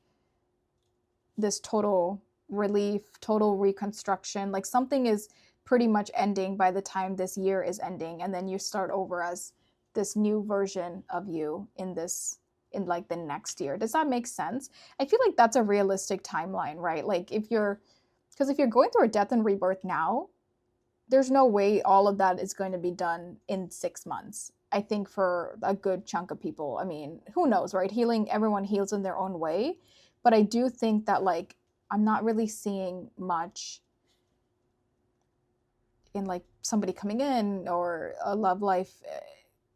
this total relief, total reconstruction. Like something is pretty much ending by the time this year is ending, and then you start over as this new version of you in like the next year. Does that make sense? I feel like that's a realistic timeline, right? Like if you're going through a death and rebirth now, there's no way all of that is going to be done in 6 months. I think for a good chunk of people. I mean, who knows, right? Everyone heals in their own way. But I do think that like I'm not really seeing much in like somebody coming in or a love life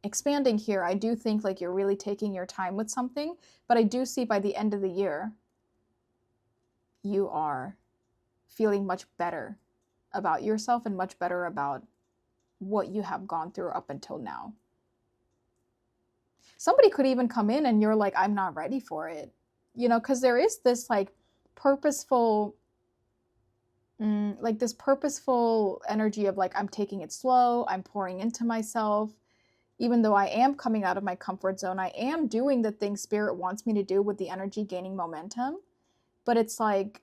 expanding here. I do think like you're really taking your time with something, but I do see by the end of the year, you are feeling much better about yourself and much better about what you have gone through up until now. Somebody could even come in and you're like, I'm not ready for it, because there is this like purposeful energy of like I'm taking it slow, I'm pouring into myself. Even though I am coming out of my comfort zone, I am doing the things Spirit wants me to do with the energy gaining momentum, but it's like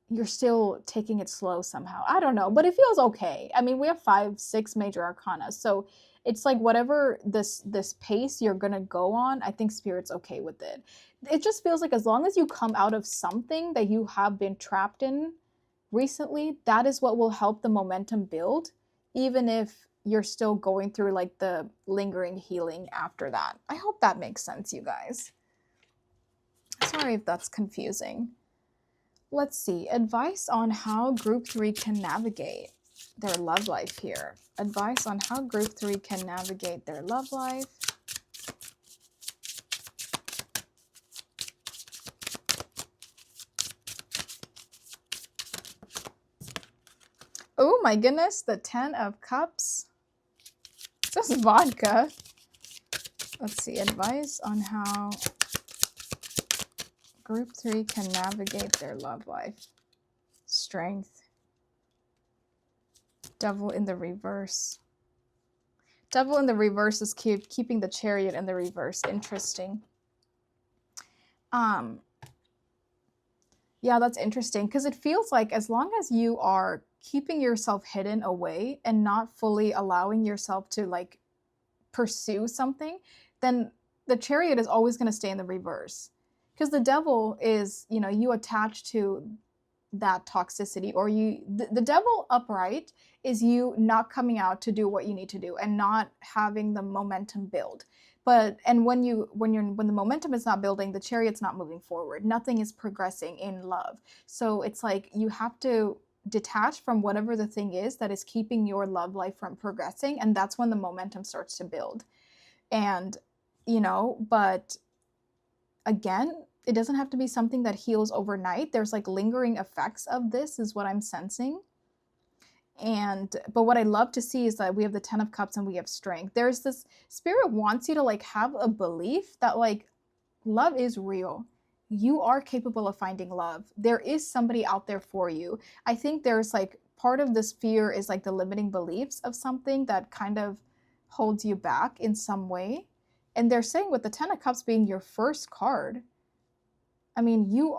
you're still taking it slow somehow. I don't know, but it feels okay. I mean, we have 5, 6 major arcana, so it's like whatever this pace you're gonna go on, I think Spirit's okay with it. It just feels like as long as you come out of something that you have been trapped in recently, that is what will help the momentum build, even if you're still going through like the lingering healing after that. I hope that makes sense, you guys. Sorry if that's confusing. Let's see. Advice on how group 3 can navigate their love life here. Advice on how group 3 can navigate their love life. Oh my goodness, the 10 of Cups. Just vodka. Let's see. Advice on how group 3 can navigate their love life. Strength. Devil in the reverse. Devil in the reverse is keeping the Chariot in the reverse. Interesting. Yeah, that's interesting because it feels like as long as you are keeping yourself hidden away and not fully allowing yourself to like pursue something, then the Chariot is always going to stay in the reverse. Because the Devil is, you attach to that toxicity, or the Devil upright is you not coming out to do what you need to do and not having the momentum build. And when the momentum is not building, the Chariot's not moving forward. Nothing is progressing in love. So it's like you have to detach from whatever the thing is that is keeping your love life from progressing, and that's when the momentum starts to build. And but again, it doesn't have to be something that heals overnight. There's like lingering effects of this is what I'm sensing. But what I love to see is that we have the 10 of Cups and we have strength. There's this spirit wants you to like have a belief that like love is real. You are capable of finding love. There is somebody out there for you. I think there's like part of this fear is like the limiting beliefs of something that kind of holds you back in some way. And they're saying with the 10 of Cups being your first card, I mean, you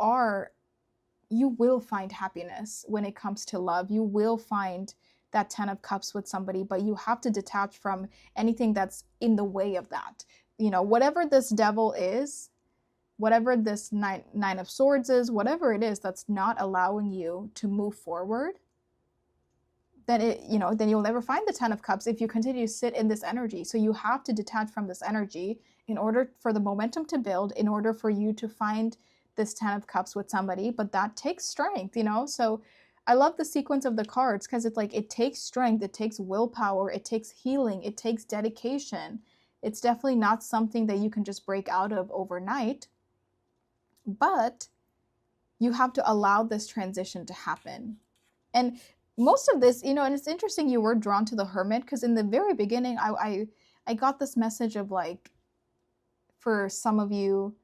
will find happiness when it comes to love. You will find that 10 of Cups with somebody, but you have to detach from anything that's in the way of that. You know, whatever this devil is, whatever this nine of Swords is, whatever it is that's not allowing you to move forward, then then you'll never find the 10 of Cups if you continue to sit in this energy. So you have to detach from this energy in order for the momentum to build, in order for you to find this 10 of Cups with somebody. But that takes strength, so I love the sequence of the cards because it's like it takes strength, it takes willpower, it takes healing, it takes dedication. It's definitely not something that you can just break out of overnight, but you have to allow this transition to happen. And most of this, and it's interesting you were drawn to the Hermit, because in the very beginning I got this message of like, for some of you,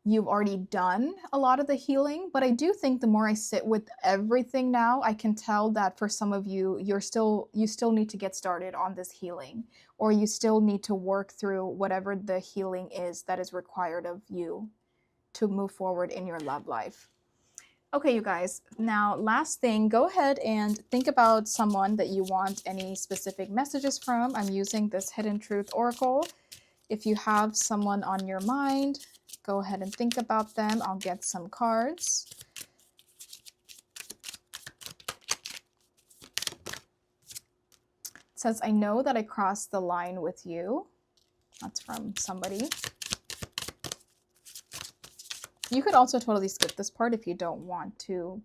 you've already done a lot of the healing, but I do think the more I sit with everything now, I can tell that for some of you, you still need to get started on this healing, or you still need to work through whatever the healing is that is required of you to move forward in your love life. Okay, you guys, now last thing, go ahead and think about someone that you want any specific messages from. I'm using this Hidden Truth Oracle. If you have someone on your mind, go ahead and think about them. I'll get some cards. It says, I know that I crossed the line with you. That's from somebody. You could also totally skip this part if you don't want to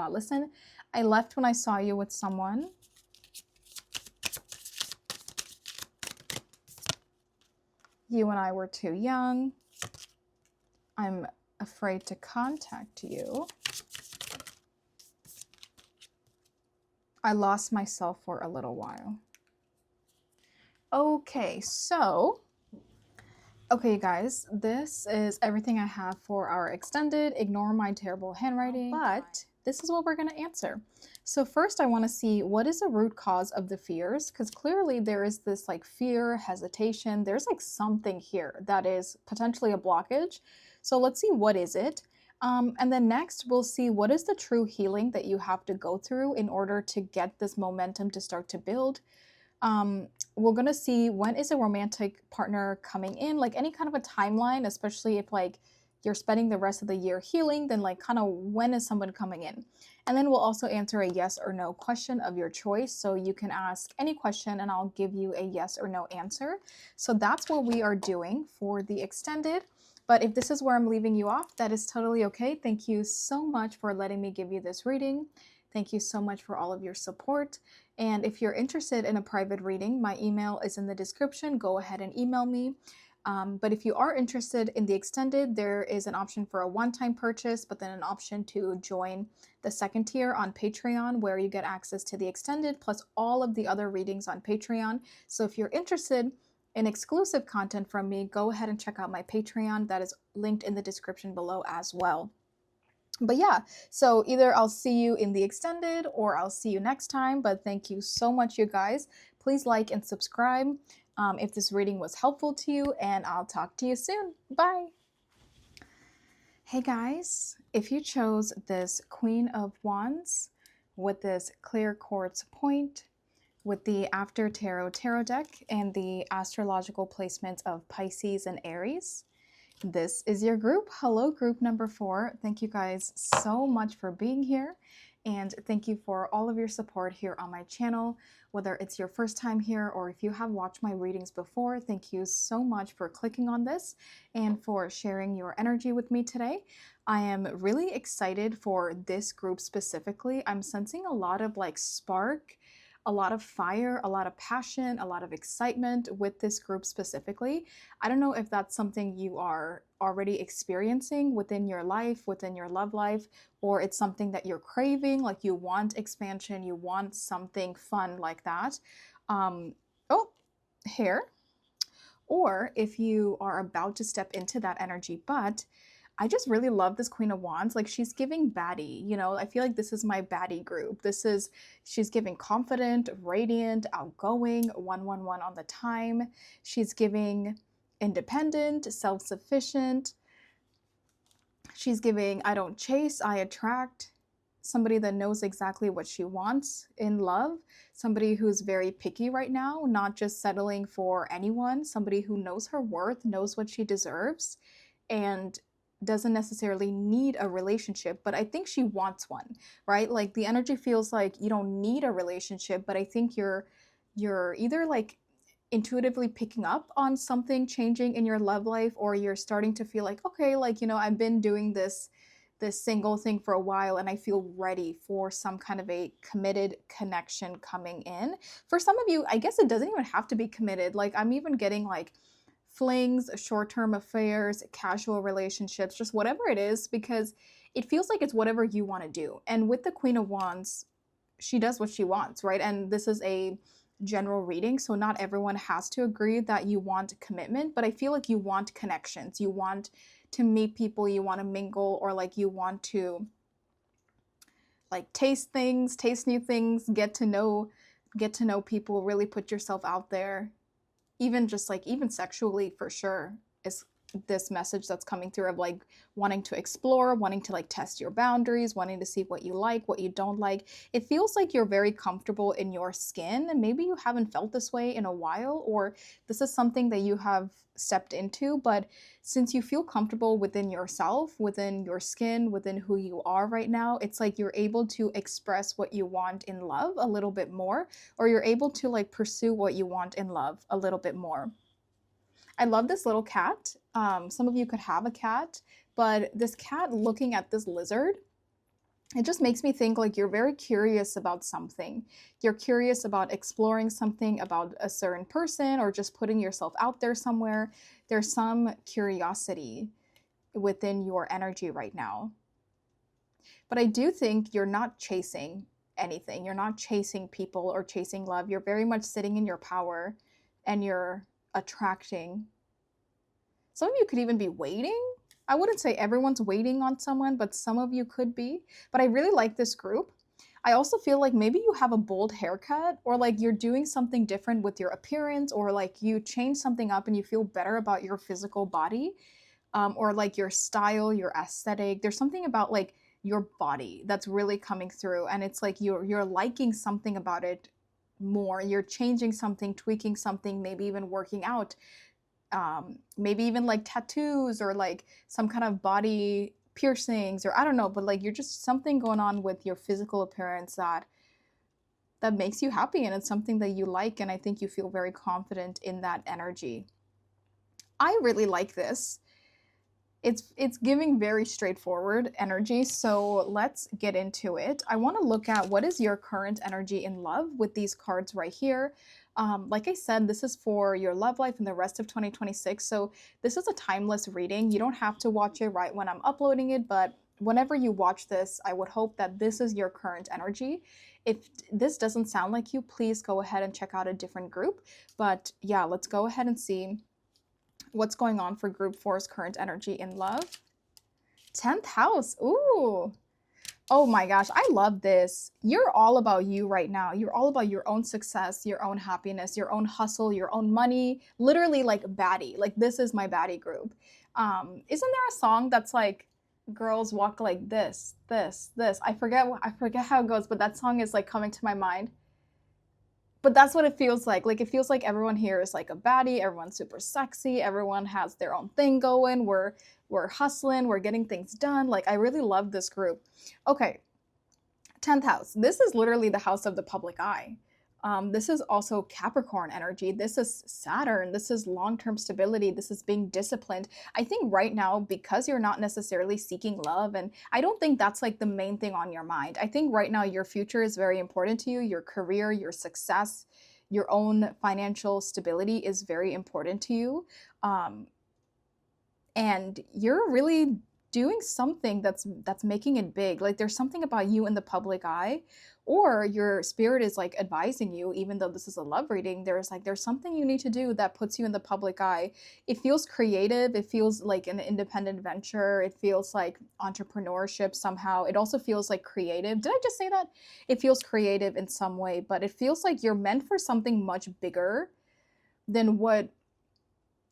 listen. I left when I saw you with someone. You and I were too young. I'm afraid to contact you. I lost myself for a little while. Okay, so, you guys, this is everything I have for our extended. Ignore my terrible handwriting, but this is what we're going to answer. So first I want to see what is the root cause of the fears, because clearly there is this like fear, hesitation. There's like something here that is potentially a blockage. So let's see, what is it? And then next we'll see what is the true healing that you have to go through in order to get this momentum to start to build. We're going to see when is a romantic partner coming in, like any kind of a timeline, especially if like you're spending the rest of the year healing, then like kind of when is someone coming in? And then we'll also answer a yes or no question of your choice. So you can ask any question and I'll give you a yes or no answer. So that's what we are doing for the extended. But if this is where I'm leaving you off, that is totally okay. Thank you so much for letting me give you this reading. Thank you so much for all of your support. And if you're interested in a private reading, my email is in the description. Go ahead and email me. But if you are interested in the extended, there is an option for a one-time purchase, but then an option to join the second tier on Patreon, where you get access to the extended plus all of the other readings on Patreon. So if you're interested in exclusive content from me, go ahead and check out my Patreon. That is linked in the description below as well. But yeah, so either I'll see you in the extended or I'll see you next time. But thank you so much, you guys. Please like and subscribe if this reading was helpful to you, and I'll talk to you soon. Bye. Hey guys, if you chose this Queen of Wands with this clear quartz point, with the After Tarot deck and the astrological placements of Pisces and Aries, this is your group. Hello, group number 4. Thank you guys so much for being here, and thank you for all of your support here on my channel. Whether it's your first time here or if you have watched my readings before, thank you so much for clicking on this and for sharing your energy with me today. I am really excited for this group specifically. I'm sensing a lot of like spark. a lot of fire, a lot of passion, a lot of excitement with this group specifically. I don't know if that's something you are already experiencing within your life, within your love life, or it's something that you're craving, like you want expansion, you want something fun like that. Um, oh, hair. Or if you are about to step into that energy, but I just really love this Queen of Wands. Like she's giving baddie, you know, I feel like this is my baddie group. She's giving confident, radiant, outgoing, 111 on the time. She's giving independent, self-sufficient. She's giving I don't chase, I attract. Somebody that knows exactly what she wants in love. Somebody who's very picky right now, not just settling for anyone. Somebody who knows her worth, knows what she deserves, and doesn't necessarily need a relationship, but I think she wants one, right? Like the energy feels like you don't need a relationship, but I think you're either like intuitively picking up on something changing in your love life, or you're starting to feel like, okay, like, you know, I've been doing this single thing for a while and I feel ready for some kind of a committed connection coming in. For some of you, I guess it doesn't even have to be committed. Like I'm even getting like flings, short-term affairs, casual relationships, just whatever it is, because it feels like it's whatever you want to do. And with the Queen of Wands, she does what she wants, right? And this is a general reading, so not everyone has to agree that you want commitment, but I feel like you want connections. You want to meet people, you want to mingle, or like you want to like taste things, taste new things, get to know people, really put yourself out there, even just like even sexually for sure is this message that's coming through of like wanting to explore, wanting to like test your boundaries, wanting to see what you like, what you don't like. It feels like you're very comfortable in your skin, and maybe you haven't felt this way in a while, or this is something that you have stepped into, but since you feel comfortable within yourself, within your skin, within who you are right now, it's like you're able to express what you want in love a little bit more, or you're able to like pursue what you want in love a little bit more. I love this little cat. Some of you could have a cat, but this cat looking at this lizard, it just makes me think like you're very curious about something. You're curious about exploring something, about a certain person, or just putting yourself out there somewhere. There's some curiosity within your energy right now. But I do think you're not chasing anything. You're not chasing people or chasing love. You're very much sitting in your power and you're attracting. Some of you could even be waiting. I wouldn't say everyone's waiting on someone, but some of you could be. But I really like this group. I also feel like maybe you have a bold haircut, or like you're doing something different with your appearance, or like you change something up and you feel better about your physical body, or like your style, your aesthetic. There's something about like your body that's really coming through, and it's like you're liking something about it more. You're changing something, tweaking something, maybe even working out, maybe even like tattoos or like some kind of body piercings, or I don't know, but like you're just something going on with your physical appearance that makes you happy, and it's something that you like, and I think you feel very confident in that energy. I really like this. It's giving very straightforward energy, so let's get into it. I want to look at what is your current energy in love with these cards right here. Like I said, this is for your love life and the rest of 2026, so this is a timeless reading. You don't have to watch it right when I'm uploading it, but whenever you watch this, I would hope that this is your current energy. If this doesn't sound like you, please go ahead and check out a different group. But yeah, let's go ahead and see what's going on for group 4's current energy in love. 10th house. Ooh. Oh my gosh, I love this. You're all about you right now. You're all about your own success, your own happiness, your own hustle, your own money. Literally like baddie. Like this is my baddie group. Isn't there a song that's like girls walk like this, this, this? I forget how it goes, but that song is like coming to my mind. But that's what it feels like. Like it feels like everyone here is like a baddie. Everyone's super sexy. Everyone has their own thing going. We're hustling. We're getting things done. Like I really love this group. Okay, 10th house. This is literally the house of the public eye. This is also Capricorn energy. This is Saturn. This is long-term stability. This is being disciplined. I think right now, because you're not necessarily seeking love, and I don't think that's like the main thing on your mind. I think right now your future is very important to you. Your career, your success, your own financial stability is very important to you. Um, and you're really doing something that's making it big. Like there's something about you in the public eye, or your spirit is like advising you, even though this is a love reading, there's something you need to do that puts you in the public eye. It feels creative, it feels like an independent venture, it feels like entrepreneurship somehow. It also feels like creative. Did I just say that? It feels creative in some way, but it feels like you're meant for something much bigger than what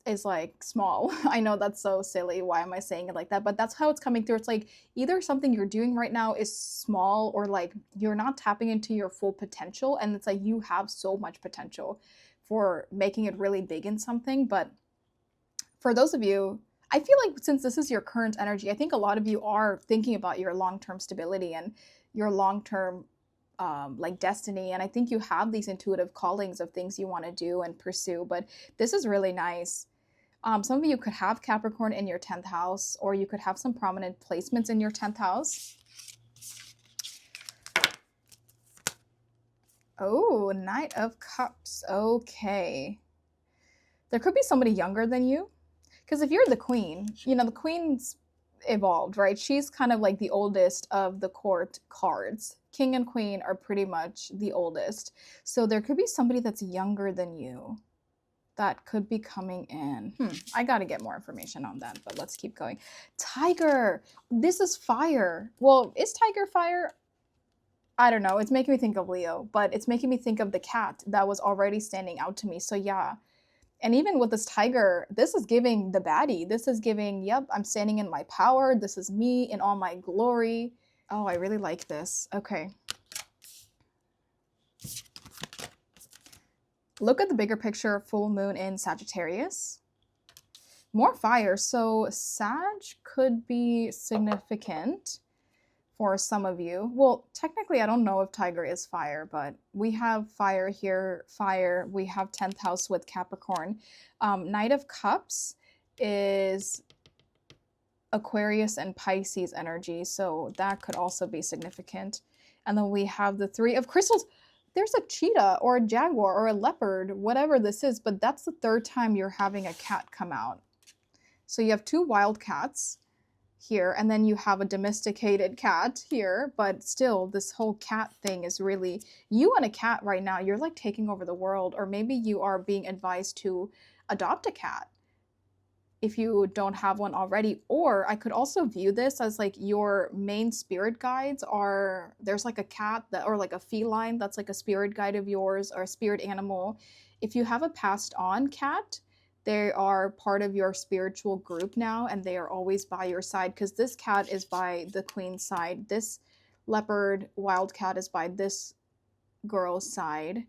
is like small. I know that's so silly. Why am I saying it like that? But that's how it's coming through. It's like either something you're doing right now is small, or like you're not tapping into your full potential. And it's like you have so much potential for making it really big in something. But for those of you, I feel like since this is your current energy, I think a lot of you are thinking about your long-term stability and your long-term like destiny. And I think you have these intuitive callings of things you want to do and pursue. But this is really nice. Some of you could have Capricorn in your 10th house, or you could have some prominent placements in your 10th house. Oh, Knight of Cups. Okay. There could be somebody younger than you. Because if you're the queen, you know, the queen's evolved, right? She's kind of like the oldest of the court cards. King and queen are pretty much the oldest. So there could be somebody that's younger than you that could be coming in. I got to get more information on that, but let's keep going. Tiger. This is fire. Well, is Tiger fire? I don't know. It's making me think of Leo, but it's making me think of the cat that was already standing out to me. So yeah. And even with this tiger, this is giving the baddie. This is giving, yep, I'm standing in my power. This is me in all my glory. Oh, I really like this. Okay. Look at the bigger picture, full moon in Sagittarius. More fire. So Sag could be significant for some of you. Well, technically, I don't know if Tiger is fire, but we have fire here, fire. We have 10th house with Capricorn. Knight of Cups is Aquarius and Pisces energy, so that could also be significant. And then we have the Three of Crystals. There's a cheetah or a jaguar or a leopard, whatever this is, but that's the third time you're having a cat come out. So you have two wild cats here, and then you have a domesticated cat here, but still this whole cat thing is really, you and a cat right now, you're like taking over the world, or maybe you are being advised to adopt a cat if you don't have one already. Or I could also view this as like your main spirit guides are, there's like a cat that, or like a feline that's like a spirit guide of yours, or a spirit animal. If you have a passed on cat, they are part of your spiritual group now, and they are always by your side, because this cat is by the queen's side. This leopard wild cat is by this girl's side.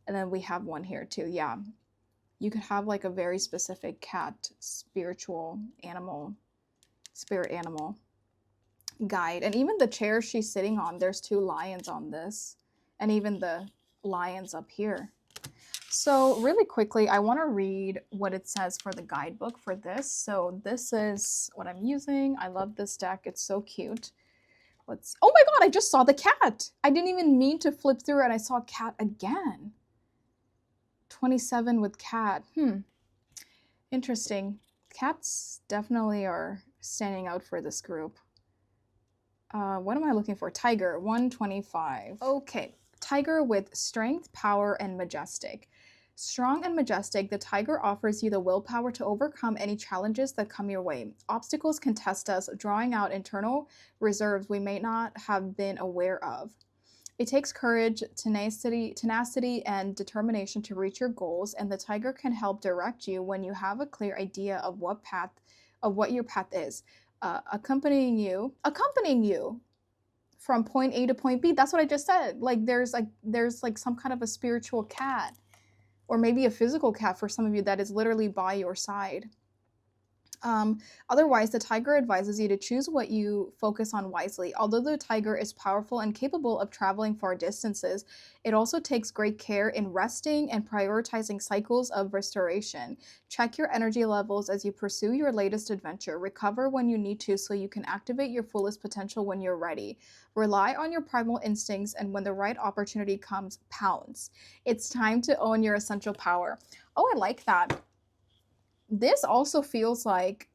And then we have one here too. Yeah. You could have like a very specific cat, spiritual animal, spirit animal guide. And even the chair she's sitting on, there's two lions on this, and even the lions up here. So really quickly, I want to read what it says for the guidebook for this. So this is what I'm using. I love this deck. It's so cute. Let's, oh my God, I just saw the cat. I didn't even mean to flip through, and I saw cat again. 27 with cat. Interesting. Cats definitely are standing out for this group. What am I looking for? Tiger, 125. Okay. Tiger with strength, power, and majestic. Strong and majestic, the tiger offers you the willpower to overcome any challenges that come your way. Obstacles can test us, drawing out internal reserves we may not have been aware of. It takes courage, tenacity, and determination to reach your goals, and the tiger can help direct you when you have a clear idea of what your path is. Accompanying you from point A to point B. That's what I just said. Like there's like some kind of a spiritual cat, or maybe a physical cat for some of you that is literally by your side. Otherwise, the tiger advises you to choose what you focus on wisely. Although the tiger is powerful and capable of traveling far distances, it also takes great care in resting and prioritizing cycles of restoration. Check your energy levels as you pursue your latest adventure. Recover when you need to so you can activate your fullest potential when you're ready. Rely on your primal instincts, and when the right opportunity comes, pounce. It's time to own your essential power. Oh, I like that. This also feels like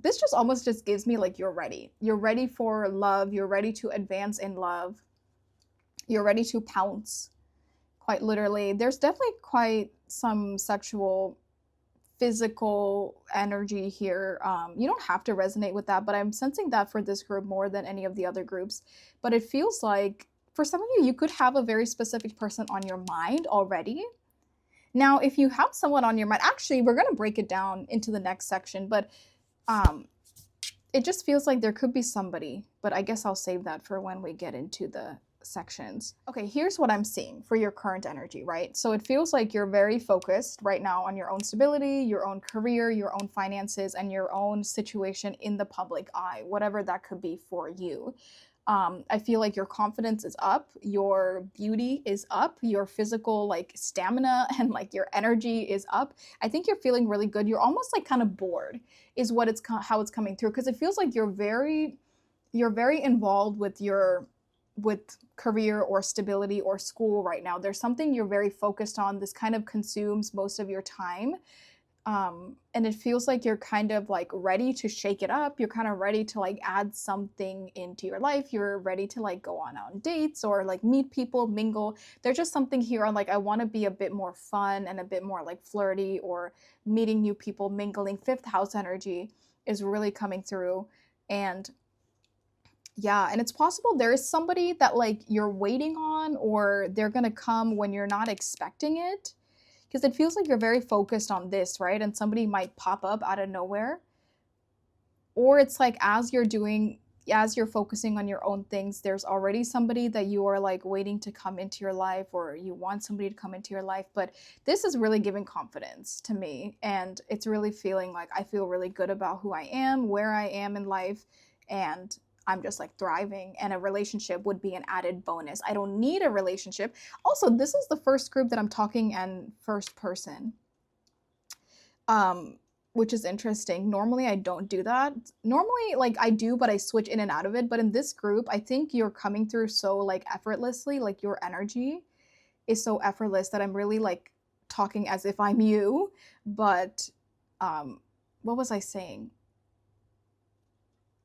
this just almost just gives me like you're ready. You're ready for love. You're ready to advance in love. You're ready to pounce, quite literally. There's definitely quite some sexual, physical energy here. You don't have to resonate with that, but I'm sensing that for this group more than any of the other groups. But it feels like for some of you, you could have a very specific person on your mind already. Now, if you have someone on your mind, actually, we're going to break it down into the next section, but it just feels like there could be somebody, but I guess I'll save that for when we get into the sections. Okay, here's what I'm seeing for your current energy, right? So it feels like you're very focused right now on your own stability, your own career, your own finances, and your own situation in the public eye, whatever that could be for you. I feel like your confidence is up, your beauty is up, your physical like stamina and like your energy is up. I think you're feeling really good. You're almost like kind of bored is what it's how it's coming through, because it feels like you're very involved with your career or stability or school right now. There's something you're very focused on. This kind of consumes most of your time. And it feels like you're kind of like ready to shake it up. You're kind of ready to like add something into your life. You're ready to like go on dates or like meet people, mingle. There's just something here on like, I want to be a bit more fun and a bit more like flirty or meeting new people, mingling. Fifth house energy is really coming through. And yeah, and it's possible there is somebody that like you're waiting on, or they're going to come when you're not expecting it, because it feels like you're very focused on this, right? And somebody might pop up out of nowhere. Or it's like as you're focusing on your own things, there's already somebody that you are like waiting to come into your life, or you want somebody to come into your life. But this is really giving confidence to me, and it's really feeling like I feel really good about who I am, where I am in life, and I'm just like thriving, and a relationship would be an added bonus. I don't need a relationship. Also, this is the first group that I'm talking in first person, which is interesting. Normally, I don't do that. Normally, like I do, but I switch in and out of it. But in this group, I think you're coming through so like effortlessly, like your energy is so effortless that I'm really like talking as if I'm you. But what was I saying?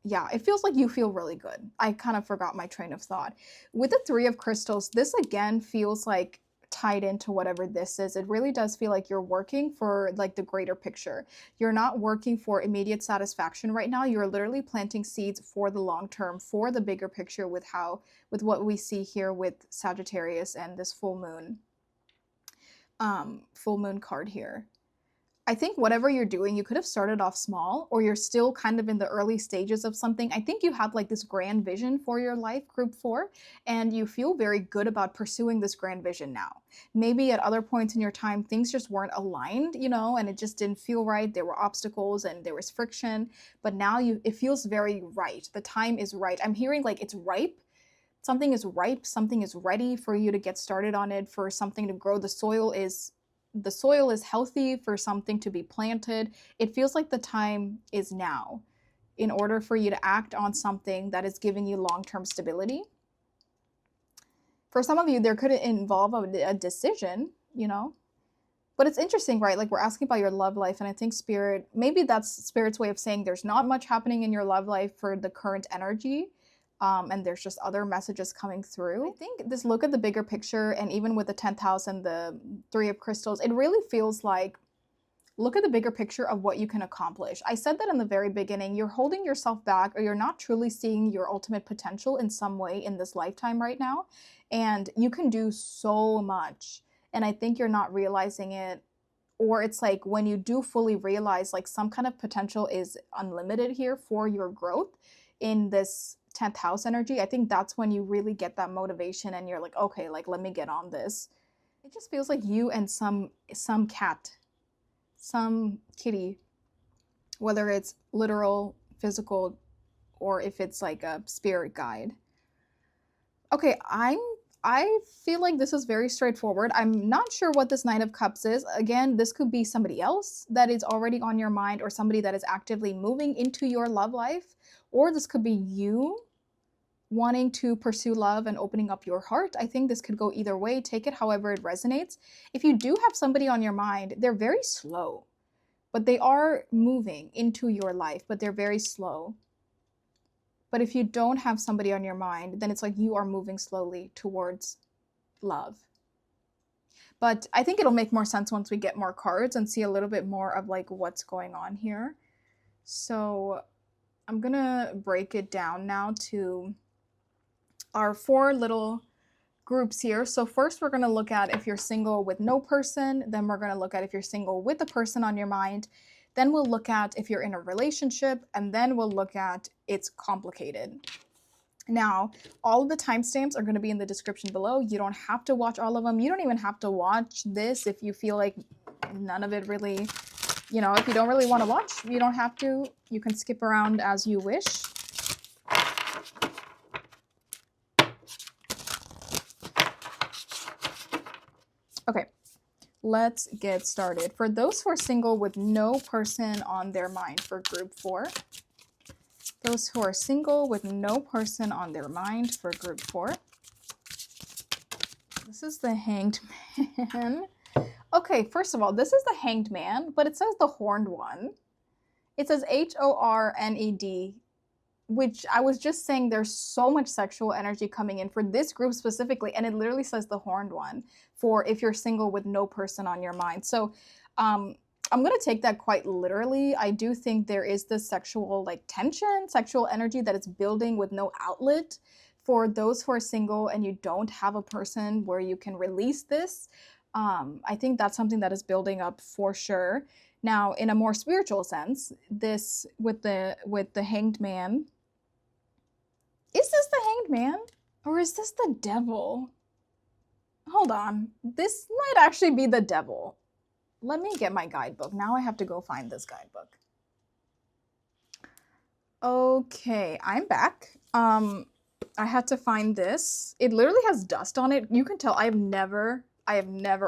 Yeah, it feels like you feel really good. I kind of forgot my train of thought. With the Three of Crystals, this again feels like tied into whatever this is. It really does feel like you're working for like the greater picture. You're not working for immediate satisfaction right now. You're literally planting seeds for the long term, for the bigger picture with what we see here with Sagittarius and this full moon card here. I think whatever you're doing, you could have started off small, or you're still kind of in the early stages of something. I think you have like this grand vision for your life, group 4, and you feel very good about pursuing this grand vision now. Maybe at other points in your time, things just weren't aligned, and it just didn't feel right. There were obstacles and there was friction, but now it feels very right. The time is right. I'm hearing like it's ripe. Something is ripe, something is ready for you to get started on it, for something to grow. The soil is healthy for something to be planted. It feels like the time is now in order for you to act on something that is giving you long-term stability. For some of you, there could involve a decision, But it's interesting, right? Like we're asking about your love life, and I think maybe that's Spirit's way of saying there's not much happening in your love life for the current energy. And there's just other messages coming through. I think this look at the bigger picture, and even with the 10th house and the Three of Crystals, it really feels like look at the bigger picture of what you can accomplish. I said that in the very beginning. You're holding yourself back, or you're not truly seeing your ultimate potential in some way in this lifetime right now. And you can do so much. And I think you're not realizing it. Or it's like when you do fully realize like some kind of potential is unlimited here for your growth in this 10th house energy, I think that's when you really get that motivation and you're like, okay, like let me get on this. It just feels like you and some cat, some kitty whether it's literal, physical, or if it's like a spirit guide. Okay, I feel like this is very straightforward. I'm not sure what this Knight of Cups is. Again, this could be somebody else that is already on your mind, or somebody that is actively moving into your love life, or this could be you wanting to pursue love and opening up your heart. I think this could go either way. Take it however it resonates. If you do have somebody on your mind, they're very slow, but they are moving into your life, but they're very slow. But if you don't have somebody on your mind, then it's like you are moving slowly towards love. But I think it'll make more sense once we get more cards and see a little bit more of like what's going on here. So I'm gonna break it down now to our 4 little groups here. So first we're gonna look at if you're single with no person, then we're gonna look at if you're single with a person on your mind, then we'll look at if you're in a relationship, and then we'll look at it's complicated. Now, all of the timestamps are going to be in the description below. You don't have to watch all of them. You don't even have to watch this if you feel like none of it really, if you don't really want to watch, you don't have to. You can skip around as you wish. Okay. Let's get started. For those who are single with no person on their mind for group 4. Those who are single with no person on their mind for group 4. This is the Hanged Man. Okay, first of all, this is the Hanged Man, but it says the Horned One. It says Horned, which I was just saying there's so much sexual energy coming in for this group specifically, and it literally says the Horned One for if you're single with no person on your mind. So I'm going to take that quite literally. I do think there is this sexual tension, sexual energy that is building with no outlet. For those who are single and you don't have a person where you can release this, I think that's something that is building up for sure. Now, in a more spiritual sense, this with the Hanged Man, is this the Hanged Man or is this the Devil? Hold on, this might actually be the Devil. Let me get my guidebook. Now I have to go find this guidebook. Okay, I'm back. I had to find this. It literally has dust on it. You can tell I have never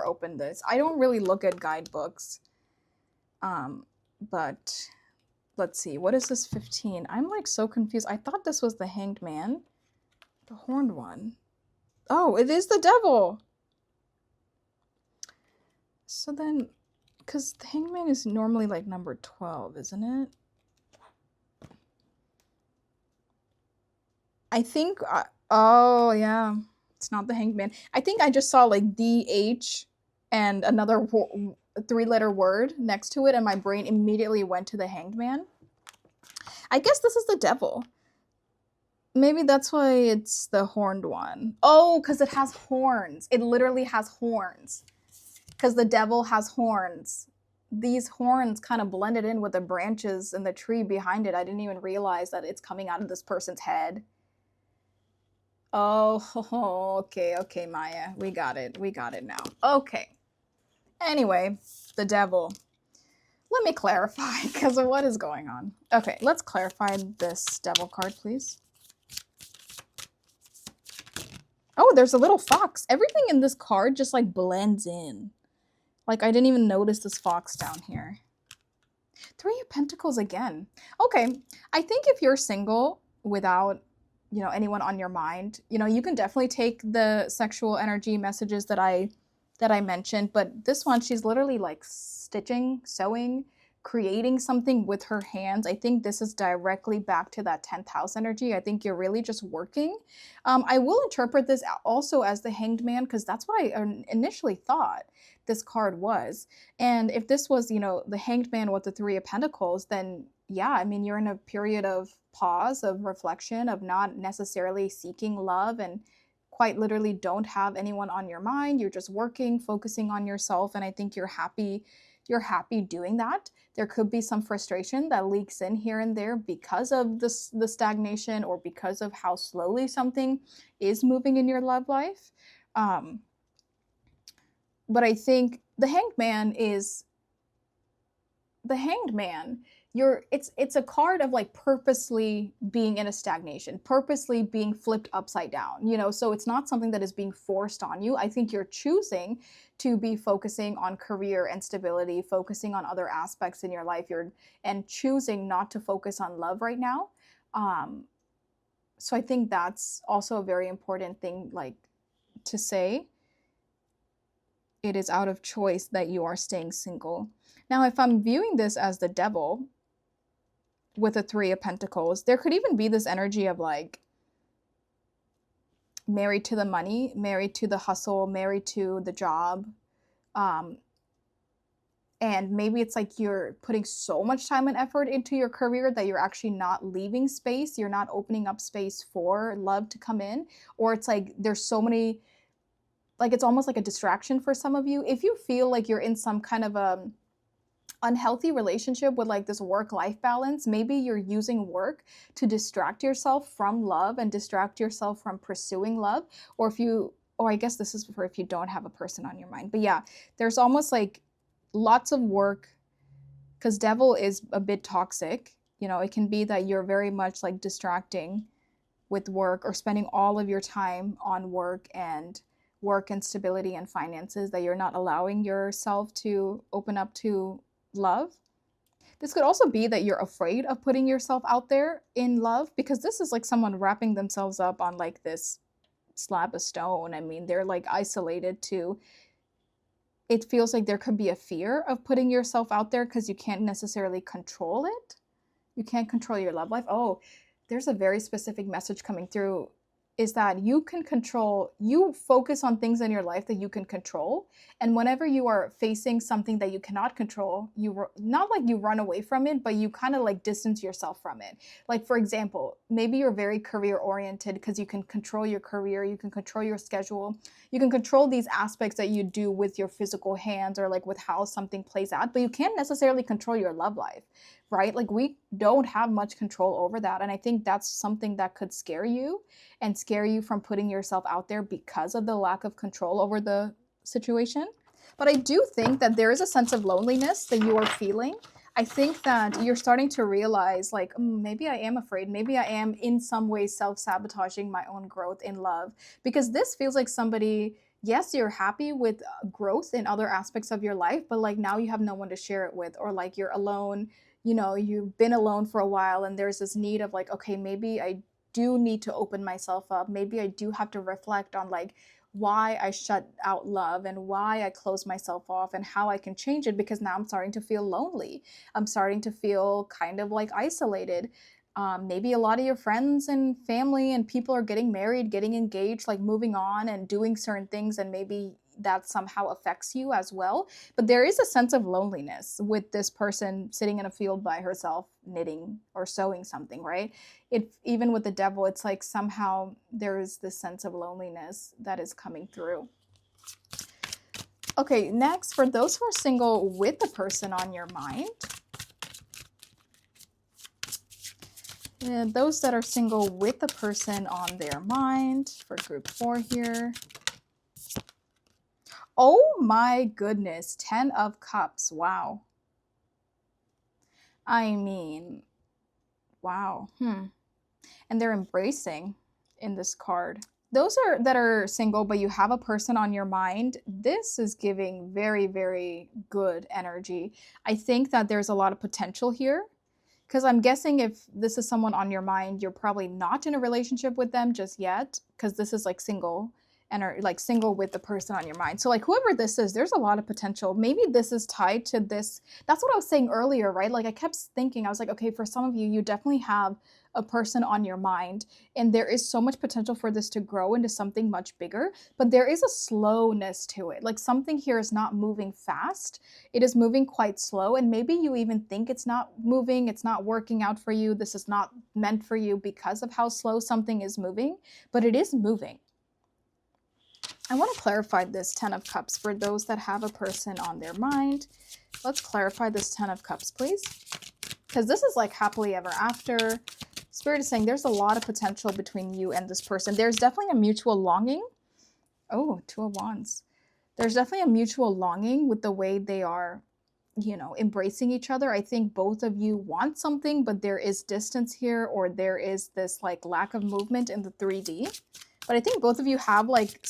opened this. I don't really look at guidebooks. But let's see. What is this 15? I'm so confused. I thought this was the Hanged Man. The Horned One. Oh, it is the Devil. So then, because the Hanged Man is normally number 12, isn't it? I think, oh yeah, it's not the Hanged Man. I think I just saw DH and another 3-letter word next to it, and my brain immediately went to the Hanged Man. I guess this is the Devil. Maybe that's why it's the Horned One. Oh, because it has horns. It literally has horns. Because the Devil has horns. These horns kind of blended in with the branches and the tree behind it. I didn't even realize that it's coming out of this person's head. Oh, okay, Maya. We got it now. Okay. Anyway, the Devil. Let me clarify, because of what is going on. Okay, let's clarify this Devil card, please. Oh, there's a little fox. Everything in this card just blends in. I didn't even notice this fox down here. 3 of Pentacles again. Okay, I think if you're single without, anyone on your mind, you can definitely take the sexual energy messages that I mentioned, but this one, she's literally stitching, sewing, creating something with her hands. I think this is directly back to that 10th house energy. I think you're really just working. I will interpret this also as the Hanged Man, because that's what I initially thought this card was. And if this was, the Hanged Man with the 3 of Pentacles, then yeah, I mean, you're in a period of pause, of reflection, of not necessarily seeking love, and quite literally don't have anyone on your mind. You're just working, focusing on yourself, and I think you're happy doing that. There could be some frustration that leaks in here and there because of the stagnation, or because of how slowly something is moving in your love life. But I think the Hanged Man, it's a card of like purposely being in a stagnation, purposely being flipped upside down, you know, so it's not something that is being forced on you. I think you're choosing to be focusing on career and stability, focusing on other aspects in your life, and choosing not to focus on love right now. So I think that's also a very important thing, like, to say. It is out of choice that you are staying single. Now, if I'm viewing this as the devil with a 3 of Pentacles, there could even be this energy of like married to the money, married to the hustle, married to the job. And maybe it's like you're putting so much time and effort into your career that you're actually not leaving space. You're not opening up space for love to come in. Or it's like there's so many, like it's almost like a distraction for some of you. If you feel like you're in some kind of a unhealthy relationship with like this work-life balance, maybe you're using work to distract yourself from love and distract yourself from pursuing love. Or I guess this is for if you don't have a person on your mind. But yeah, there's almost like lots of work, because devil is a bit toxic. You know, it can be that you're very much like distracting with work, or spending all of your time on work and stability and finances, that you're not allowing yourself to open up to love. This could also be that you're afraid of putting yourself out there in love, because this is like someone wrapping themselves up on like this slab of stone. I mean, they're like isolated to, it feels like there could be a fear of putting yourself out there because you can't necessarily control it. You can't control your love life. Oh, there's a very specific message coming through, is that you focus on things in your life that you can control. And whenever you are facing something that you cannot control, not like you run away from it, but you kind of like distance yourself from it. Like, for example, maybe you're very career oriented because you can control your career, you can control your schedule, you can control these aspects that you do with your physical hands, or like with how something plays out, but you can't necessarily control your love life, right? Like, we don't have much control over that. And I think that's something that could scare you from putting yourself out there because of the lack of control over the situation. But I do think that there is a sense of loneliness that you are feeling. I think that you're starting to realize, like, maybe I am afraid. Maybe I am in some way self-sabotaging my own growth in love. Because this feels like somebody, yes, you're happy with growth in other aspects of your life, but like now you have no one to share it with, or like you're alone. You know, you've been alone for a while, and there's this need of like, okay, maybe I do need to open myself up. Maybe I do have to reflect on like why I shut out love and why I close myself off, and how I can change it, because now I'm starting to feel lonely. I'm starting to feel kind of like isolated. Maybe a lot of your friends and family and people are getting married, getting engaged, like moving on and doing certain things, and maybe that somehow affects you as well. But there is a sense of loneliness with this person sitting in a field by herself, knitting or sewing something, right? Even with the devil, it's like somehow there is this sense of loneliness that is coming through. Okay, next, for those who are single with the person on your mind, those that are single with the person on their mind, for group 4 here. Oh my goodness, 10 of Cups. Wow. I mean, wow. And they're embracing in this card. Those that are single, but you have a person on your mind, this is giving very, very good energy. I think that there's a lot of potential here, because I'm guessing if this is someone on your mind, you're probably not in a relationship with them just yet, because this is like single, and are like single with the person on your mind. So like whoever this is, there's a lot of potential. Maybe this is tied to this. That's what I was saying earlier, right? Like I kept thinking, I was like, okay, for some of you, you definitely have a person on your mind, and there is so much potential for this to grow into something much bigger, but there is a slowness to it. Like something here is not moving fast. It is moving quite slow, and maybe you even think it's not moving, it's not working out for you, this is not meant for you because of how slow something is moving, but it is moving. I want to clarify this 10 of Cups for those that have a person on their mind. Let's clarify this 10 of Cups, please. Because this is like happily ever after. Spirit is saying there's a lot of potential between you and this person. There's definitely a mutual longing. Oh, 2 of Wands. There's definitely a mutual longing with the way they are you know, embracing each other. I think both of you want something, but there is distance here, or there is this like lack of movement in the 3D. But I think both of you have like a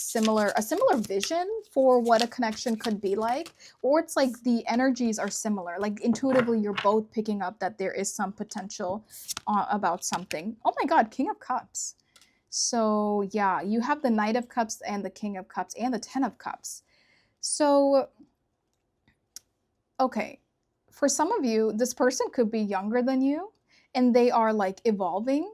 similar vision for what a connection could be like, or it's like the energies are similar. Like intuitively, you're both picking up that there is some potential about something. Oh my God, King of Cups. So yeah, you have the Knight of Cups and the King of Cups and the Ten of Cups. So, okay, for some of you, this person could be younger than you and they are like evolving.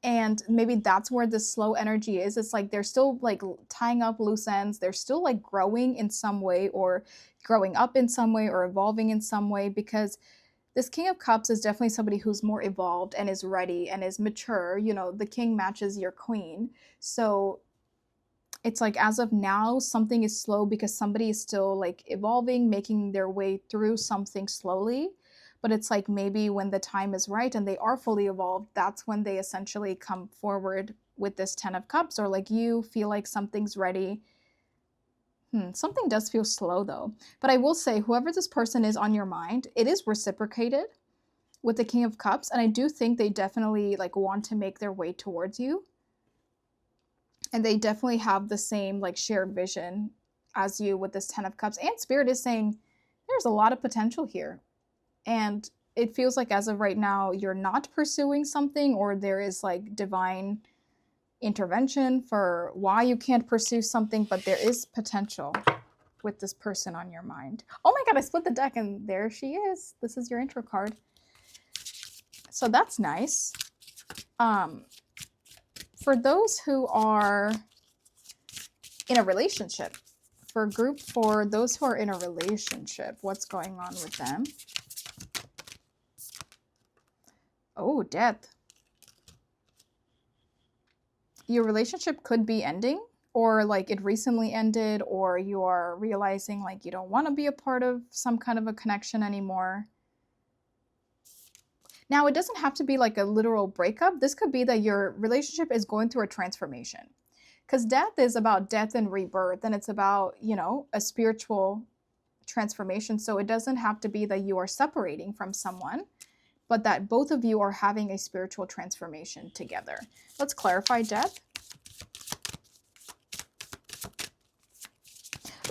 And maybe that's where the slow energy is. It's like they're still like tying up loose ends. They're still like growing in some way, or growing up in some way, or evolving in some way, because this King of Cups is definitely somebody who's more evolved and is ready and is mature. You know, the king matches your queen. So it's like as of now, something is slow because somebody is still like evolving, making their way through something slowly. But it's like maybe when the time is right and they are fully evolved, that's when they essentially come forward with this Ten of Cups, or like you feel like something's ready. Something does feel slow though. But I will say, whoever this person is on your mind, it is reciprocated with the King of Cups. And I do think they definitely like want to make their way towards you. And they definitely have the same like shared vision as you with this Ten of Cups. And Spirit is saying there's a lot of potential here. And it feels like as of right now, you're not pursuing something, or there is like divine intervention for why you can't pursue something, but there is potential with this person on your mind. Oh my God, I split the deck and there she is. This is your intro card. So that's nice. For those who are in a relationship, for those who are in a relationship, what's going on with them? Oh, Death. Your relationship could be ending, or like it recently ended, or you are realizing like you don't want to be a part of some kind of a connection anymore. Now, it doesn't have to be like a literal breakup. This could be that your relationship is going through a transformation, because Death is about death and rebirth, and it's about, you know, a spiritual transformation. So it doesn't have to be that you are separating from someone, but that both of you are having a spiritual transformation together. Let's clarify Death.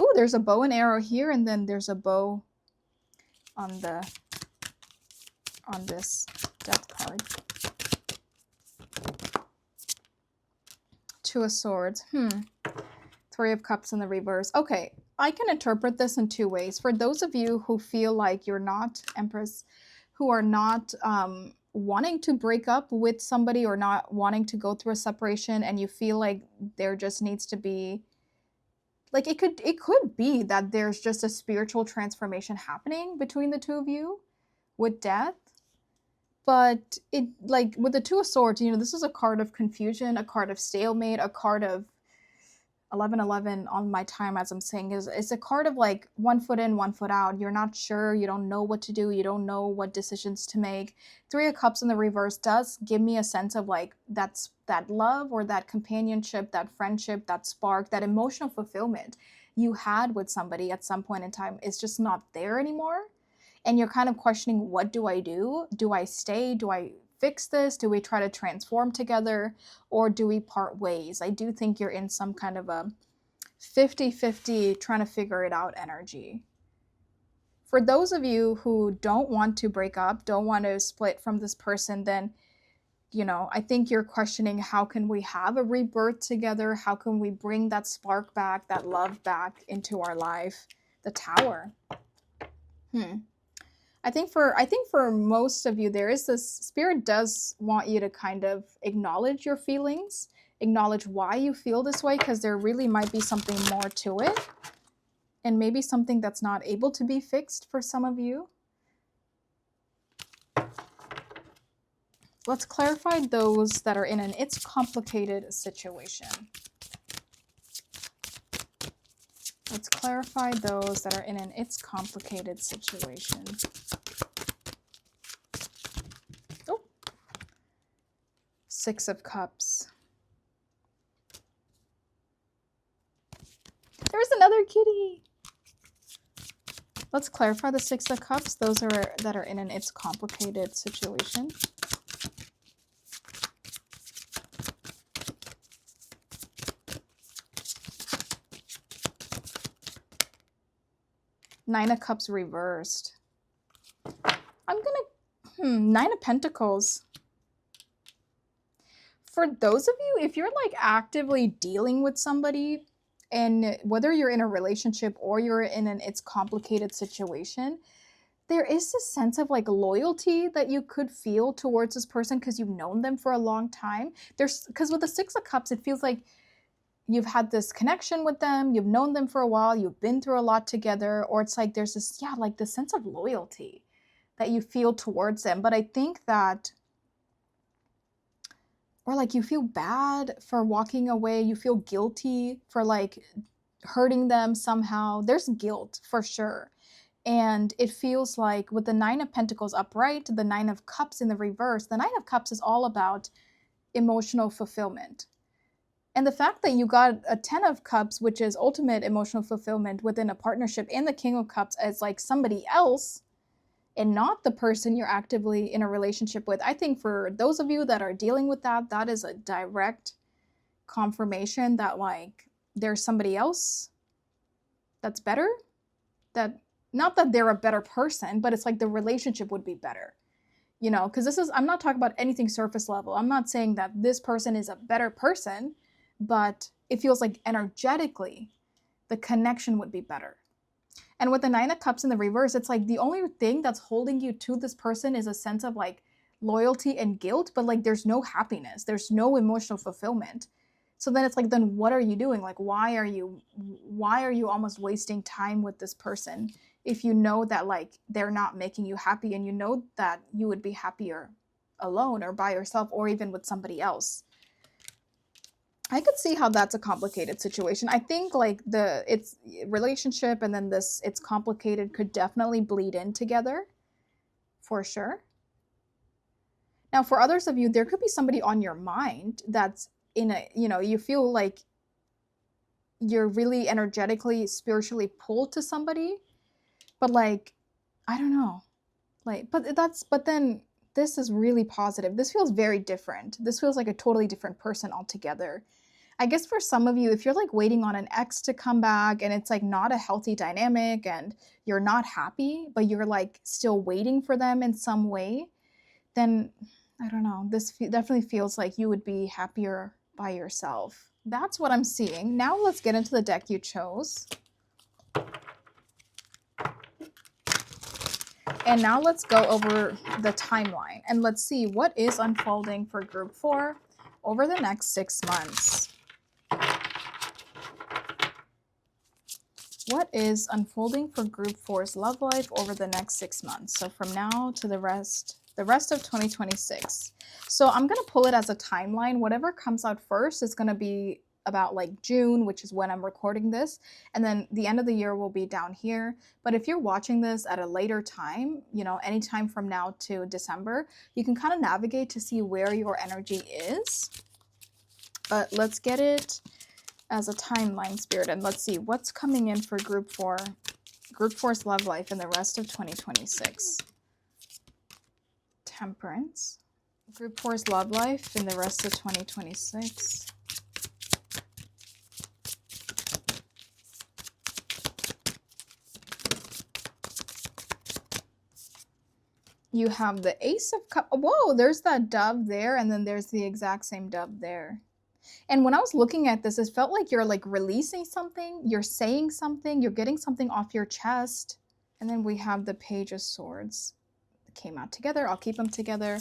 Ooh, there's a bow and arrow here, and then there's a bow on this Death card. Two of Swords. Three of Cups in the reverse. Okay, I can interpret this in two ways. For those of you who feel like you're not, Empress, who are not wanting to break up with somebody, or not wanting to go through a separation, and you feel like there just needs to be, like, it could be that there's just a spiritual transformation happening between the two of you with Death. But it, like with the Two of Swords, you know, this is a card of confusion, a card of stalemate, a card of 1111 on my time as I'm saying is a card of like 1 foot in, 1 foot out. You're not sure, you don't know what to do, you don't know what decisions to make. Three of Cups in the reverse does give me a sense of like that love, or that companionship, that friendship, that spark, that emotional fulfillment you had with somebody at some point in time is just not there anymore. And you're kind of questioning, what do I do? Do I stay? Do I fix this? Do we try to transform together, or do we part ways? I do think you're in some kind of a 50-50 trying to figure it out energy. For those of you who don't want to break up, don't want to split from this person, then, you know, I think you're questioning, how can we have a rebirth together? How can we bring that spark back, that love back into our life? The Tower. I think for most of you, there is this, Spirit does want you to kind of acknowledge your feelings, acknowledge why you feel this way, because there really might be something more to it, and maybe something that's not able to be fixed for some of you. Let's clarify those that are in an it's complicated situation. Let's clarify those that are in an it's complicated situation. Oh, Six of Cups. There's another kitty. Let's clarify the Six of Cups. Those are that are in an it's complicated situation. Nine of Cups reversed. I'm gonna, Nine of Pentacles. For those of you, if you're like actively dealing with somebody, and whether you're in a relationship or you're in an it's complicated situation, there is this sense of like loyalty that you could feel towards this person because you've known them for a long time. Because with the Six of Cups, it feels like you've had this connection with them, you've known them for a while, you've been through a lot together, or it's like there's this, yeah, like this sense of loyalty that you feel towards them. But I think that, or like you feel bad for walking away, you feel guilty for like hurting them somehow. There's guilt for sure. And it feels like with the Nine of Pentacles upright, the Nine of Cups in the reverse, the Nine of Cups is all about emotional fulfillment. And the fact that you got a Ten of Cups, which is ultimate emotional fulfillment within a partnership, and the King of Cups as like somebody else and not the person you're actively in a relationship with. I think for those of you that are dealing with that, that is a direct confirmation that like there's somebody else that's better. That, not that they're a better person, but it's like the relationship would be better. You know, because I'm not talking about anything surface level. I'm not saying that this person is a better person, but it feels like energetically the connection would be better. And with the Nine of Cups in the reverse, it's like the only thing that's holding you to this person is a sense of like loyalty and guilt, but like there's no happiness, there's no emotional fulfillment. So then it's like, then what are you doing? Like, why are you almost wasting time with this person if you know that like they're not making you happy, and you know that you would be happier alone or by yourself or even with somebody else? I could see how that's a complicated situation. I think like it's relationship and then this it's complicated could definitely bleed in together for sure. Now, for others of you, there could be somebody on your mind that's in a, you know, you feel like you're really energetically, spiritually pulled to somebody, but like, I don't know, like, but then this is really positive. This feels very different. This feels like a totally different person altogether. I guess for some of you, if you're like waiting on an ex to come back and it's like not a healthy dynamic and you're not happy, but you're like still waiting for them in some way, then I don't know, this definitely feels like you would be happier by yourself. That's what I'm seeing. Now let's get into the deck you chose. And now let's go over the timeline and let's see what is unfolding for group 4 over the next 6 months. What is unfolding for group 4's love life over the next 6 months? So from now to the rest of 2026. So I'm going to pull it as a timeline. Whatever comes out first is going to be about like June, which is when I'm recording this. And then the end of the year will be down here. But if you're watching this at a later time, you know, anytime from now to December, you can kind of navigate to see where your energy is. But let's get it as a timeline, Spirit, and let's see what's coming in for group 4, group 4's love life in the rest of 2026. Temperance, group 4's love life in the rest of 2026. You have the Ace of Cups. Whoa, there's that dove there, and then there's the exact same dove there. And when I was looking at this, it felt like you're like releasing something, you're saying something, you're getting something off your chest. And then we have the Page of Swords. It came out together. I'll keep them together.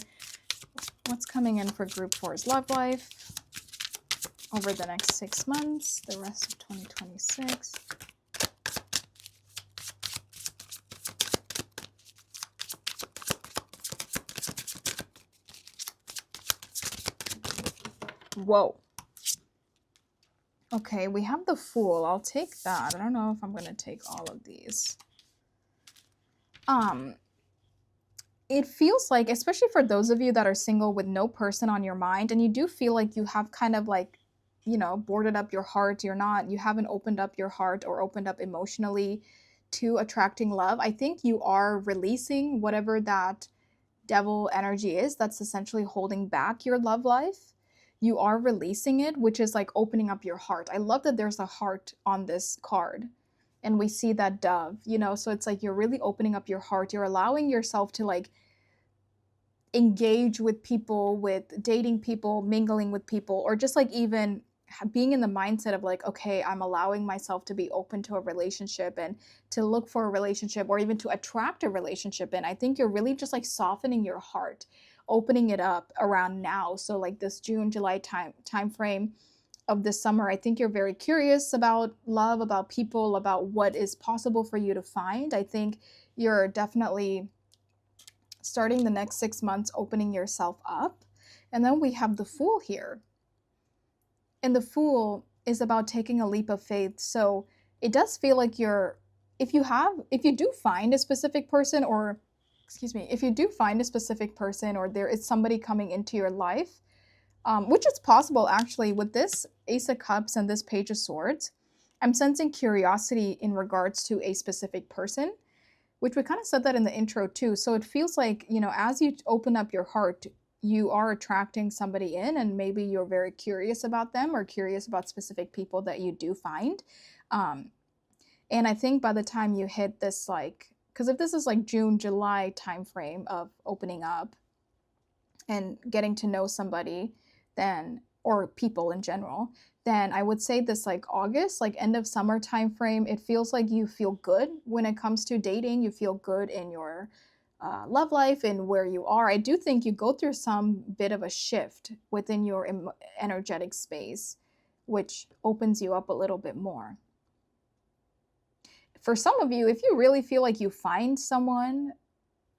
What's coming in for group 4's love life over the next 6 months, the rest of 2026. Whoa. Okay, we have the Fool. I'll take that. I don't know if I'm going to take all of these. It feels like, especially for those of you that are single with no person on your mind, and you do feel like you have kind of like, you know, boarded up your heart. You haven't opened up your heart or opened up emotionally to attracting love. I think you are releasing whatever that devil energy is that's essentially holding back your love life. You are releasing it, which is like opening up your heart. I love that there's a heart on this card and we see that dove, you know, so it's like you're really opening up your heart. You're allowing yourself to like engage with people, with dating people, mingling with people, or just like even being in the mindset of like, okay, I'm allowing myself to be open to a relationship and to look for a relationship or even to attract a relationship. And I think you're really just like softening your heart, opening it up around now. So like this June, July time frame of this summer, I think you're very curious about love, about people, about what is possible for you to find. I think you're definitely starting the next 6 months opening yourself up. And then we have the Fool here. And the Fool is about taking a leap of faith. So it does feel like if you do find a specific person, or if you do find a specific person, or there is somebody coming into your life, which is possible actually with this Ace of Cups and this Page of Swords, I'm sensing curiosity in regards to a specific person, which we kind of said that in the intro too. So it feels like, you know, as you open up your heart, you are attracting somebody in, and maybe you're very curious about them or curious about specific people that you do find. And I think by the time you hit this, like, because if this is like June, July timeframe of opening up and getting to know somebody, then, or people in general, then I would say this like August, like end of summer time frame, it feels like you feel good when it comes to dating. You feel good in your love life and where you are. I do think you go through some bit of a shift within your energetic space, which opens you up a little bit more. For some of you, if you really feel like you find someone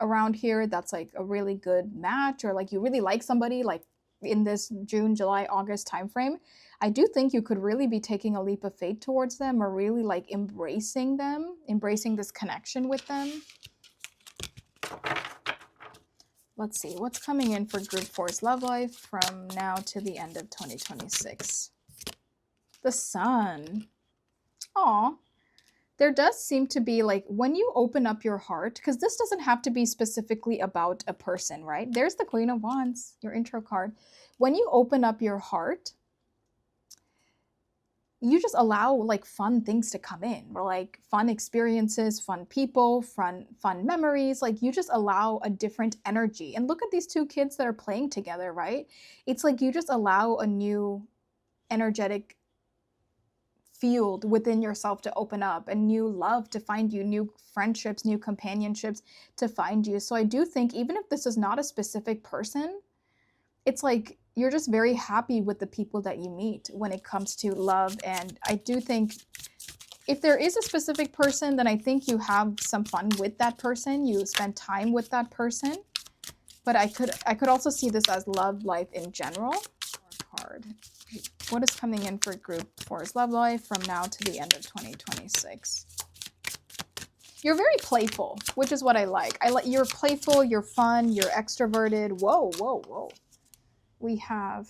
around here that's like a really good match, or like you really like somebody like in this June, July, August timeframe, I do think you could really be taking a leap of faith towards them, or really like embracing them, embracing this connection with them. Let's see, what's coming in for Group 4's love life from now to the end of 2026? The Sun. Aw. There does seem to be like, when you open up your heart, because this doesn't have to be specifically about a person, right? There's the Queen of Wands, your intro card. When you open up your heart, you just allow like fun things to come in, or like fun experiences, fun people, fun memories. Like you just allow a different energy. And look at these two kids that are playing together, right? It's like you just allow a new energetic field within yourself to open up, and new love to find you, new friendships, new companionships to find you. So I do think even if this is not a specific person, it's like you're just very happy with the people that you meet when it comes to love. And I do think if there is a specific person, then I think you have some fun with that person, you spend time with that person. But I could also see this as love life in general. Card. What is coming in for Group 4's love life from now to the end of 2026? You're very playful, which is what I like. You're playful, you're fun, you're extroverted. Whoa, whoa, whoa. We have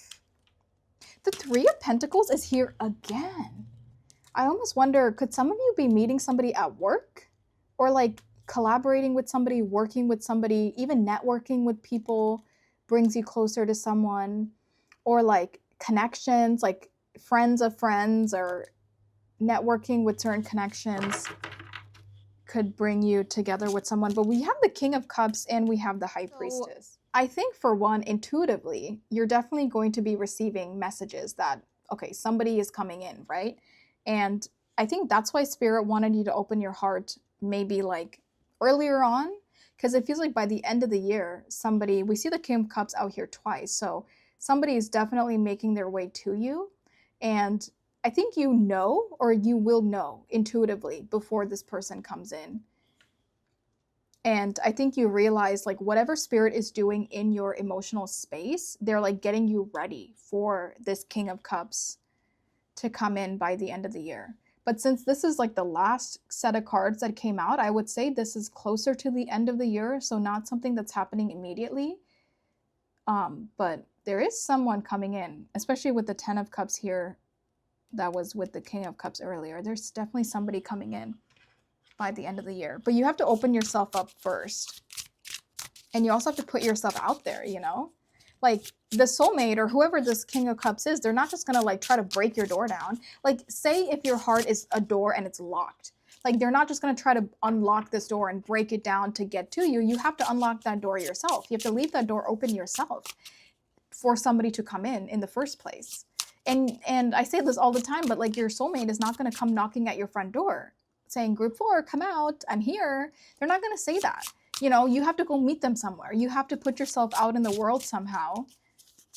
the Three of Pentacles is here again. I almost wonder, could some of you be meeting somebody at work, or like collaborating with somebody, working with somebody, even networking with people brings you closer to someone, or like connections, like friends of friends, or networking with certain connections could bring you together with someone. But we have the King of Cups and we have the High Priestess. I think for one, intuitively, you're definitely going to be receiving messages that, okay, somebody is coming in, right? And I think that's why Spirit wanted you to open your heart maybe like earlier on, because it feels like by the end of the year, we see the King of Cups out here twice. So somebody is definitely making their way to you. And I think you know, or you will know intuitively before this person comes in. And I think you realize like whatever Spirit is doing in your emotional space, they're like getting you ready for this King of Cups to come in by the end of the year. But since this is like the last set of cards that came out, I would say this is closer to the end of the year. So not something that's happening immediately. But there is someone coming in, especially with the 10 of Cups here that was with the King of Cups earlier. There's definitely somebody coming in. by the end of the year. But you have to open yourself up first. And you also have to put yourself out there, you know? Like the soulmate or whoever this King of Cups is, they're not just gonna like try to break your door down. Like say if your heart is a door and it's locked. Like they're not just gonna try to unlock this door and break it down to get to you. You have to unlock that door yourself. You have to leave that door open yourself for somebody to come in the first place. And I say this all the time, but like your soulmate is not gonna come knocking at your front door saying, group 4, come out, I'm here. They're not gonna say that. You know, you have to go meet them somewhere. You have to put yourself out in the world somehow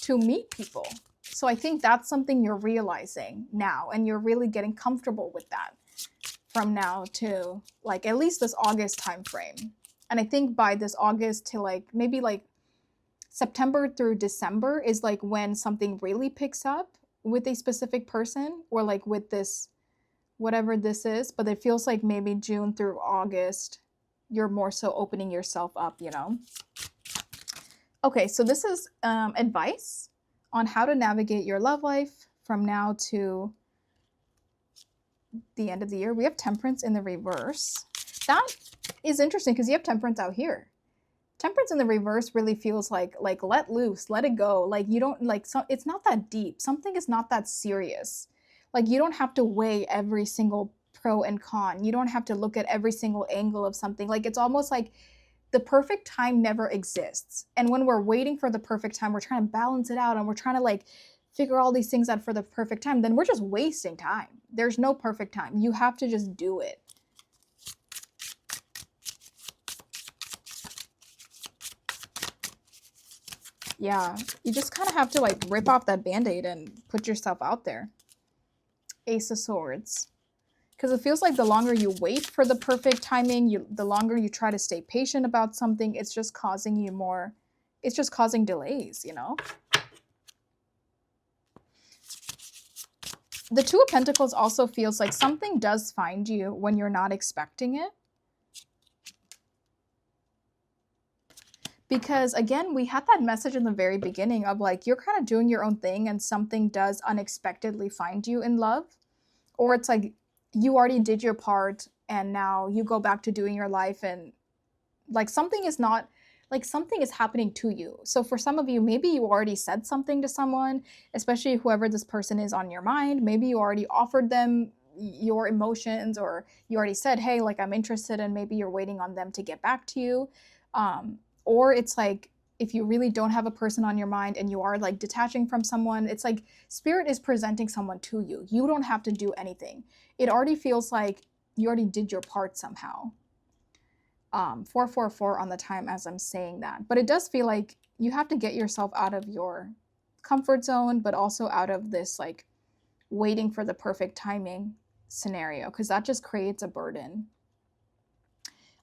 to meet people. So I think that's something you're realizing now, and you're really getting comfortable with that from now to like at least this August time frame. And I think by this August to like maybe like September through December is like when something really picks up with a specific person, or like with this, whatever this is. But it feels like maybe June through August, you're more so opening yourself up, you know? Okay, so this is advice on how to navigate your love life from now to the end of the year. We have Temperance in the reverse. That is interesting because you have Temperance out here. Temperance in the reverse really feels like let loose, let it go. Like you don't like, so it's not that deep. Something is not that serious. Like you don't have to weigh every single pro and con. You don't have to look at every single angle of something. Like it's almost like the perfect time never exists. And when we're waiting for the perfect time, we're trying to balance it out and we're trying to like figure all these things out for the perfect time, then we're just wasting time. There's no perfect time. You have to just do it. Yeah, you just kind of have to like rip off that band-aid and put yourself out there. Ace of Swords. Because it feels like the longer you wait for the perfect timing, the longer you try to stay patient about something, it's just causing you more, it's just causing delays, you know? The Two of Pentacles also feels like something does find you when you're not expecting it. Because again, we had that message in the very beginning of like, you're kind of doing your own thing and something does unexpectedly find you in love. Or it's like, you already did your part and now you go back to doing your life and like something is not, like something is happening to you. So for some of you, maybe you already said something to someone, especially whoever this person is on your mind. Maybe you already offered them your emotions, or you already said, hey, like I'm interested, and maybe you're waiting on them to get back to you. Or it's like, if you really don't have a person on your mind and you are like detaching from someone, it's like Spirit is presenting someone to you. You don't have to do anything. It already feels like you already did your part somehow. 444 on the time as I'm saying that. But it does feel like you have to get yourself out of your comfort zone, but also out of this like waiting for the perfect timing scenario, because that just creates a burden.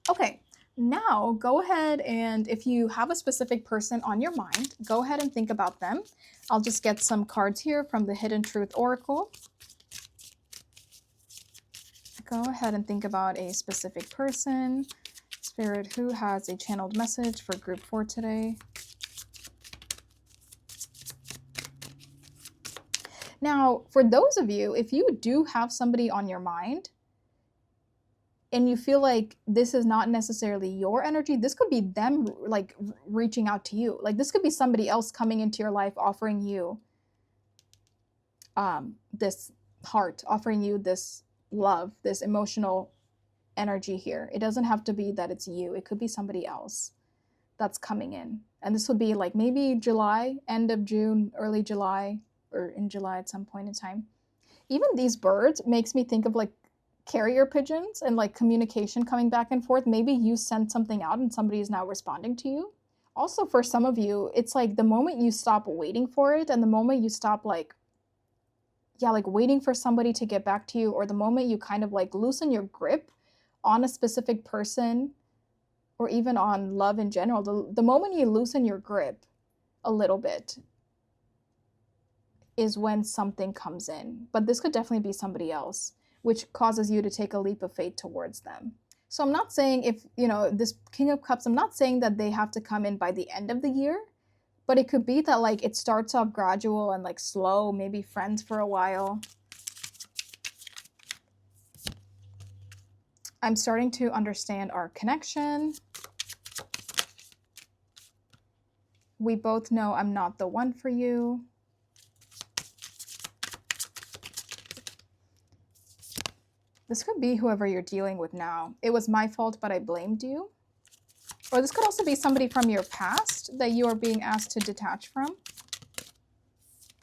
Okay. Now, go ahead and if you have a specific person on your mind, go ahead and think about them. I'll just get some cards here from the Hidden Truth Oracle. Go ahead and think about a specific person. Spirit, who has a channeled message for group 4 today? Now, for those of you, if you do have somebody on your mind, and you feel like this is not necessarily your energy, this could be them like reaching out to you. Like this could be somebody else coming into your life offering you this heart, offering you this love, this emotional energy here. It doesn't have to be that it's you. It could be somebody else that's coming in. And this would be like maybe July, end of June, early July, or in July at some point in time. Even these birds makes me think of like carrier pigeons and like communication coming back and forth. Maybe you sent something out and somebody is now responding to you. Also, for some of you, it's like the moment you stop waiting for it, and the moment you stop like waiting for somebody to get back to you, or the moment you kind of like loosen your grip on a specific person, or even on love in general, the moment you loosen your grip a little bit is when something comes in. But this could definitely be somebody else, which causes you to take a leap of faith towards them. So I'm not saying if, you know, this King of Cups, I'm not saying that they have to come in by the end of the year, but it could be that like it starts off gradual and like slow, maybe friends for a while. I'm starting to understand our connection. We both know I'm not the one for you. This could be whoever you're dealing with now. It was my fault, but I blamed you. Or this could also be somebody from your past that you are being asked to detach from.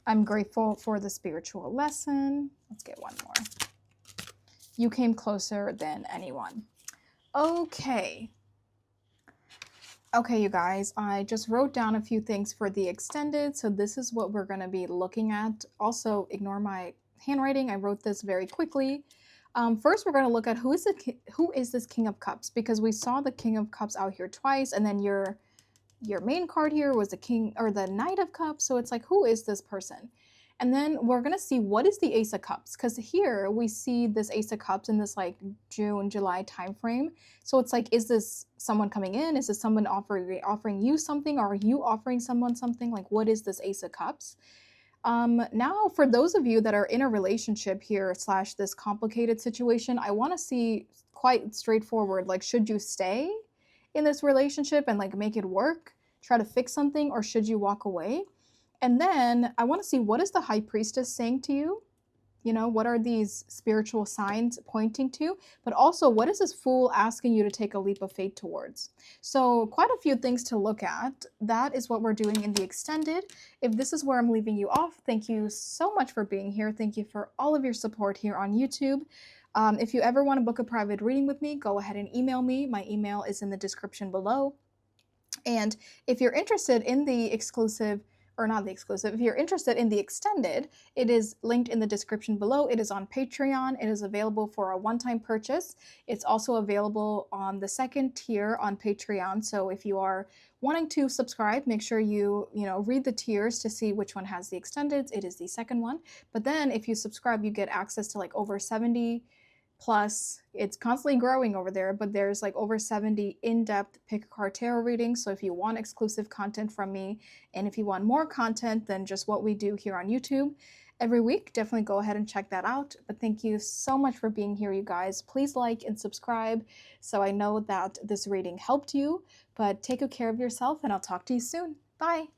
I'm grateful for the spiritual lesson. Let's get one more. You came closer than anyone. Okay. Okay, you guys, I just wrote down a few things for the extended. So this is what we're going to be looking at. Also, ignore my handwriting. I wrote this very quickly. First, we're going to look at who is this King of Cups, because we saw the King of Cups out here twice, and then your main card here was the King or the Knight of Cups. So it's like, who is this person? And then we're going to see what is the Ace of Cups, because here we see this Ace of Cups in this like June, July time frame. So it's like, is this someone coming in? Is this someone offering you something? Or are you offering someone something? Like, what is this Ace of Cups? Now, for those of you that are in a relationship here / this complicated situation, I want to see quite straightforward, like, should you stay in this relationship and like make it work, try to fix something, or should you walk away? And then I want to see, what is the High Priestess saying to you? You know, what are these spiritual signs pointing to? But also, what is this Fool asking you to take a leap of faith towards? So quite a few things to look at. That is what we're doing in the extended. If this is where I'm leaving you off, thank you so much for being here. Thank you for all of your support here on YouTube. If you ever want to book a private reading with me, go ahead and email me. My email is in the description below. And if you're interested in the exclusive, or not the exclusive, if you're interested in the extended, it is linked in the description below. It is on Patreon. It is available for a one-time purchase. It's also available on the second tier on Patreon. So if you are wanting to subscribe, make sure you read the tiers to see which one has the extended. It is the second one. But then if you subscribe, you get access to like over 70 plus, it's constantly growing over there, but there's like over 70 in-depth pick a card tarot readings. So if you want exclusive content from me, and if you want more content than just what we do here on YouTube every week, definitely go ahead and check that out. But thank you so much for being here, you guys. Please like and subscribe so I know that this reading helped you. But take good care of yourself, and I'll talk to you soon. Bye.